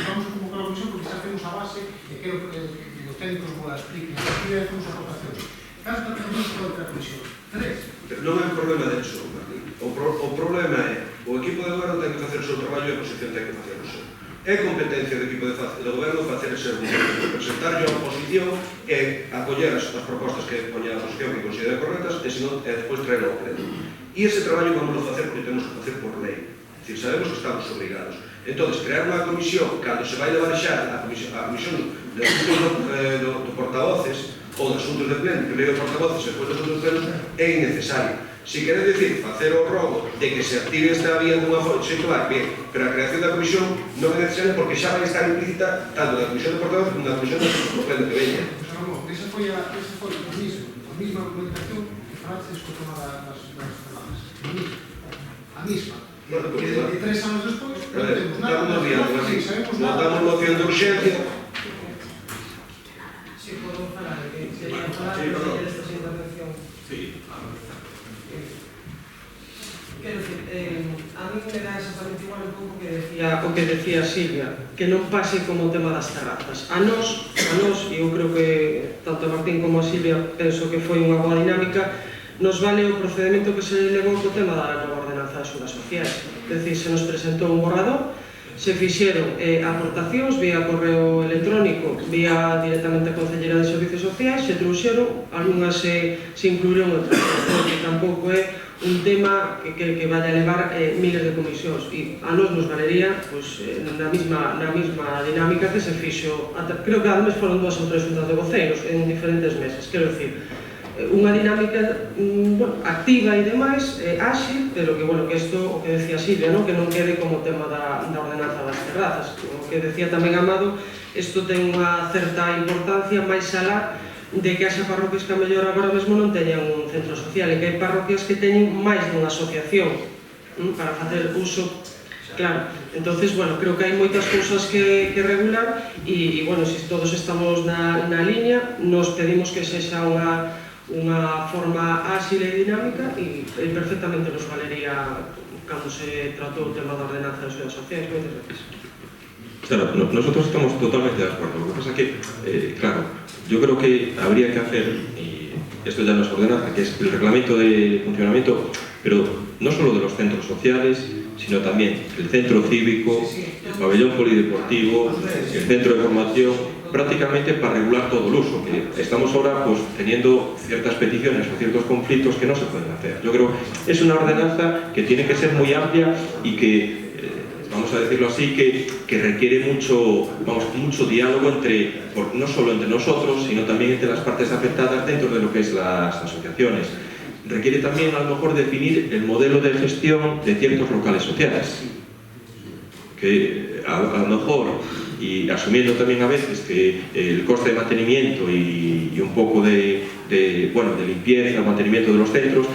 vamos a convocar a comisión porque xa temos a base e quero que os técnicos vos la expliquen. Aquí hacemos aportacións. Cantas reunións pode ter a comisión? 3. Pero non é un problema de eso, Martín. O problema é o equipo de goberno ten que facer o seu traballo e a oposición ten que facer o seu. É competencia do equipo de goberno facer ese argumento, presentarlle a oposición e acoller as propostas que poña a oposición que considere correctas e despois traerlo ao pleno. E ese traballo vamos a facer porque temos que facer por lei. É dicir, sabemos que estamos obrigados. Entón, crear unha comisión, cando se vai levar xa a comisión de asuntos do portavoces ou de asuntos de pleno, primeiro de portavoces e despois de asuntos de pleno, é innecesario. Si quere decir, facer o rogo de que se active esta vía dunha xeito vai, ben, pero a creación da comisión non é necesaria porque xa vai estar implícita tanto da comisión de portavoces como da comisión de pleno que veña. Esa foi a mesma argumentación que falaste con toma das palabras. A mesma. Bueno, pues, E 3 anos despois, non temos nada. Estamos viendo, así. Votamos moción de urgencia. Si podemos falar, que sería falar de esta intervención. Sí, claro. Quero dicir, a mí me dá exactamente igual un pouco o que decía Silvia, que non pase como o tema das terrazas. A nós, e eu creo que tanto a Martín como a Silvia penso que foi unha boa dinámica, nos vale o procedimento que se levou co tema da nova ordenanza das obras sociais. É dicir, se nos presentou un borrador, se fixeron aportacións vía correo electrónico, vía directamente a Consellería de Servicios Sociais, se trouxeron, algunhas se incluíron outras, porque tampouco é un tema que vaya a levar miles de comisións, e a nos valería na mesma dinámica que se fixo, creo que además foron 2 ou 3 juntas de voceiros en diferentes meses, quero dicir, unha dinámica activa e demais, áxil, pero que, bueno, que isto, o que decía Silvia, que non quede como tema da ordenanza das terrazas. O que decía tamén Amado, isto ten unha certa importancia máis alá de que haxa parroquias que a mellor agora mesmo non teñan un centro social, e que hai parroquias que teñen máis dunha asociación para facer uso. Claro, entonces, bueno, creo que hai moitas cousas que regular e, bueno, se todos estamos na liña, nos pedimos que sexa unha forma áxil e dinámica e perfectamente nos valería cando se tratou o tema da ordenanza das obras sociais. Moitas gracias. Claro, nosotros estamos totalmente de acuerdo. Lo que pasa es que, claro, yo creo que habría que hacer, y esto ya no es ordenanza, que es el reglamento de funcionamiento, pero no solo de los centros sociales, sino también el centro cívico, el pabellón polideportivo, el centro de formación, prácticamente para regular todo el uso, que estamos ahora pues teniendo ciertas peticiones o ciertos conflictos que no se pueden hacer. Yo creo que es una ordenanza que tiene que ser muy amplia y que vamos a decirlo así, que requiere mucho diálogo no solo entre nosotros, sino también entre las partes afectadas dentro de lo que es las asociaciones. Requiere también, a lo mejor, definir el modelo de gestión de ciertos locales sociales. Que a lo mejor, y asumiendo también a veces que el coste de mantenimiento y un poco de limpieza, mantenimiento de los centros,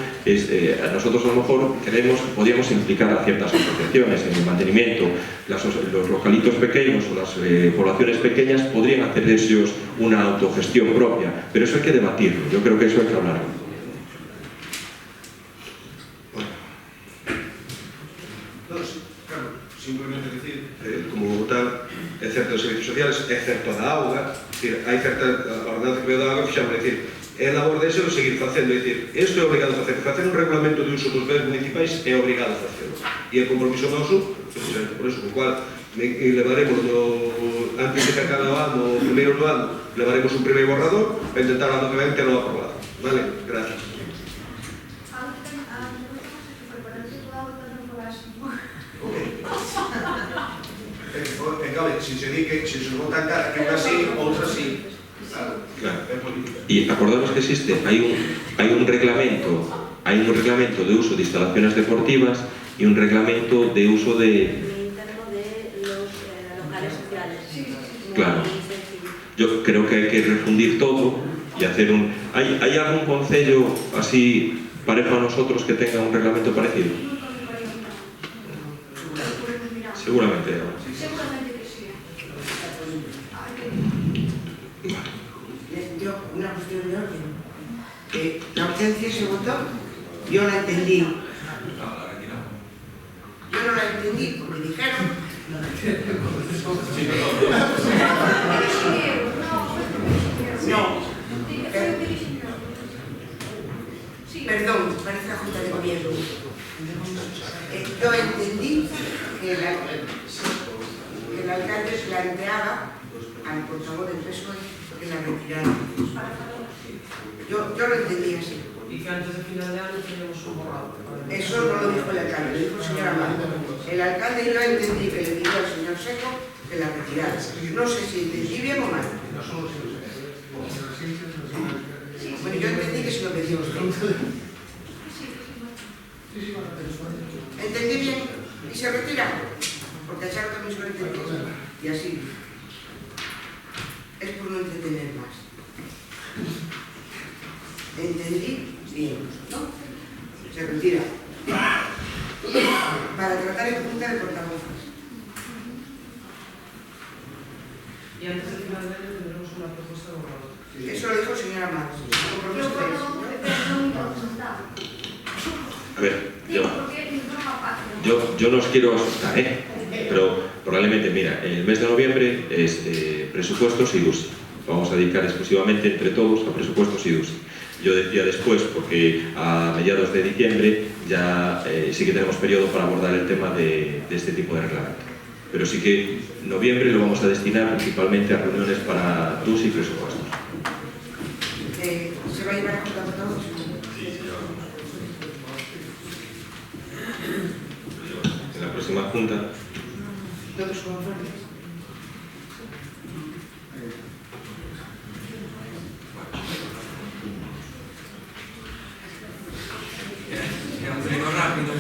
nosotros a lo mejor podríamos implicar a ciertas asociaciones en el mantenimiento. Los localitos pequeños o las poblaciones pequeñas podrían hacer de ellos una autogestión propia, pero eso hay que debatirlo, yo creo que eso hay que hablarlo. Simplemente decir, como tal, excepto os servicios sociales, excepto a da auga, hai certa ordenanza que veo da auga, fixamos, decir, é labor dese seguir facendo, decir, isto é obrigado a facer un regulamento de uso dos bens municipais é obrigado a facelo, e é compromiso noso, precisamente por eso, co cual levaremos antes de que acabe o ano, o primeiro do ano, levaremos un primeiro borrador para intentar o ano que ven terlo aprobado. Vale? Gracias. Si se di que se votan cara que unha sí, outra sí. Claro. Y acordaros que existe, hay un reglamento de uso de instalaciones deportivas y un reglamento de uso de interno de los locales sociales. Claro. Yo creo que hay que refundir todo y hacer ¿Hay algún concello así parejo a nosotros que tenga un reglamento parecido? Seguramente. Yo, una cuestión de orden. La urgencia se votó, yo la entendí. Yo no la entendí porque dijeron. No. Perdón, parece la Junta de Gobierno. Yo entendí que el alcalde planteaba al portavoz del PSOE que la retirara. Yo lo entendí así. Y que antes de final de año teníamos un borrado. Eso no lo dijo el alcalde, lo dijo el señor Amado. El alcalde yo entendí que le pidió al señor Seco que la retirara. No sé si entendí bien o mal. Bueno, yo entendí que se lo pedía usted. ¿Entendí bien? ¿Y se retira? Porque a Charo también se lo entendí. Y así. Es por no entretener más. Entendí bien, ¿no? Se retira. Para Tratar en junta de portavoces. Y antes de final de año tendremos una propuesta de borrador. Eso lo dijo el señor Amado. Yo puedo, pero no me preguntar. A ver, Sí, porque no va fácil. yo no os quiero asustar, pero probablemente, mira, el mes de noviembre es presupuestos y DUSI. Vamos a dedicar exclusivamente entre todos a presupuestos y DUSI. Yo decía después, porque a mediados de diciembre ya sí que tenemos periodo para abordar el tema de este tipo de reglamento. Pero sí que noviembre lo vamos a destinar principalmente a reuniones para DUSI y presupuestos. ¿Se va a llevar a junta de portavoces? En la próxima junta. Todos conformes. Era un pleno rápido,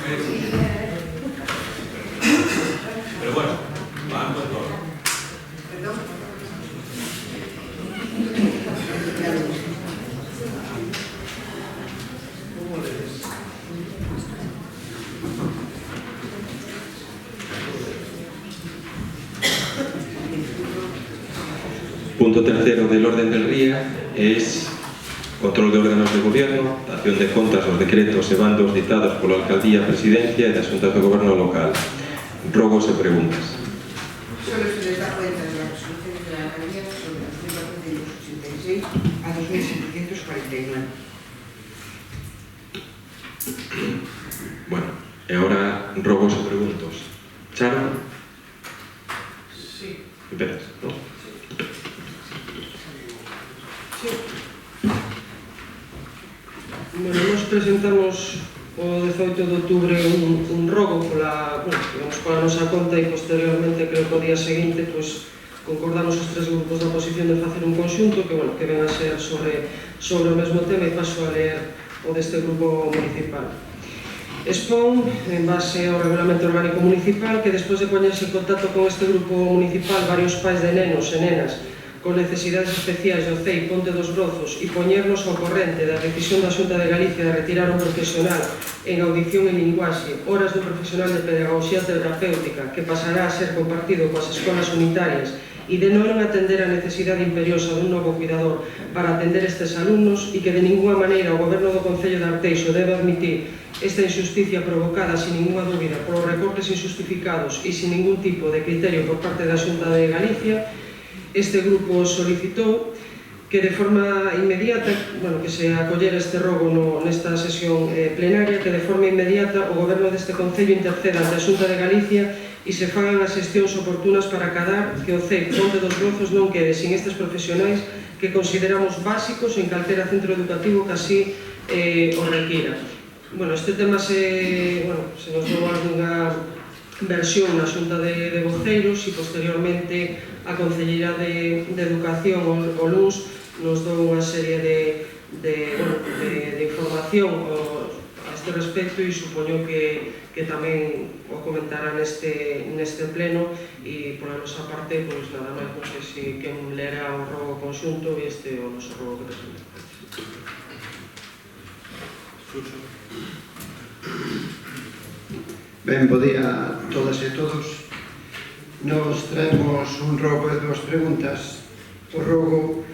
pero bueno, vamos con todo. Perdón. Punto tercero del orden del día es control de órganos de gobierno, dación de contas aos decretos e bandos ditados pola Alcaldía, Presidencia e de Asuntos de Goberno Local. Rogos e preguntas. Solo se les da cuenta de las resoluciones de la Alcaldía sobre los 1486 a 2749. Bueno, e ahora rogos e preguntas. Charo? Sí. Empezas, ¿no? Bueno, nos presentamos o 18 de outubro un rogo pola nosa conta e posteriormente, creo que o día seguinte, concordamos os tres grupos da oposición de facer un conxunto que ven a ser sobre o mesmo tema, e paso a ler o deste grupo municipal. Expón, en base ao Regulamento Orgánico Municipal, que despois de poñerse en contacto con este grupo municipal varios pais de nenos e nenas con necesidades especiais do CEI Ponte dos Brozos e poñernos ao corrente da decisión da Xunta de Galicia de retirar un profesional en audición e linguaxe, horas do profesional de pedagogía terapéutica que pasará a ser compartido coas escolas unitarias e de non atender a necesidade imperiosa dun novo cuidador para atender estes alumnos e que de ninguna maneira o Goberno do Concello de Arteixo debe admitir esta injusticia provocada sin ninguna dúbida polos recortes injustificados e sin ningún tipo de criterio por parte da Xunta de Galicia. Este grupo solicitou que de forma inmediata, que se acollera este rogo nesta sesión plenaria, que de forma inmediata o Goberno deste Concello interceda ante a Xunta de Galicia e se fagan as xestións oportunas para acadar que o CEI Ponte dos Brozos non quede sin estes profesionais que consideramos básicos en calquera centro educativo que así o requira. Este tema se nos dou algunha versión na Xunta de Voceiros e posteriormente a Concelleira de Educación o LUNS nos dou unha serie de información a este respecto e supoño que tamén o comentará neste pleno e pola nosa parte, nada máis, non sei se quen lera o rogo conxunto e este o noso rogo que presenta. Ben, bo día a todas e todos. Nos traemos un rogo e dúas preguntas. O rogo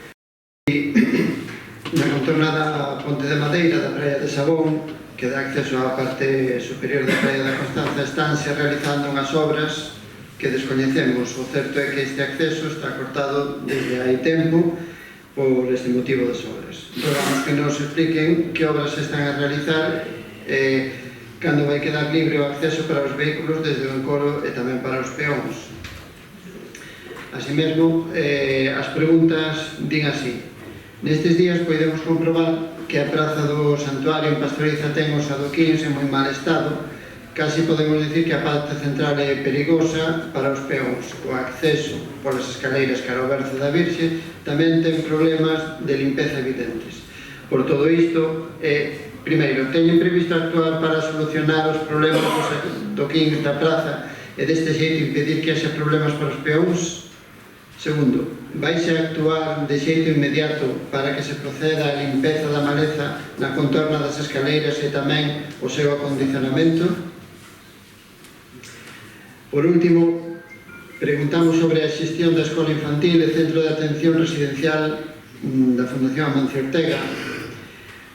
na contornada Ponte de Madeira da Praia de Sabón, que dá acceso á parte superior da Praia da Constanza, estánse realizando unhas obras que descoñecemos. O certo é que este acceso está cortado desde hai tempo por este motivo das obras. Rogamos que nos expliquen que obras se están a realizar cando vai quedar libre o acceso para os vehículos desde o encoro e tamén para os peóns. Así mesmo, as preguntas din así. Nestes días podemos comprobar que a praza do Santuario en Pastoriza ten os adoquíns en moi mal estado. Casi podemos dicir que a parte central é perigosa para os peóns. O acceso polas escaleiras cara ao berzo da Virxe tamén ten problemas de limpeza evidentes. Por todo isto, primeiro, teñen previsto actuar para solucionar os problemas dos adoquíns da praza e deste xeito impedir que haxa problemas para os peóns? Segundo, vaise actuar de xeito inmediato para que se proceda a limpeza da maleza na contorna das escaleiras e tamén o seu acondicionamento? Por último, preguntamos sobre a xestión da escola infantil e centro de atención residencial da Fundación Amancio Ortega.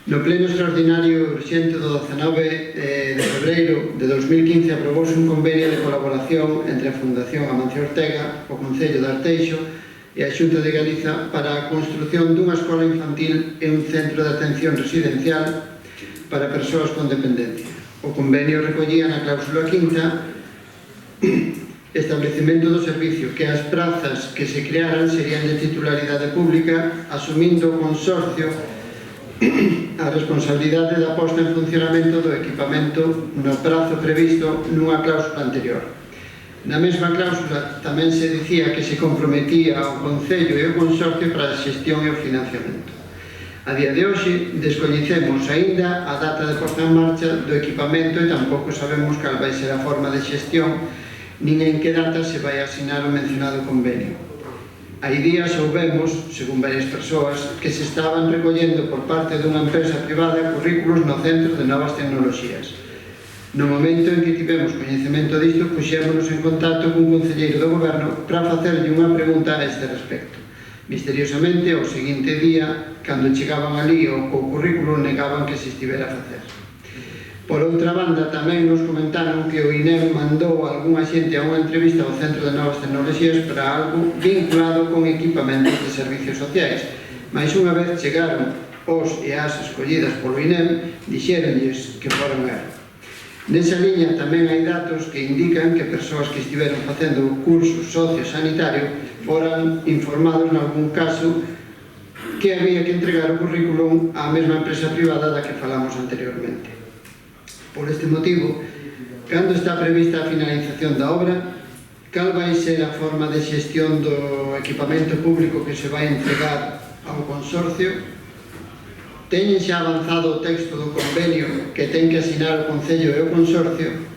No pleno extraordinario urxente do 19 de febreiro de 2015 aprobouse un convenio de colaboración entre a Fundación Amancio Ortega, o Concello de Arteixo e a Xunta de Galiza para a construción dunha escola infantil e un centro de atención residencial para persoas con dependencia. O convenio recollía na cláusula quinta establecemento do servicio, que as prazas que se crearan serían de titularidade pública, asumindo o consorcio a responsabilidade da posta en funcionamento do equipamento no prazo previsto nunha cláusula anterior. Na mesma cláusula tamén se dicía que se comprometía ao Concello e ao Consorcio para a xestión e o financiamento. A día de hoxe descoñecemos aínda a data de posta en marcha do equipamento e tampouco sabemos cal vai ser a forma de xestión nin en que data se vai asinar o mencionado convenio. Hai días soubemos, según varias persoas, que se estaban recollendo por parte dunha empresa privada currículos no Centro de Novas Tecnoloxías. No momento en que tivemos coñecemento disto, puxémonos en contacto cun concelleiro do Goberno para facerlle unha pregunta a este respecto. Misteriosamente, ao seguinte día, cando chegaban ali o currículo, negaban que se estivera a facer. Por outra banda, tamén nos comentaron que o INEM mandou a algunha xente a unha entrevista ao Centro de Novas Tecnoloxías para algo vinculado con equipamentos de servicios sociais. Mais unha vez chegaron os e as escollidas polo INEM, dixéronlles que foron erro. Nesa liña tamén hai datos que indican que persoas que estiveron facendo o curso sociosanitario foran informados nalgún caso que había que entregar o currículum á mesma empresa privada da que falamos anteriormente. Por este motivo, cando está prevista a finalización da obra, cal vai ser a forma de xestión do equipamento público que se vai entregar ao consorcio? Teñen xa avanzado o texto do convenio que ten que asinar o Concello e o consorcio?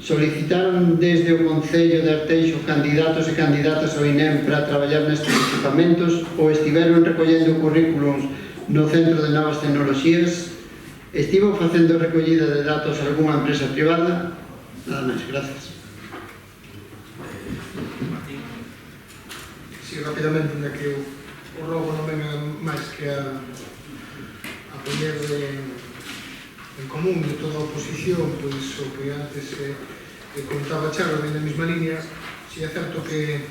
Solicitaron desde o Concello de Arteixo candidatos e candidatas ao INEM para traballar nestes equipamentos ou estiveron recollendo currículums no Centro de Novas Tecnoloxías? Estivo facendo recollida de datos a algunha empresa privada? Nada máis, gracias. Si, rapidamente, na que o rogo non ven máis que a poñer en común de toda a oposición, pois o que antes contaba Charo, ven na mesma línea. Si é certo que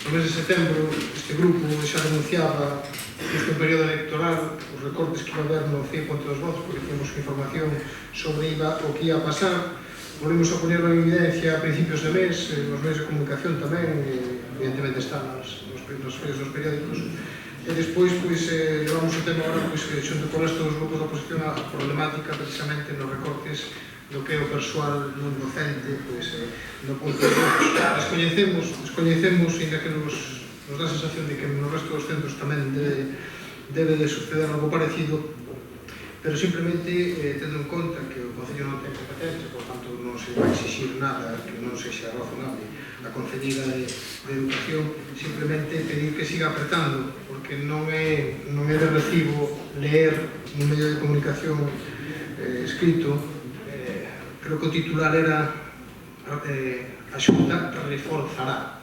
no mes de setembro este grupo xa denunciaba este período electoral, os recortes que iba a haber no CIE Ponte dos Vozos, porque temos información sobre o que ia a pasar. Volvemos a ponerlo en evidencia a principios de mes, nos medios de comunicación tamén, evidentemente están nos feios dos periódicos. E despois, levamos o tema agora, xunto con estes dos grupos da oposición, a problemática precisamente nos recortes do que é o persoal non docente, no punto de descoñecemos, ainda que nos dá a sensación de que no resto dos centros tamén debe de suceder algo parecido, pero simplemente tendo en conta que o Concello non ten competencia, por tanto non se vai exixir nada que non sexa razonable a Concelleira de Educación, simplemente pedir que siga apretando, porque non é de recibo leer nun medio de comunicación escrito, creo que o titular era a Xunta reforzará.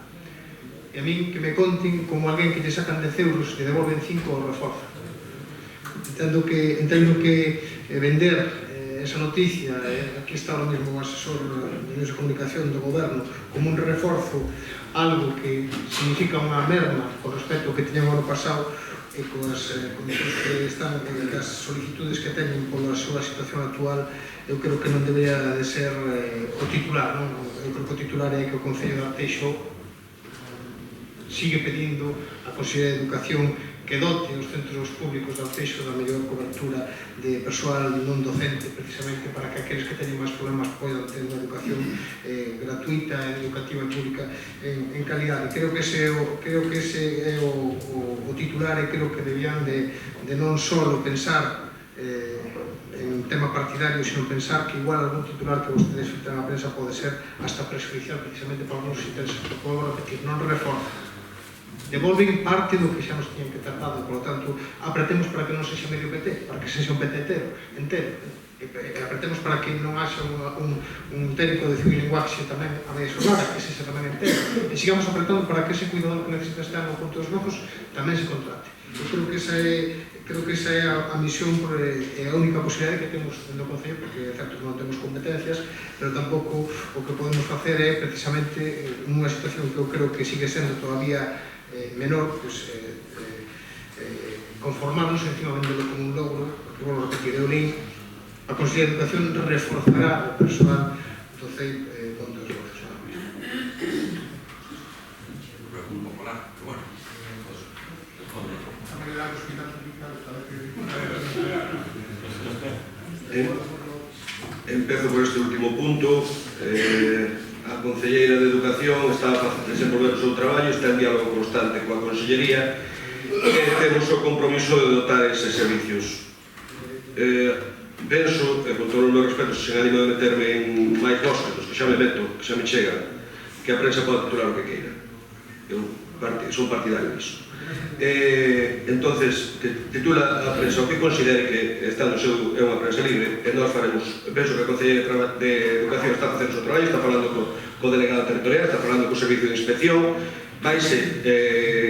E a min que me conten como alguén que lle sacan 10 euros e devolven 5 o reforza. Entendo que vender esa noticia, aquí está ahora mesmo o asesor de medios de comunicación do Goberno, como un reforzo, algo que significa unha merma con respecto ao que teñan o ano pasado e coas condicións que están, as solicitudes que teñen pola súa situación actual, eu creo que non debería de ser o titular, non? Eu creo que o titular é que o Concello de Arteixo sigue pedindo a Consellería de Educación que dote os centros públicos de Arteixo da mellor cobertura de persoal non docente, precisamente para que aqueles que teñen máis problemas poidan ter unha educación gratuita, educativa e pública en calidade. Creo que ese é o titular e creo que debían de non só pensar en tema partidario, sino pensar que igual algún titular que vostedes filtran a prensa pode ser hasta prejudicial precisamente para algunos intereses. Podo repetir, non reforza. devolven parte do que xa nos tiñan que ter dado, por lo tanto, apretemos para que non sexa medio PT, para que sexa un PT entero, apretemos para que non haxa un técnico de civil linguaxe tamén a media xornada, que sexa tamén entero, e sigamos apretando para que ese cuidador que necesita estar no punto dos mozos tamén se contrate. Eu creo que esa é a misión e a única posibilidade que temos no Concello, porque é certo que non temos competencias, pero tampouco o que podemos facer é precisamente nunha situación que eu creo que sigue sendo todavía menor, conformarnos encima vendelo como un logro, porque vou repetir, eu li a Consellería de Educación reforzará o persoal do CEIP con dos voces. Empezo por este último punto. A Concelleira de Educación está a desenvolver o seu traballo, está en diálogo constante coa Consellería e temos o compromiso de dotar eses servicios. Penso, e con todo o meu respeto, sen ánimo de meterme en máis bosques, que xa me meto, que xa me chegan, que a prensa pode titular o que queira. Eu son partidario disso. Entonces, titula a prensa o que considere que está no seu, é unha prensa libre, e nós faremos, penso que a Concellería de Educación está facendo o seu traballo, está falando co delegado territorial, está falando co servicio de inspección, vaise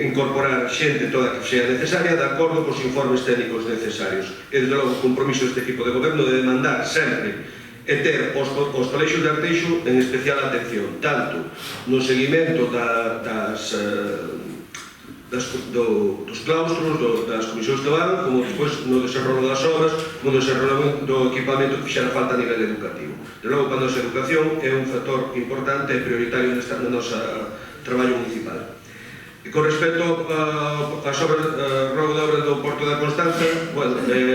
incorporar xente toda que sea necesaria de acordo cos informes técnicos necesarios. E, desde logo, o compromiso deste equipo de goberno de demandar sempre e ter os colexios de Arteixo en especial atención, tanto no seguimento dos claustros, das comisións de barro, como despois no desenrolo das obras, como no desenrolo do equipamento que fixera falta a nivel educativo. De logo, para a nosa educación é un factor importante e prioritario no noso traballo municipal. E con respecto ás obras rogo de obra do Porto da Constanza,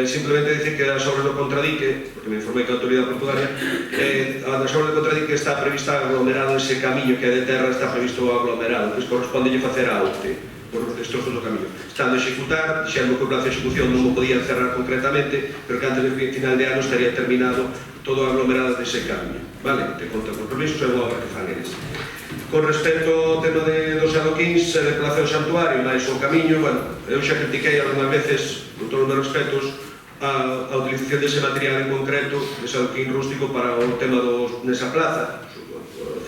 simplemente dicir que as obras do Contradique, porque me informei que a autoridade portuaria, as obras do Contradique está prevista aglomerado ese camiño que é de terra, está previsto aglomerado, que corresponde facer a AUTE por destrozos do camiño. Estando a executar, dixemos que o plazo de execución non o podían cerrar concretamente, pero que antes do final de ano estaría terminado todo o aglomerado dese camiño. Vale? Te conto compromisos, é unha obra que fan eles. Con respecto ao tema dos adoquins, a deplazación do santuario, máis o camiño, eu xa critiquei algunhas veces, con todos os meus respetos, a utilización dese material en concreto, dese adoquín rústico para o tema nesa plaza.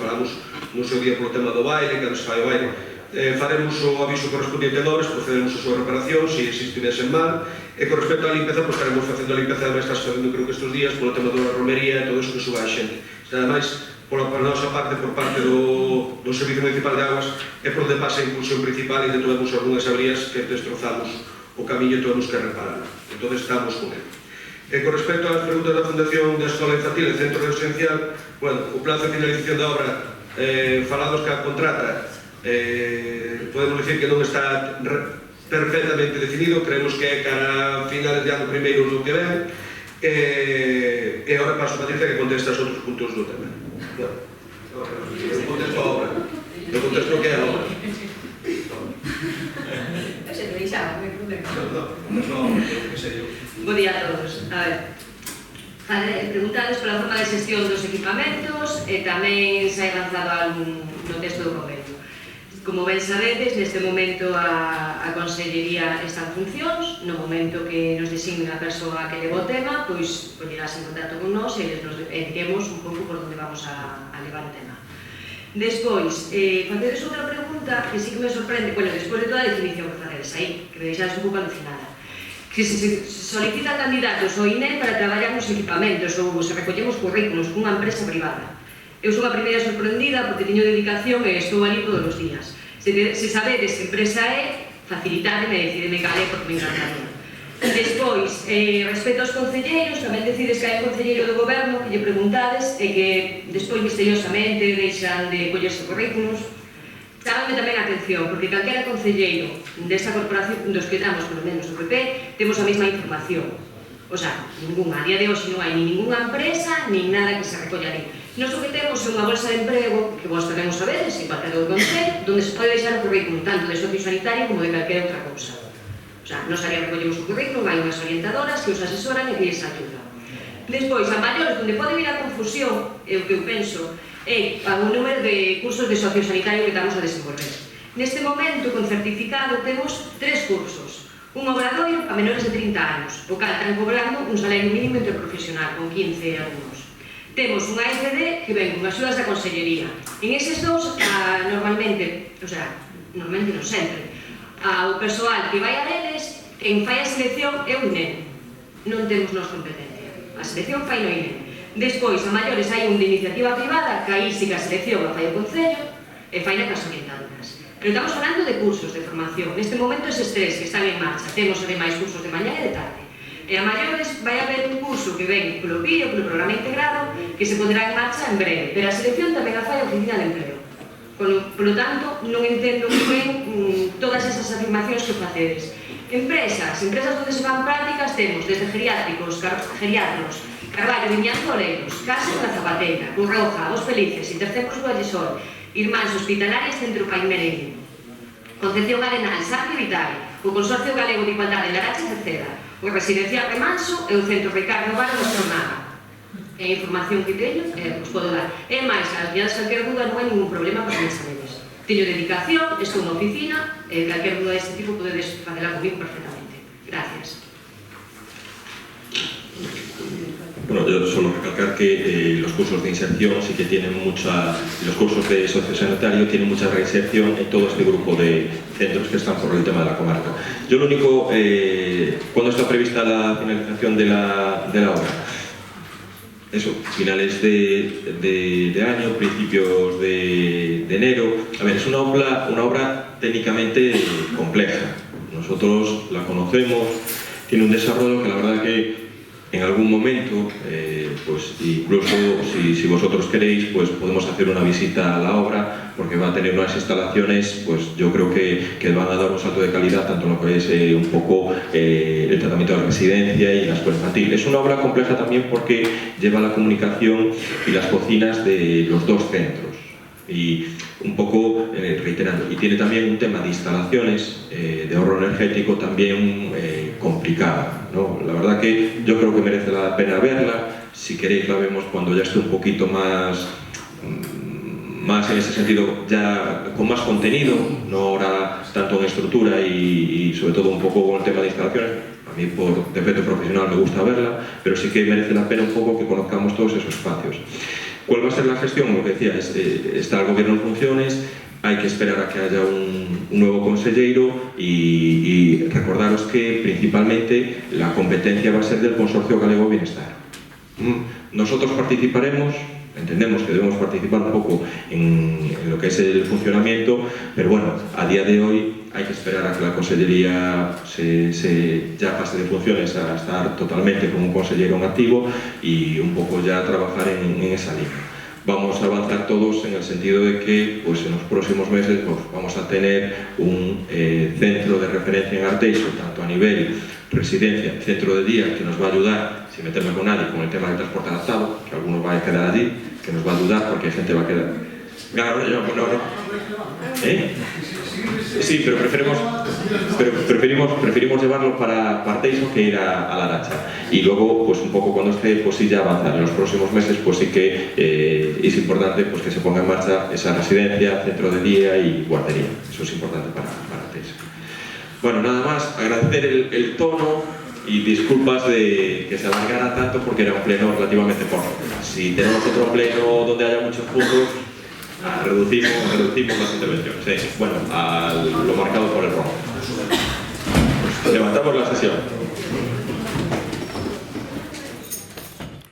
Falamos no seu día polo tema do baile, que non se fai o baile. Faremos o aviso correspondiente en obras, procederemos a súa reparación, se estivesen mal, e con respecto á limpeza, estaremos facendo a limpeza, ademais estás facendo, creo que estes días, polo tema da romería e todo iso que suba a xente. Ademais, por nosa parte, por parte do Servicio Municipal de Aguas, é por onde pasa a impulsión principal e de todas algunhas averías que destrozamos o camiño e temos que repararlo. Entón, estamos con ele. Con respecto ás preguntas da Fundación da Escola Infantil e Centro Residencial, o plazo de finalización da obra, falados que a contrata, podemos dicir que non está perfectamente definido, creemos que é cara a finales de ano primeiro do que ven, e agora paso a Patricia que contesta os outros puntos do tema. Eu contesto a obra, eu contesto o que é a obra. Eu sei que deixaba, non hai problema. Non, que sei eu. Bo día a todos. A ver, preguntades pola forma de xestión dos equipamentos e tamén se ha avanzado algún no texto do goberno. Como ben sabedes, neste momento a Consellería está en funcións, no momento que nos designe a persoa que leva o tema, pois poñerás en contacto con nós e nos diremos un pouco por onde vamos a levar o tema. Despois, facedes outra pregunta que sí que me sorprende, despois de toda a definición que facedes aí, que me deixades un pouco alucinada, que se solicitan candidatos ao INE para traballar nos equipamentos ou se recollemos currículos cunha empresa privada. Eu sou a primeira sorprendida porque teño dedicación e estou ali todos os días. Se sabedes que empresa é, facilitademe e decideme cal é porque me encantaría. Despois, respecto aos concelleiros, tamén decides que hai un concelleiro do goberno que lle preguntades e que despois misteriosamente deixan de collerse currículos. Chámame tamén a atención, porque calquera concelleiro desta corporación dos que damos, polo menos o PP, temos a mesma información. O sea, ninguna. A día de hoxe non hai ni ninguna empresa, nin nada que se recolla ali. Nos o que temos é unha bolsa de emprego, que vos podemos saber, en cualquier do Concello, onde se pode deixar o currículum, tanto de sociosanitario como de calquera outra cousa. O sea, nos ali recollemos o currículum, hai unhas orientadoras que os asesoran e que les ayudan. Despois, a maiores, onde pode vir a confusión, é o que eu penso, é o número de cursos de sociosanitario que estamos a desenvolver. Neste momento, con certificado, temos 3 cursos. Un obradoiro a menores de 30 anos, o cal están cobrando un salario mínimo interprofesional, con 15 alumnos. Temos unha ECD que ven con axudas da Consellería. En eses dous, normalmente non sempre, o persoal que vai a eles, quen fai a selección é o INEM. Non temos nos competencia. A selección fai no INEM. Despois, a maiores hai un de iniciativa privada, que aí sí que a selección a fai o Concello, e fai na cas orientadoras. Pero estamos falando de cursos de formación. Neste momento, eses 3 que están en marcha. Temos, ademais, cursos de mañá e de tarde. E a maiores vai haber un curso que ven polo PIO, polo programa integrado, que se poderá en marcha en breve. Pero a selección tamén a fai a Oficina de Empleo. Polo tanto, non entendo moi ben todas esas afirmacións que facedes. Empresas onde se van prácticas temos desde geriátricos, geriatros, Carballo, Vimianzo, Oleiros, Casa na Zapateira, Curroja, Os Felices, Intercepos Vallisol, Irmáns Hospitalarias, Centro Paimereiro, Concepción Arenal, Sartre Vital, o Consorcio Galego de Igualdade en Larache e Cerceda, o Residencial Remanso e o Centro Ricardo Varo de Estronada. A información que teño, vos podo dar. E máis, as viadas calquer dúda non hai ningún problema para que sabedes. Teño dedicación, estou na oficina, e calquer dúda deste tipo podedes facela comigo perfectamente. Gracias. Bueno, yo solo recalcar que los cursos de inserción sí que tienen los cursos de sociosanitario tienen mucha reinserción en todo este grupo de centros que están por el tema de la comarca. Yo lo único, ¿cuándo está prevista la finalización de la obra? Eso, finales de año, principios de enero. A ver, es una obra técnicamente compleja. Nosotros la conocemos, tiene un desarrollo que la verdad que en algún momento, pues incluso si vosotros queréis, pues podemos hacer una visita a la obra, porque va a tener unas instalaciones, pues yo creo que van a dar un salto de calidad, tanto en lo que es un poco el tratamiento de la residencia y la escuela infantil. Es una obra compleja también porque lleva la comunicación y las cocinas de los 2 centros. Y un poco reiterando, y tiene también un tema de instalaciones de ahorro energético también complicado, ¿no? La verdad que yo creo que merece la pena verla. Si queréis la vemos cuando ya esté un poquito más en ese sentido, ya con más contenido, no ahora tanto en estructura y sobre todo un poco con el tema de instalaciones. A mí por defecto profesional me gusta verla, pero sí que merece la pena un poco que conozcamos todos esos espacios. ¿Cuál va a ser la gestión? Lo que decía, está el gobierno en funciones, hay que esperar a que haya un nuevo conselleiro y recordaros que principalmente la competencia va a ser del Consorcio Galego de Bienestar. Nosotros participaremos, entendemos que debemos participar un poco en lo que es el funcionamiento, pero bueno, a día de hoy hay que esperar a que la consellería ya pase de funciones a estar totalmente con un consellero en activo y un poco ya trabajar en esa línea. Vamos a avanzar todos en el sentido de que pues, en los próximos meses pues, vamos a tener un centro de referencia en Arteixo, tanto a nivel residencia, centro de día, que nos va a ayudar, sin meterme con nadie, con el tema del transporte adaptado, que algunos van a quedar allí, que nos va a ayudar porque hay gente que va a quedar... Sí, pero preferimos llevarlo para Arteixo que ir a Laracha. Y luego, pues un poco cuando esté, pues sí ya avanzar. En los próximos meses, pues sí que es importante pues, que se ponga en marcha esa residencia, centro de día y guardería. Eso es importante para Arteixo. Bueno, nada más, agradecer el tono y disculpas de que se alargara tanto porque era un pleno relativamente corto. Si tenemos otro pleno donde haya muchos puntos, reducimos las intervenciones. Bueno, a lo marcado